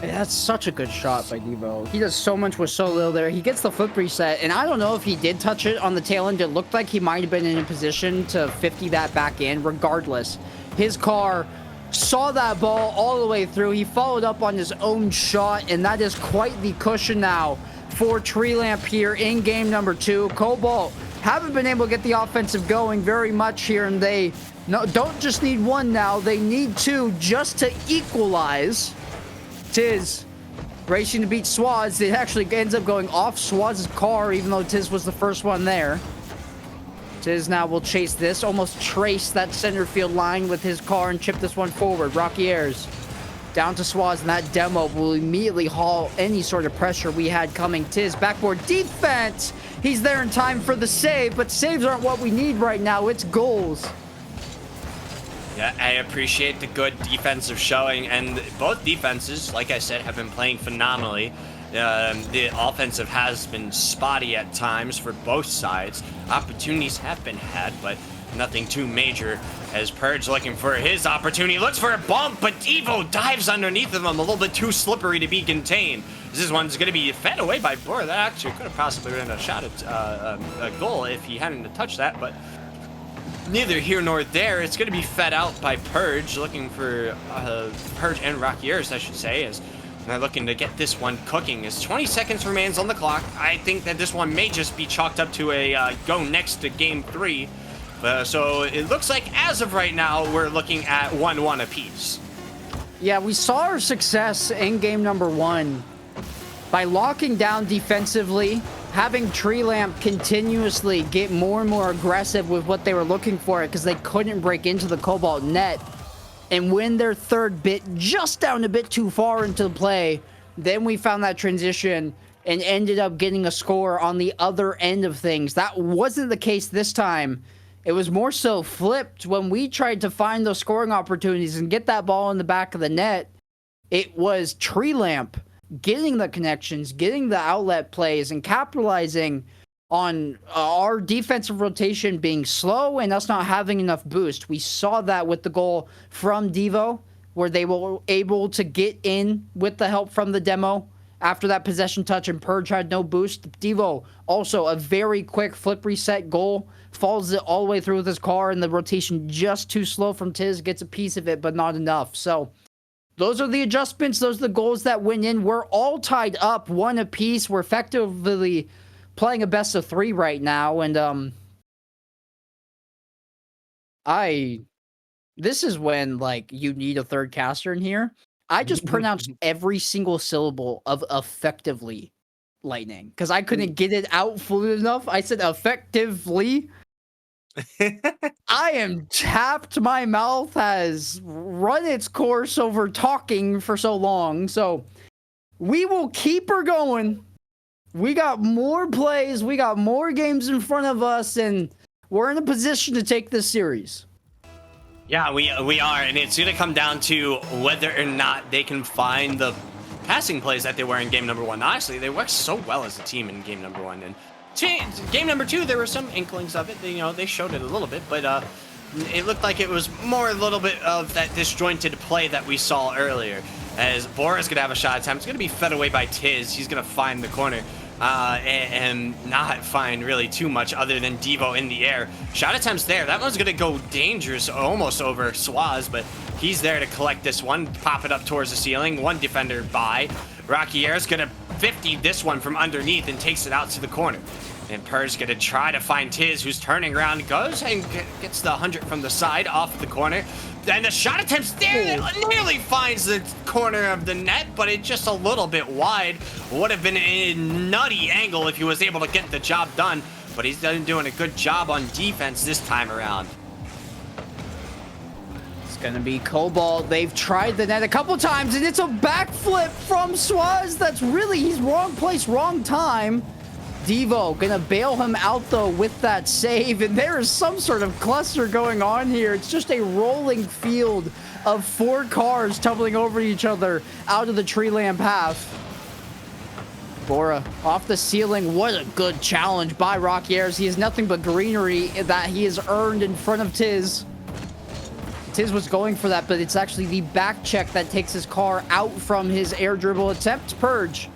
That's such a good shot by Devo. He does so much with so little there. He gets the flip reset, and I don't know if he did touch it on the tail end. It looked like he might have been in a position to 50 that back in. Regardless, his car saw that ball all the way through. He followed up on his own shot, and that is quite the cushion now for Tree Lamp here in game number 2. Cobalt haven't been able to get the offensive going very much here, and they don't just need 1 now. They need 2 just to equalize. Tiz racing to beat Swaz. It actually ends up going off Swaz's car, even though Tiz was the first one there. Tiz now will chase this, almost trace that center field line with his car and chip this one forward. Rockiers down to Swaz, and that demo will immediately haul any sort of pressure we had coming. Tiz backboard defense. He's there in time for the save, but saves aren't what we need right now. It's goals. Yeah, I appreciate the good defensive showing, and both defenses, like I said, have been playing phenomenally. The offensive has been spotty at times for both sides. Opportunities have been had, but nothing too major, as Purge looking for his opportunity, looks for a bump, but Devo dives underneath of him, a little bit too slippery to be contained. This one's going to be fed away by Bor. That actually could have possibly been a shot at a goal if he hadn't touched that, but neither here nor there. It's going to be fed out by Purge, looking for Purge and Rockiers, I should say, as they're looking to get this one cooking. As 20 seconds remains on the clock, I think that this one may just be chalked up to a go next to game 3. So it looks like as of right now, we're looking at 1-1 apiece. Yeah, we saw our success in game number 1 by locking down defensively, having Tree Lamp continuously get more and more aggressive with what they were looking for, because they couldn't break into the Cobalt net, and win their third bit just down a bit too far into the play. Then we found that transition and ended up getting a score on the other end of things. That wasn't the case this time. It was more so flipped when we tried to find those scoring opportunities and get that ball in the back of the net. It was Tree Lamp getting the connections, getting the outlet plays, and capitalizing on our defensive rotation being slow and us not having enough boost. We saw that with the goal from Devo, where they were able to get in with the help from the demo after that possession touch, and Purge had no boost. Devo, also a very quick flip reset goal, follows it all the way through with his car, and the rotation just too slow from Tiz, gets a piece of it, but not enough. So those are the adjustments. Those are the goals that went in. We're all tied up 1 apiece. We're effectively playing a best of 3 right now. And this is when, like, you need a third caster in here. I just pronounced every single syllable of effectively, Lightning, because I couldn't get it out fluid enough. I said effectively. I am tapped. My mouth has run its course over talking for so long. So we will keep her going. We got more plays. We got more games in front of us, and we're in a position to take this series. Yeah, we are, and it's going to come down to whether or not they can find the passing plays that they were in game number 1. Honestly, they worked so well as a team in game number 1, and game number 2, there were some inklings of it. They showed it a little bit, but it looked like it was more a little bit of that disjointed play that we saw earlier. As Bora's going to have a shot attempt, it's going to be fed away by Tiz. He's going to find the corner and not find really too much other than Devo in the air. Shot attempts there. That one's going to go dangerous, almost over Swaz, but he's there to collect this one, pop it up towards the ceiling. One defender by. Rockier's going to 50 this one from underneath and takes it out to the corner. And Purr's going to try to find Tiz, who's turning around, goes and gets the 100 from the side off the corner. And the shot attempt's there, nearly finds the corner of the net, but it's just a little bit wide. Would have been a nutty angle if he was able to get the job done, but he's doing a good job on defense this time around. It's going to be Cobalt. They've tried the net a couple times, and it's a backflip from Swaz. That's really, he's wrong place, wrong time. Devo gonna bail him out though with that save, and there is some sort of cluster going on here. It's just a rolling field of 4 cars tumbling over each other out of the tree lamp half. Bora off the ceiling. What a good challenge by Rockiers. He has nothing but greenery that he has earned in front of Tiz. Tiz was going for that, but it's actually the back check that takes his car out from his air dribble attempt. Purge.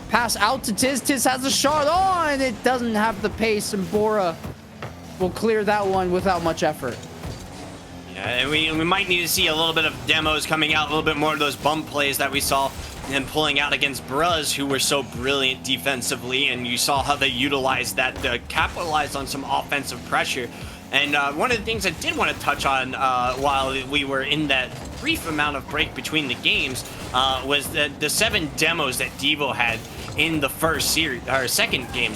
Pass out to Tiz. Tiz has a shot on. It doesn't have the pace, and Bora will clear that one without much effort. Yeah, and we might need to see a little bit of demos coming out, a little bit more of those bump plays that we saw and pulling out against Bruz, who were so brilliant defensively, and you saw how they utilized that to capitalize on some offensive pressure. And one of the things I did want to touch on while we were in that brief amount of break between the games was the 7 demos that Devo had in the second game.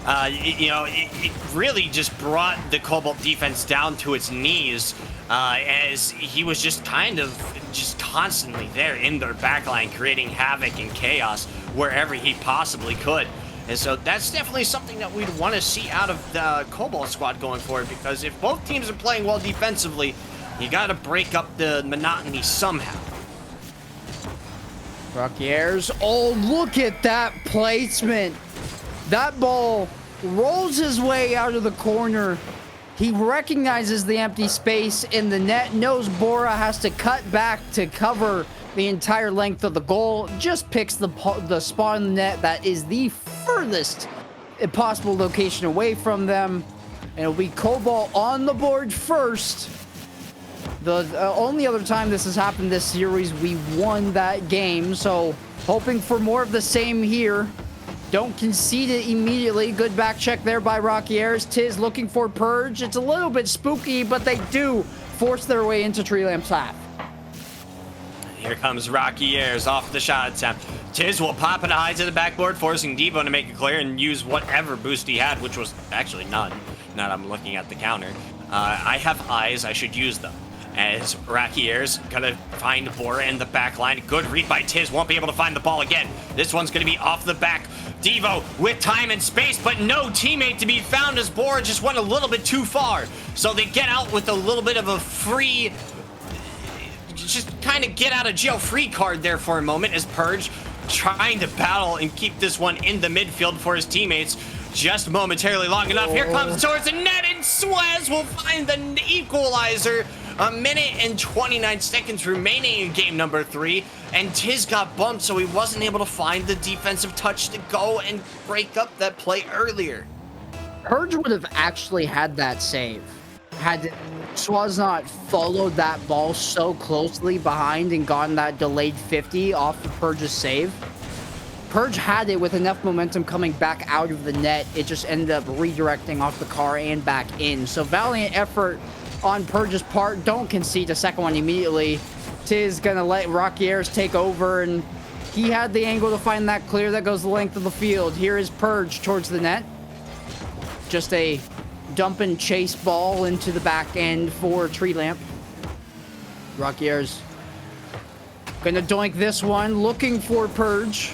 It really just brought the Cobalt defense down to its knees, as he was just constantly there in their backline, creating havoc and chaos wherever he possibly could. And so that's definitely something that we'd want to see out of the Cobalt squad going forward, because if both teams are playing well defensively, you got to break up the monotony somehow. Rockiers. Oh, look at that placement. That ball rolls his way out of the corner. He recognizes the empty space in the net, knows Bora has to cut back to cover the entire length of the goal, just picks the spot in the net that is the furthest possible location away from them. And it'll be Cobalt on the board first. The only other time this has happened this series, we won that game. So hoping for more of the same here. Don't concede it immediately. Good back check there by Rockiers. Tiz looking for Purge. It's a little bit spooky, but they do force their way into Tree Lamp's half. Here comes Rockiers off the shot attempt. Tiz will pop it high to the backboard, forcing Devo to make it clear and use whatever boost he had, which was actually none. Now that I'm looking at the counter. I have eyes, I should use them. As Rockiers gonna find Bora in the back line. Good read by Tiz, won't be able to find the ball again. This one's gonna be off the back. Devo with time and space, but no teammate to be found, as Bora just went a little bit too far. So they get out with a little bit of a free, just kind of get out of jail free card there for a moment, as Purge trying to battle and keep this one in the midfield for his teammates just momentarily long enough. Here comes towards the net, and Suez will find the equalizer. 1:29 seconds remaining in game number 3, and Tiz got bumped, so he wasn't able to find the defensive touch to go and break up that play earlier. Purge would have actually had that save had Suez not followed that ball so closely behind and gotten that delayed 50 off of Purge's save. Purge had it with enough momentum coming back out of the net. It just ended up redirecting off the car and back in. So valiant effort on Purge's part. Don't concede a second one immediately. Tiz gonna let Rockiers take over, and he had the angle to find that clear that goes the length of the field. Here is Purge towards the net. Just a dump and chase ball into the back end for Tree Lamp. Rockiers gonna doink this one, looking for Purge.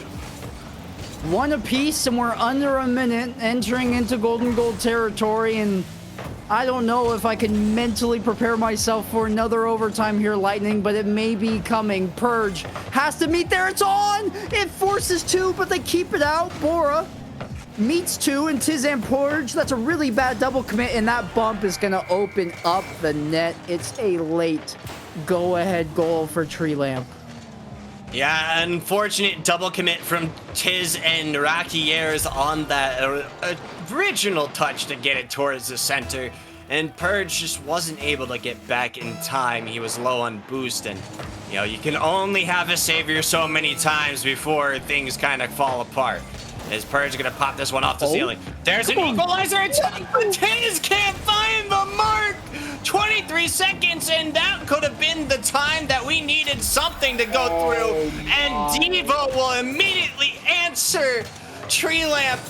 One apiece, and we're under a minute entering into golden goal territory, and I don't know if I can mentally prepare myself for another overtime here, Lightning, but it may be coming. Purge has to meet there. It's on! It forces 2, but they keep it out. Bora meets 2, and Tiz and Purge. That's a really bad double commit, and that bump is going to open up the net. It's a late go-ahead goal for Tree Lamp. Yeah, unfortunate double commit from Tiz and Rockiers on that original touch to get it towards the center. And Purge just wasn't able to get back in time. He was low on boost, and you know, you can only have a savior so many times before things kind of fall apart. As Purge gonna pop this one off the ceiling. There's an equalizer attempt, but Tiz can't find the mark! 23 seconds, and that could have been the time that we needed something to go through. And Devo will immediately answer Tree Lamp.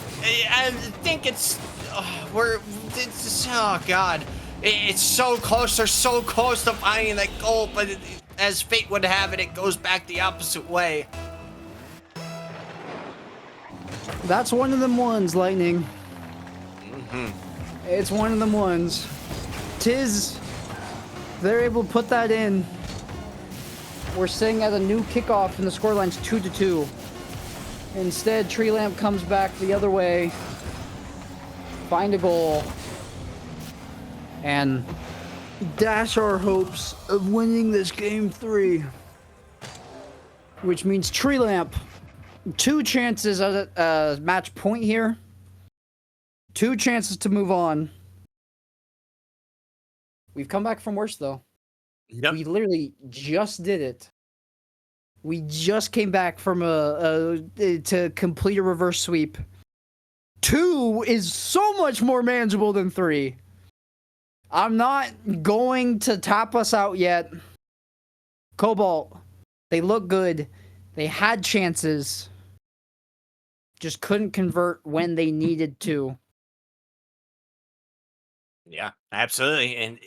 I think it's, oh God. It's so close, they're so close to finding that goal, but as fate would have it, it goes back the opposite way. That's one of them ones, Lightning. It's one of them ones. Tiz, they're able to put that in. We're sitting at a new kickoff and the scoreline's 2-2. Instead, Tree Lamp comes back the other way. Find a goal. And dash our hopes of winning this game 3. Which means Tree Lamp, 2 chances at a match point here. 2 chances to move on. We've come back from worse, though. Yep. We literally just did it. We just came back from to complete a reverse sweep. 2 is so much more manageable than 3. I'm not going to tap us out yet. Cobalt, they look good. They had chances. Just couldn't convert when they needed to. Yeah, absolutely. And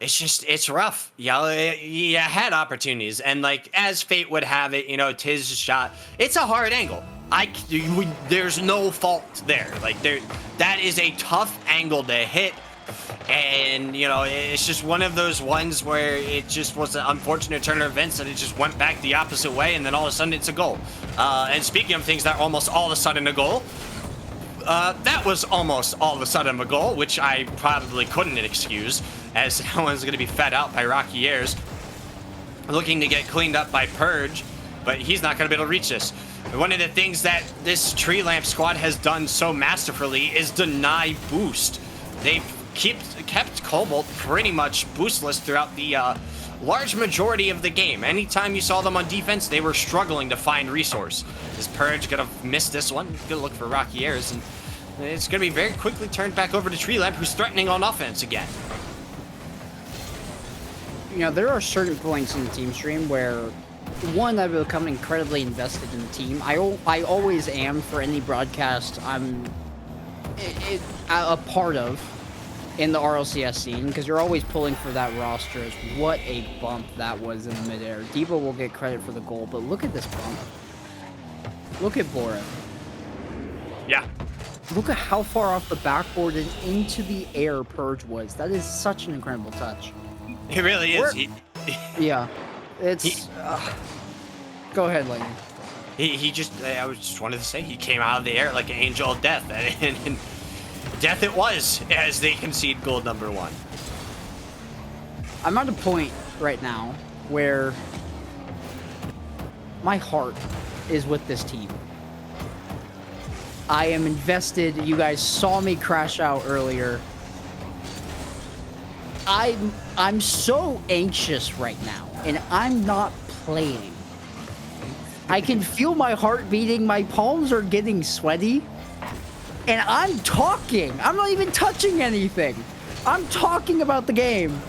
it's rough. You had opportunities, and like as fate would have it, Tiz's shot. It's a hard angle. There's no fault there. Like that is a tough angle to hit, and it's just one of those ones where it just was an unfortunate turn of events that it just went back the opposite way, and then all of a sudden it's a goal. And speaking of things that are almost all of a sudden a goal. That was almost all of a sudden a goal, which I probably couldn't excuse, as someone's going to be fed out by Rocky Ayers, looking to get cleaned up by Purge, but he's not going to be able to reach this. One of the things that this Tree Lamp squad has done so masterfully is deny boost. They've kept Cobalt pretty much boostless throughout the large majority of the game. Anytime you saw them on defense, they were struggling to find resource. Is Purge gonna miss this one? He's gonna look for Rocky Ayers, and it's gonna be very quickly turned back over to Tree Lamp, who's threatening on offense again. There are certain points in the team stream where, one, I've become incredibly invested in the team. I always am for any broadcast I'm a part of in the RLCS scene, because you're always pulling for that roster. What a bump that was in the midair. Devo will get credit for the goal, but look at this bump. Look at Bora. Yeah. Look at how far off the backboard and into the air Purge was. That is such an incredible touch. It really is. Yeah. It's... Go ahead, Lightning. I was just wanted to say, he came out of the air like an angel of death, and death it was, as they concede goal number 1. I'm at a point right now where my heart is with this team. I am invested. You guys saw me crash out earlier. I'm so anxious right now, and I'm not playing. I can feel my heart beating. My palms are getting sweaty. And I'm talking. I'm not even touching anything. I'm talking about the game.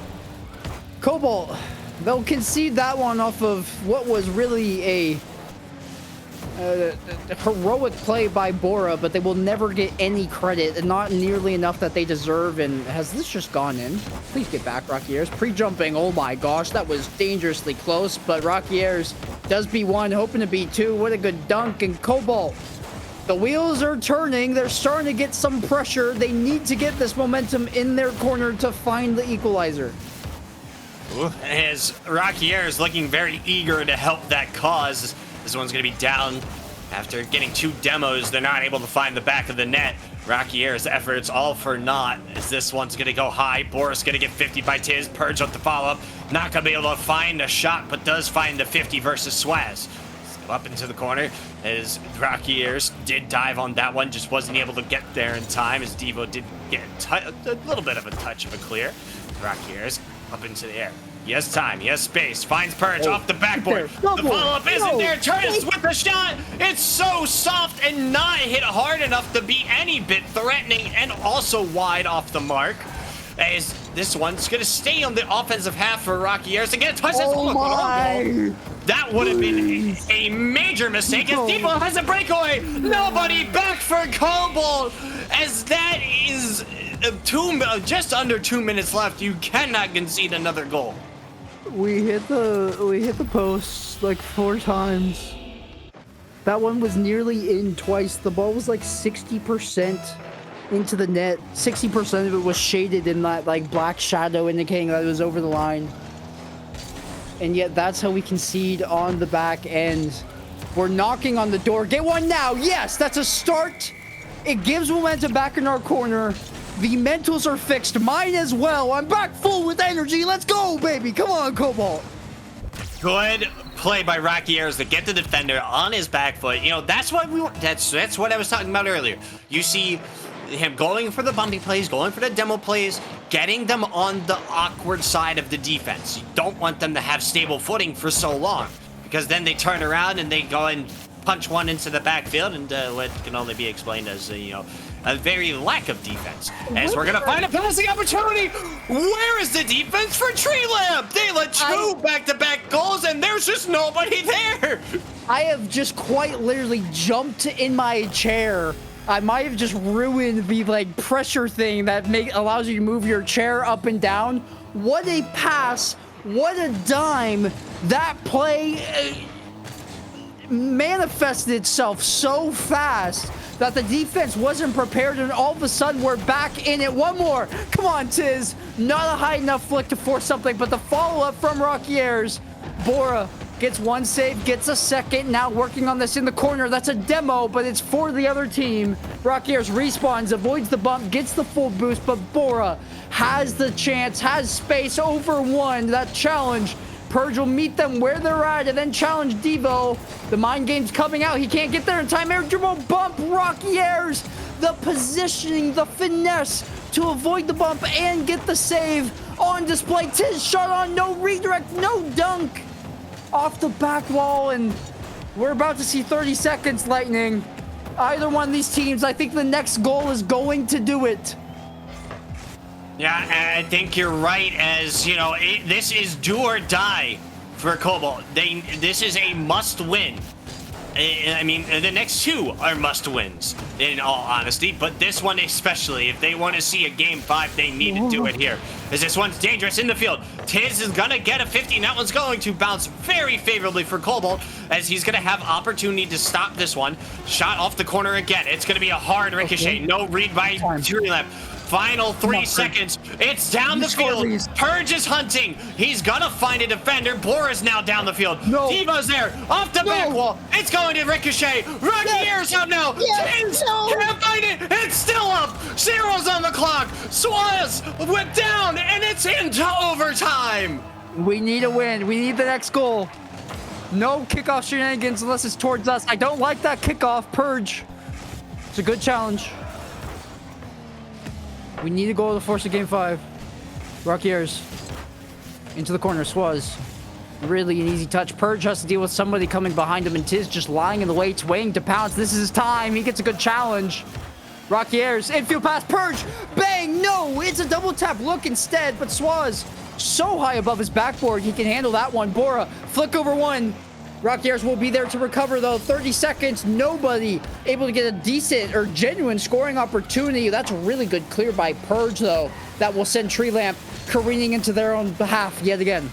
Cobalt, they'll concede that one off of what was really a heroic play by Bora, but they will never get any credit, and not nearly enough that they deserve. And has this just gone in? Please get back, Rocky Ayers. Pre-jumping, oh my gosh, that was dangerously close, but Rocky Ayers does B1, hoping to B2. What a good dunk, and Cobalt. The wheels are turning. They're starting to get some pressure. They need to get this momentum in their corner to find the equalizer. Ooh. As Rocky Air is looking very eager to help that cause. This one's going to be down after getting 2 demos. They're not able to find the back of the net. Rocky Air's efforts all for naught, as this one's going to go high. Boris going to get 50 by Tiz. Purge up the follow-up. Not going to be able to find a shot, but does find the 50 versus Swaz. Up into the corner, as Rocky Ayers did dive on that one, just wasn't able to get there in time, as Devo did get a little bit of a touch of a clear. Rocky Ayers up into the air. He has time, he has space, finds Purge off the backboard. The follow-up isn't there, turns with the shot. It's so soft and not hit hard enough to be any bit threatening, and also wide off the mark. As this one's gonna stay on the offensive half for Rocky Ayers. Again, touch this. Oh my! That would have been a major mistake, as Devo has a breakaway. Nobody back for Cobalt, as that is just under 2 minutes left. You cannot concede another goal. We hit the post like 4 times. That one was nearly in twice. The ball was like 60% into the net. 60% of it was shaded in that like black shadow indicating that it was over the line. And yet that's how we concede on the back end. We're knocking on the door. Get one now. Yes, that's a start. It gives momentum back in our corner. The mentals are fixed. Mine as well. I'm back full with energy. Let's go, baby. Come on, Cobalt. Good play by Rocky Ayers to get the defender on his back foot. You know, that's what that's what I was talking about earlier. You see him going for the bumpy plays, going for the demo plays, getting them on the awkward side of the defense. You don't want them to have stable footing for so long, because then they turn around and they go and punch one into the backfield, and what can only be explained as a very lack of defense. As we're gonna find a passing opportunity. Where is the defense for Tree Lamp? They let two back-to-back goals, and there's just nobody there. I have just quite literally jumped in my chair. I might have just ruined the like pressure thing that allows you to move your chair up and down. What a pass! What a dime! That play manifested itself so fast that the defense wasn't prepared, and all of a sudden we're back in it. One more. Come on, Tiz. Not a high enough flick to force something, but the follow-up from Rocky Ayers. Bora gets one save, gets a second, now working on this in the corner. That's a demo, but it's for the other team. Rocky Ayers respawns, avoids the bump, gets the full boost, but Bora has the chance, has space over one. That challenge. Purge will meet them where they're at and then challenge Devo. The mind game's coming out. He can't get there in time. Air dribble bump. Rocky Ayers. The positioning, the finesse to avoid the bump and get the save on display. Tiz shot on, no redirect, no dunk. Off the back wall, and we're about to see 30 seconds, Lightning. Either one of these teams, I think the next goal is going to do it. Yeah, I think you're right, as, you know, this is do or die for Cobalt. This is a must-win. I mean, the next two are must-wins, in all honesty, but this one especially. If they want to see a Game 5, they need to do it here, as this one's dangerous in the field. Tiz is going to get a 50, and that one's going to bounce very favorably for Cobalt, as he's going to have opportunity to stop this one. Shot off the corner again. It's going to be a hard ricochet. No read by Tree Lamp. Final 3 seconds. It's down the field. Purge is hunting. He's gonna find a defender. Bora's now down the field. No. Diva's there. Off the back wall. It's going to ricochet. Rocky Ayers out now. Tiz can't find it. It's still up. Zero's on the clock. Swaz went down, and it's into overtime. We need a win. We need the next goal. No kickoff shenanigans unless it's towards us. I don't like that kickoff. Purge. It's a good challenge. We need a goal to force a Game 5. Rocky Ayers. Into the corner. Swaz. Really an easy touch. Purge has to deal with somebody coming behind him, and Tiz just lying in the weights, waiting to pounce. This is his time. He gets a good challenge. Rocky Ayers. Infield pass. Purge. Bang. No. It's a double tap look instead, but Swaz so high above his backboard, he can handle that one. Bora. Flick over one. Rocky Ayers will be there to recover, though. 30 seconds. Nobody able to get a decent or genuine scoring opportunity. That's a really good clear by Purge, though. That will send Tree Lamp careening into their own behalf yet again.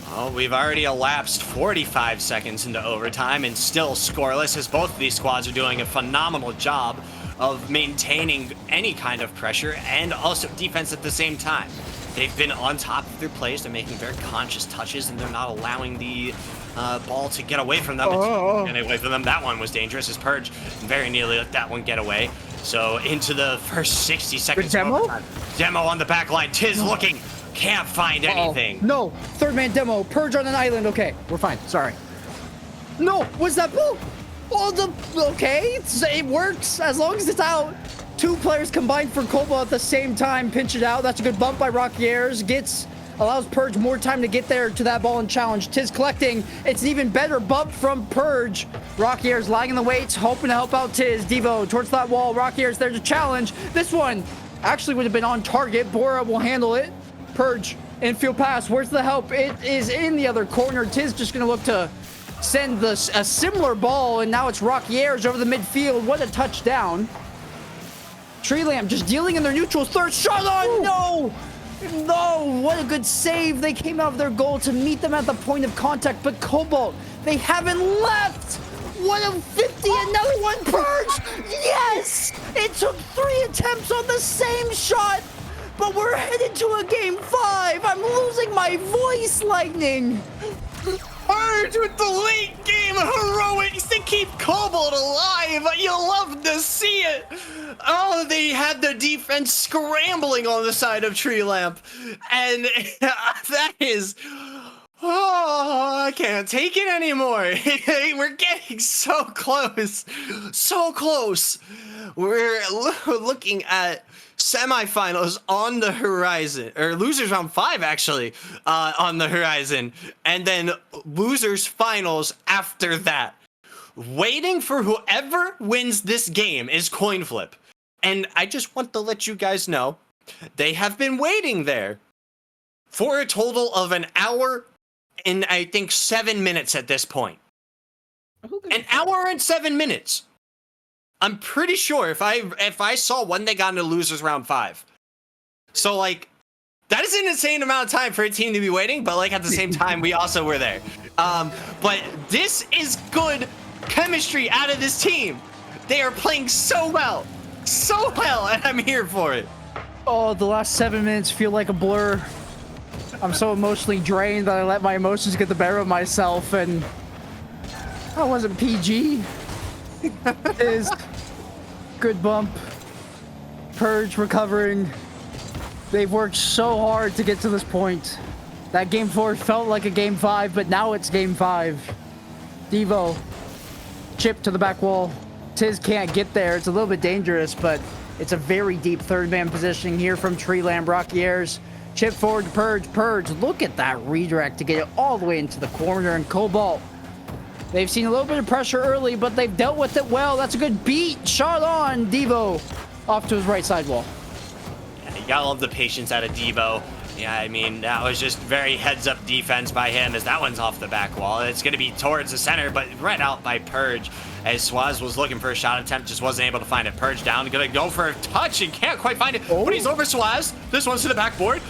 Oh, we've already elapsed 45 seconds into overtime and still scoreless, as both of these squads are doing a phenomenal job of maintaining any kind of pressure and also defense at the same time. They've been on top of their plays. They're making very conscious touches, and they're not allowing the ball to get away from them. Getting away from them. That one was dangerous, as Purge very nearly let that one get away. So into the first 60 seconds of overtime. Demo on the back line. Tiz looking. Can't find anything. No. Third man demo. Purge on an island. Okay. We're fine. Sorry. No. What's that? Okay. It works as long as it's out. Two players combined for Cobalt at the same time. Pinch it out. That's a good bump by Rocky Ayers. Allows Purge more time to get there to that ball and challenge. Tiz collecting. It's an even better bump from Purge. Rocky Ayers lying in the weights, hoping to help out Tiz. Devo towards that wall. Rocky Ayers there to challenge. This one actually would have been on target. Bora will handle it. Purge. Infield pass. Where's the help? It is in the other corner. Tiz just going to look to send a similar ball, and now it's Rocky Ayers over the midfield. What a touchdown. Tree Lamp just dealing in their neutral. Third shot on. No. What a good save. They came out of their goal to meet them at the point of contact, but Cobalt, they haven't left. What a 50, another one, Purge! Yes! It took 3 attempts on the same shot, but we're headed to a game 5. I'm losing my voice, Lightning. Purge with the late game heroics to keep Cobalt alive. You love to see it. Oh, they had their defense scrambling on the side of Tree Lamp, and that is... Oh, I can't take it anymore. We're getting so close. So close. We're looking at semifinals on the horizon, or losers round 5 actually, on the horizon, and then losers finals after that. Waiting for whoever wins this game is coin flip. And I just want to let you guys know, they have been waiting there for a total of an hour and I think 7 minutes at this point. An hour and 7 minutes. I'm pretty sure if I saw when they got into losers round 5. So like, that is an insane amount of time for a team to be waiting, but like at the same time, we also were there. But this is good chemistry out of this team. They are playing so well, and I'm here for it. Oh, the last 7 minutes feel like a blur. I'm so emotionally drained that I let my emotions get the better of myself, and I wasn't PG. Is good bump. Purge recovering. They've worked so hard to get to this point. That game 4 felt like a game 5, but now it's game 5. Devo, chip to the back wall. Tiz can't get there. It's a little bit dangerous, but it's a very deep third man positioning here from Tree Lamb. Rocky Airs. Chip forward to Purge. Purge, look at that redirect to get it all the way into the corner. And Cobalt, they've seen a little bit of pressure early, but they've dealt with it well. That's a good beat. Shot on. Devo off to his right side wall. Yeah, you gotta love the patience out of Devo. Yeah, I mean, that was just very heads-up defense by him as that one's off the back wall. It's going to be towards the center, but right out by Purge as Swaz was looking for a shot attempt, just wasn't able to find it. Purge down, going to go for a touch and can't quite find it, but he's over Swaz. This one's to the backboard.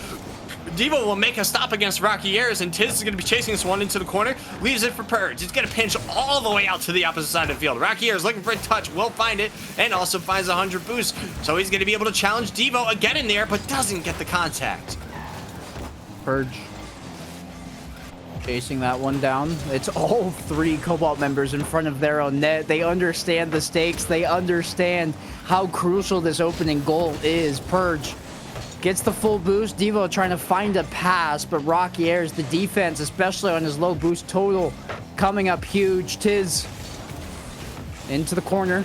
Devo will make a stop against Rocky Airs, and Tiz is going to be chasing this one into the corner. Leaves it for Purge. He's going to pinch all the way out to the opposite side of the field. Rocky Airs looking for a touch, will find it, and also finds a 100 boost. So he's going to be able to challenge Devo again in the air, but doesn't get the contact. Purge chasing that one down. It's all 3 Cobalt members in front of their own net. They understand the stakes. They understand how crucial this opening goal is. Purge gets the full boost. Devo trying to find a pass, but Rocky Airs, the defense, especially on his low boost total, coming up huge. Tiz into the corner.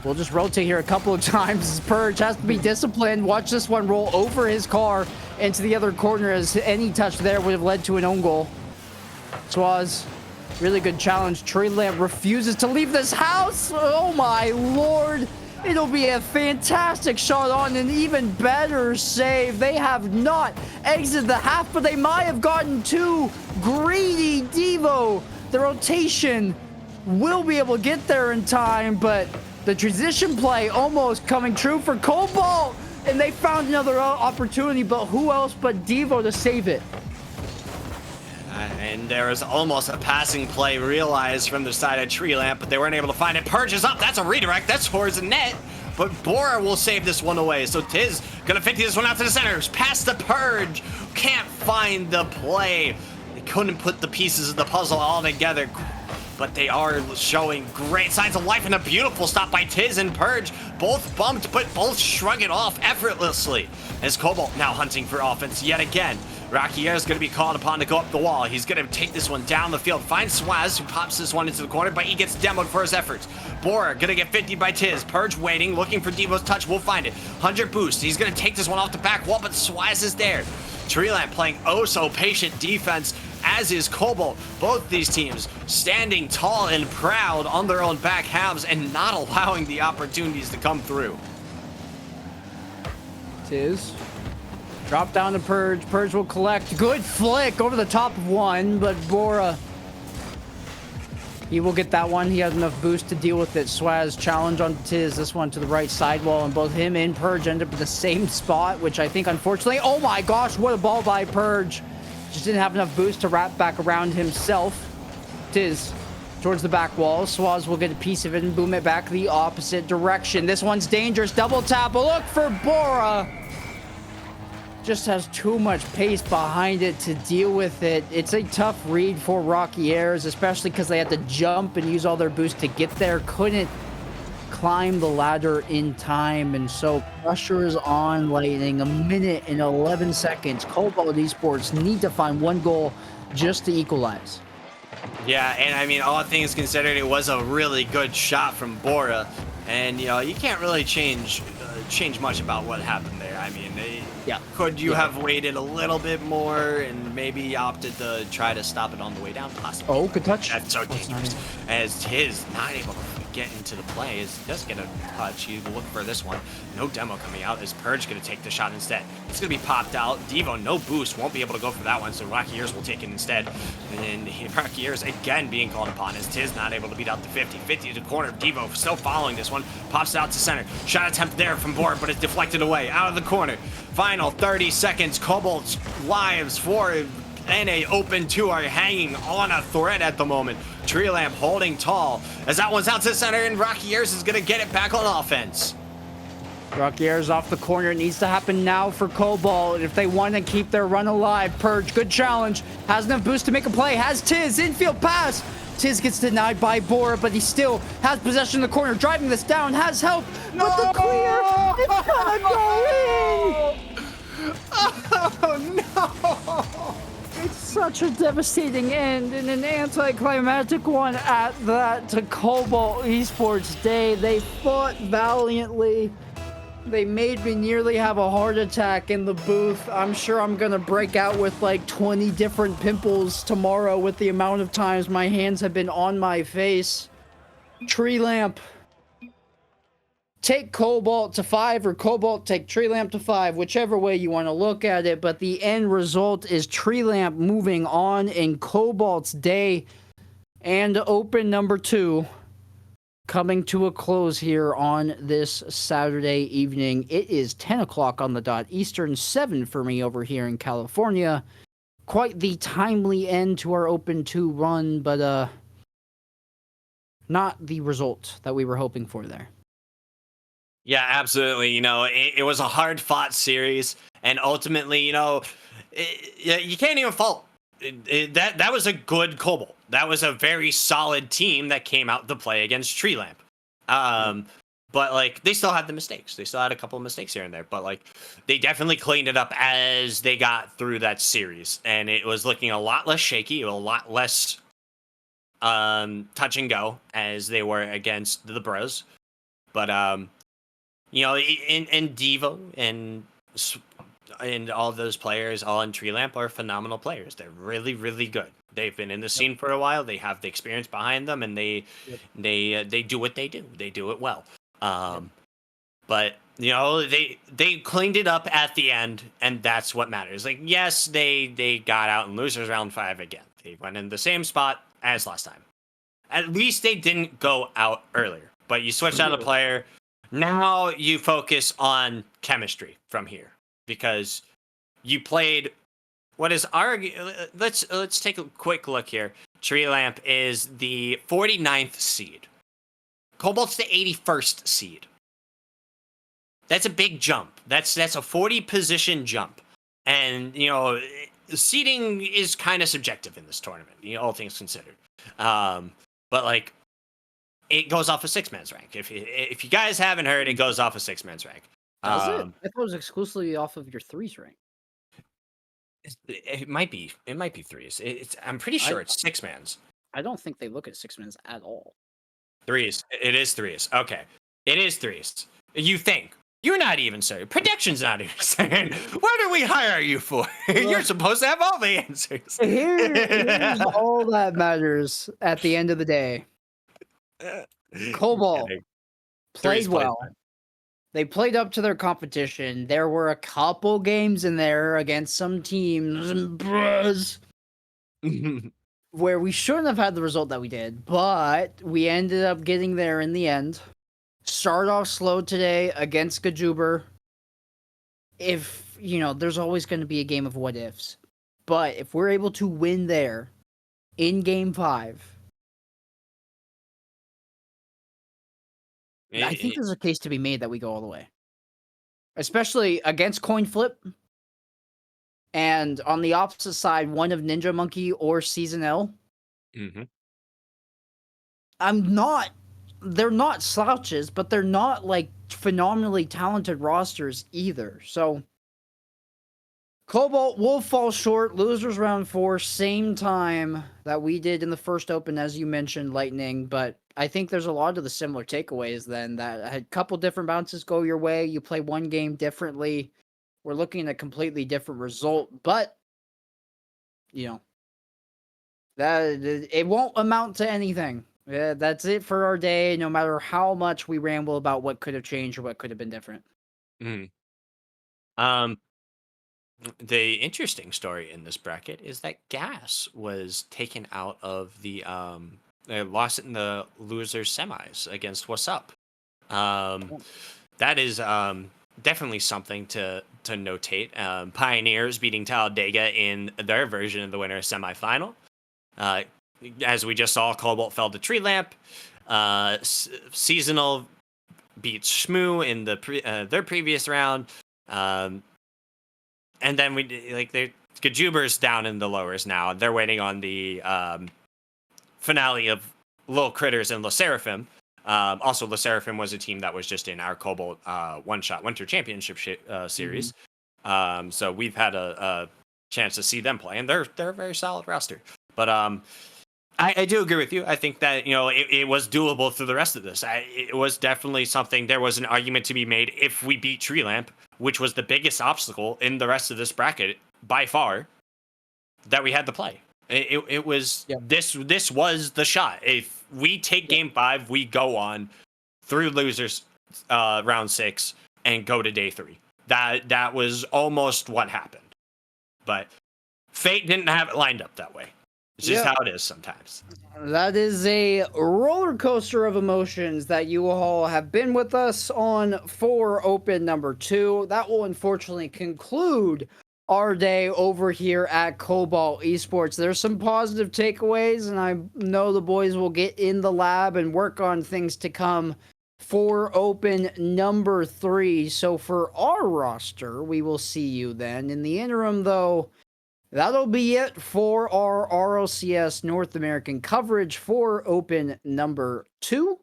We'll just rotate here a couple of times. Purge has to be disciplined. Watch this one roll over his car into the other corner, as any touch there would have led to an own goal. Swaz, really good challenge. Tree Lamp refuses to leave this house. Oh my lord. It'll be a fantastic shot on, an even better save. They have not exited the half, but they might have gotten too greedy. Devo, the rotation will be able to get there in time, but the transition play almost coming true for Cobalt, and they found another opportunity, but who else but Devo to save it? And there was almost a passing play realized from the side of Tree Lamp, but they weren't able to find it. Purge is up. That's a redirect. That's towards the net. But Bora will save this one away. So Tiz gonna 50 this one out to the center. Past the Purge. Can't find the play. They couldn't put the pieces of the puzzle all together. But they are showing great signs of life, and a beautiful stop by Tiz and Purge. Both bumped, but both shrug it off effortlessly. As Cobalt now hunting for offense yet again. Rocky Air is going to be called upon to go up the wall. He's going to take this one down the field. Finds Swaz, who pops this one into the corner, but he gets demoed for his efforts. Bora going to get 50 by Tiz. Purge waiting, looking for Devo's touch. We'll find it. 100 boost. He's going to take this one off the back wall, but Swaz is there. Tree Lamp playing oh so patient defense, as is Cobalt. Both these teams standing tall and proud on their own back halves and not allowing the opportunities to come through. Tiz. Drop down to Purge. Purge will collect. Good flick over the top of one, but Bora, he will get that one. He has enough boost to deal with it. Swaz challenge on Tiz. This one to the right sidewall, and both him and Purge end up in the same spot, which I think, unfortunately, oh my gosh, what a ball by Purge. Just didn't have enough boost to wrap back around himself. Tiz towards the back wall. Swaz will get a piece of it and boom it back the opposite direction. This one's dangerous. Double tap. A look for Bora. Just has too much pace behind it to deal with it. It's a tough read for Rocky Airs, especially because they had to jump and use all their boost to get there. Couldn't climb the ladder in time, and so pressure is on Lightning. 1 minute and 11 seconds. Cobalt Esports need to find one goal just to equalize. Yeah, and I mean, all things considered, it was a really good shot from Bora, and you know, you can't really change much about what happened there. I mean, could you have waited a little bit more and maybe opted to try to stop it on the way down? Possibly. Oh, good touch. That's so dangerous. As Tiz not able to get into the play, as he does get a touch. He will look for this one. No demo coming out. Is Purge going to take the shot instead? It's going to be popped out. Devo, no boost, won't be able to go for that one, so Rocky Ears will take it instead. And Rocky Ears again being called upon as Tiz not able to beat out the 50. 50 to the corner. Devo still following this one. Pops it out to center. Shot attempt there from Bora, but it's deflected away. Out of the corner. Final 30 seconds. Cobalt's lives for NA Open 2 are hanging on a thread at the moment. Tree Lamp holding tall as that one's out to the center, and Rocky Airs is going to get it back on offense. Rocky Airs off the corner. It needs to happen now for Cobalt if they want to keep their run alive. Purge, good challenge. Has enough boost to make a play. Has Tiz, infield pass. Tiz gets denied by Bora, but he still has possession in the corner. Driving this down, has help. But the clear, it's gonna go in. Oh, no. It's such a devastating end and an anticlimactic one at that to Cobalt Esports Day. They fought valiantly. They made me nearly have a heart attack in the booth. I'm sure I'm gonna break out with like 20 different pimples tomorrow with the amount of times my hands have been on my face. Tree Lamp, take Cobalt to 5, or Cobalt take Tree Lamp to 5, whichever way you want to look at it. But the end result is Tree Lamp moving on in Cobalt's Day, and Open number 2 coming to a close here on this Saturday evening. It is 10 o'clock on the dot Eastern, 7 for me over here in California. Quite the timely end to our Open 2 run, but not the result that we were hoping for there. Yeah, absolutely. You know, it was a hard-fought series, and ultimately, you know, you can't even fault that was a good Cobalt. That was a very solid team that came out to play against Tree Lamp. But like, they still had the mistakes. They still had a couple of mistakes here and there, but like, they definitely cleaned it up as they got through that series, and it was looking a lot less shaky, a lot less touch and go as they were against the Bros. But you know, and Devo and all those players, all in Tree Lamp, are phenomenal players. They're really, really good. They've been in the scene for a while. They have the experience behind them, and they do what they do. They do it well. But you know, they cleaned it up at the end, and that's what matters. Like, yes, they got out in losers round 5 again. They went in the same spot as last time. At least they didn't go out earlier. But you switched out a player. Now you focus on chemistry from here, because you played what is let's take a quick look here. Tree Lamp is the 49th seed. Cobalt's the 81st seed. That's a big jump. That's a 40 position jump. And you know, seeding is kind of subjective in this tournament, you know, all things considered. But like, it goes off a 6-man's rank. If you guys haven't heard, it goes off a 6-man's rank. Does it? I thought it was exclusively off of your 3s rank. It might be 3s. I'm pretty sure it's 6-man's. I don't think they look at 6-man's at all. 3s. It is 3s. Okay. It is 3s. You think. You're not even certain. Prediction's not even certain. What do we hire you for? You're supposed to have all the answers. Here's all that matters at the end of the day. Cobalt played well. They played up to their competition. There were a couple games in there against some teams where we shouldn't have had the result that we did, but we ended up getting there in the end. Start off slow today against Gajuber. If, you know, there's always going to be a game of what ifs. But if we're able to win there in game 5, I think there's a case to be made that we go all the way, especially against Coin Flip. And on the opposite side, one of Ninja Monkey or Season L. Mm-hmm. They're not slouches, but they're not like phenomenally talented rosters either. So Cobalt will fall short, losers round 4, same time that we did in the first open, as you mentioned, Lightning. But I think there's a lot of the similar takeaways then, that had a couple different bounces go your way. You play one game differently. We're looking at a completely different result, but that it won't amount to anything. Yeah, that's it for our day, no matter how much we ramble about what could have changed or what could have been different. Mm. Um, the interesting story in this bracket is that Gas was taken out of the lost in the losers semis against What's Up. That is definitely something to notate. Pioneers beating Talladega in their version of the winner semifinal. As we just saw, Cobalt fell to Tree Lamp. Seasonal beat Shmoo in their previous round. And then they're Gajuber's down in the lowers now. They're waiting on the finale of Lil Critters and La Seraphim. Also, La Seraphim was a team that was just in our Cobalt one-shot Winter Championship series. So we've had a chance to see them play, and they're a very solid roster. But I do agree with you. I think that it was doable through the rest of this. It was definitely something. There was an argument to be made if we beat Tree Lamp, which was the biggest obstacle in the rest of this bracket by far, that we had to play. It was this was the shot. If we take Game 5, we go on through losers round 6 and go to day 3. That was almost what happened, but fate didn't have it lined up that way. It's just how it is sometimes. That is a roller coaster of emotions that you all have been with us on for Open number 2. That will unfortunately conclude our day over here at Cobalt Esports. There's some positive takeaways, and I know the boys will get in the lab and work on things to come for Open number 3. So for our roster, we will see you then. In the interim, though, that'll be it for our RLCS North American coverage for Open number 2.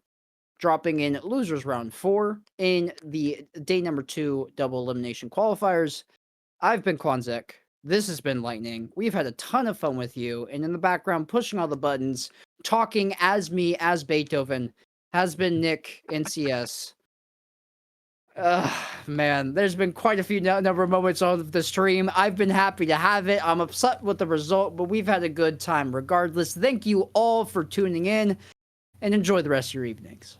Dropping in losers round 4 in the day number 2 double elimination qualifiers. I've been Quanzek. This has been Lightning. We've had a ton of fun with you, and in the background, pushing all the buttons, talking as me, as Beethoven, has been Nick, NCS. Man, there's been quite a few number of moments on the stream. I've been happy to have it. I'm upset with the result, but we've had a good time regardless. Thank you all for tuning in, and enjoy the rest of your evenings.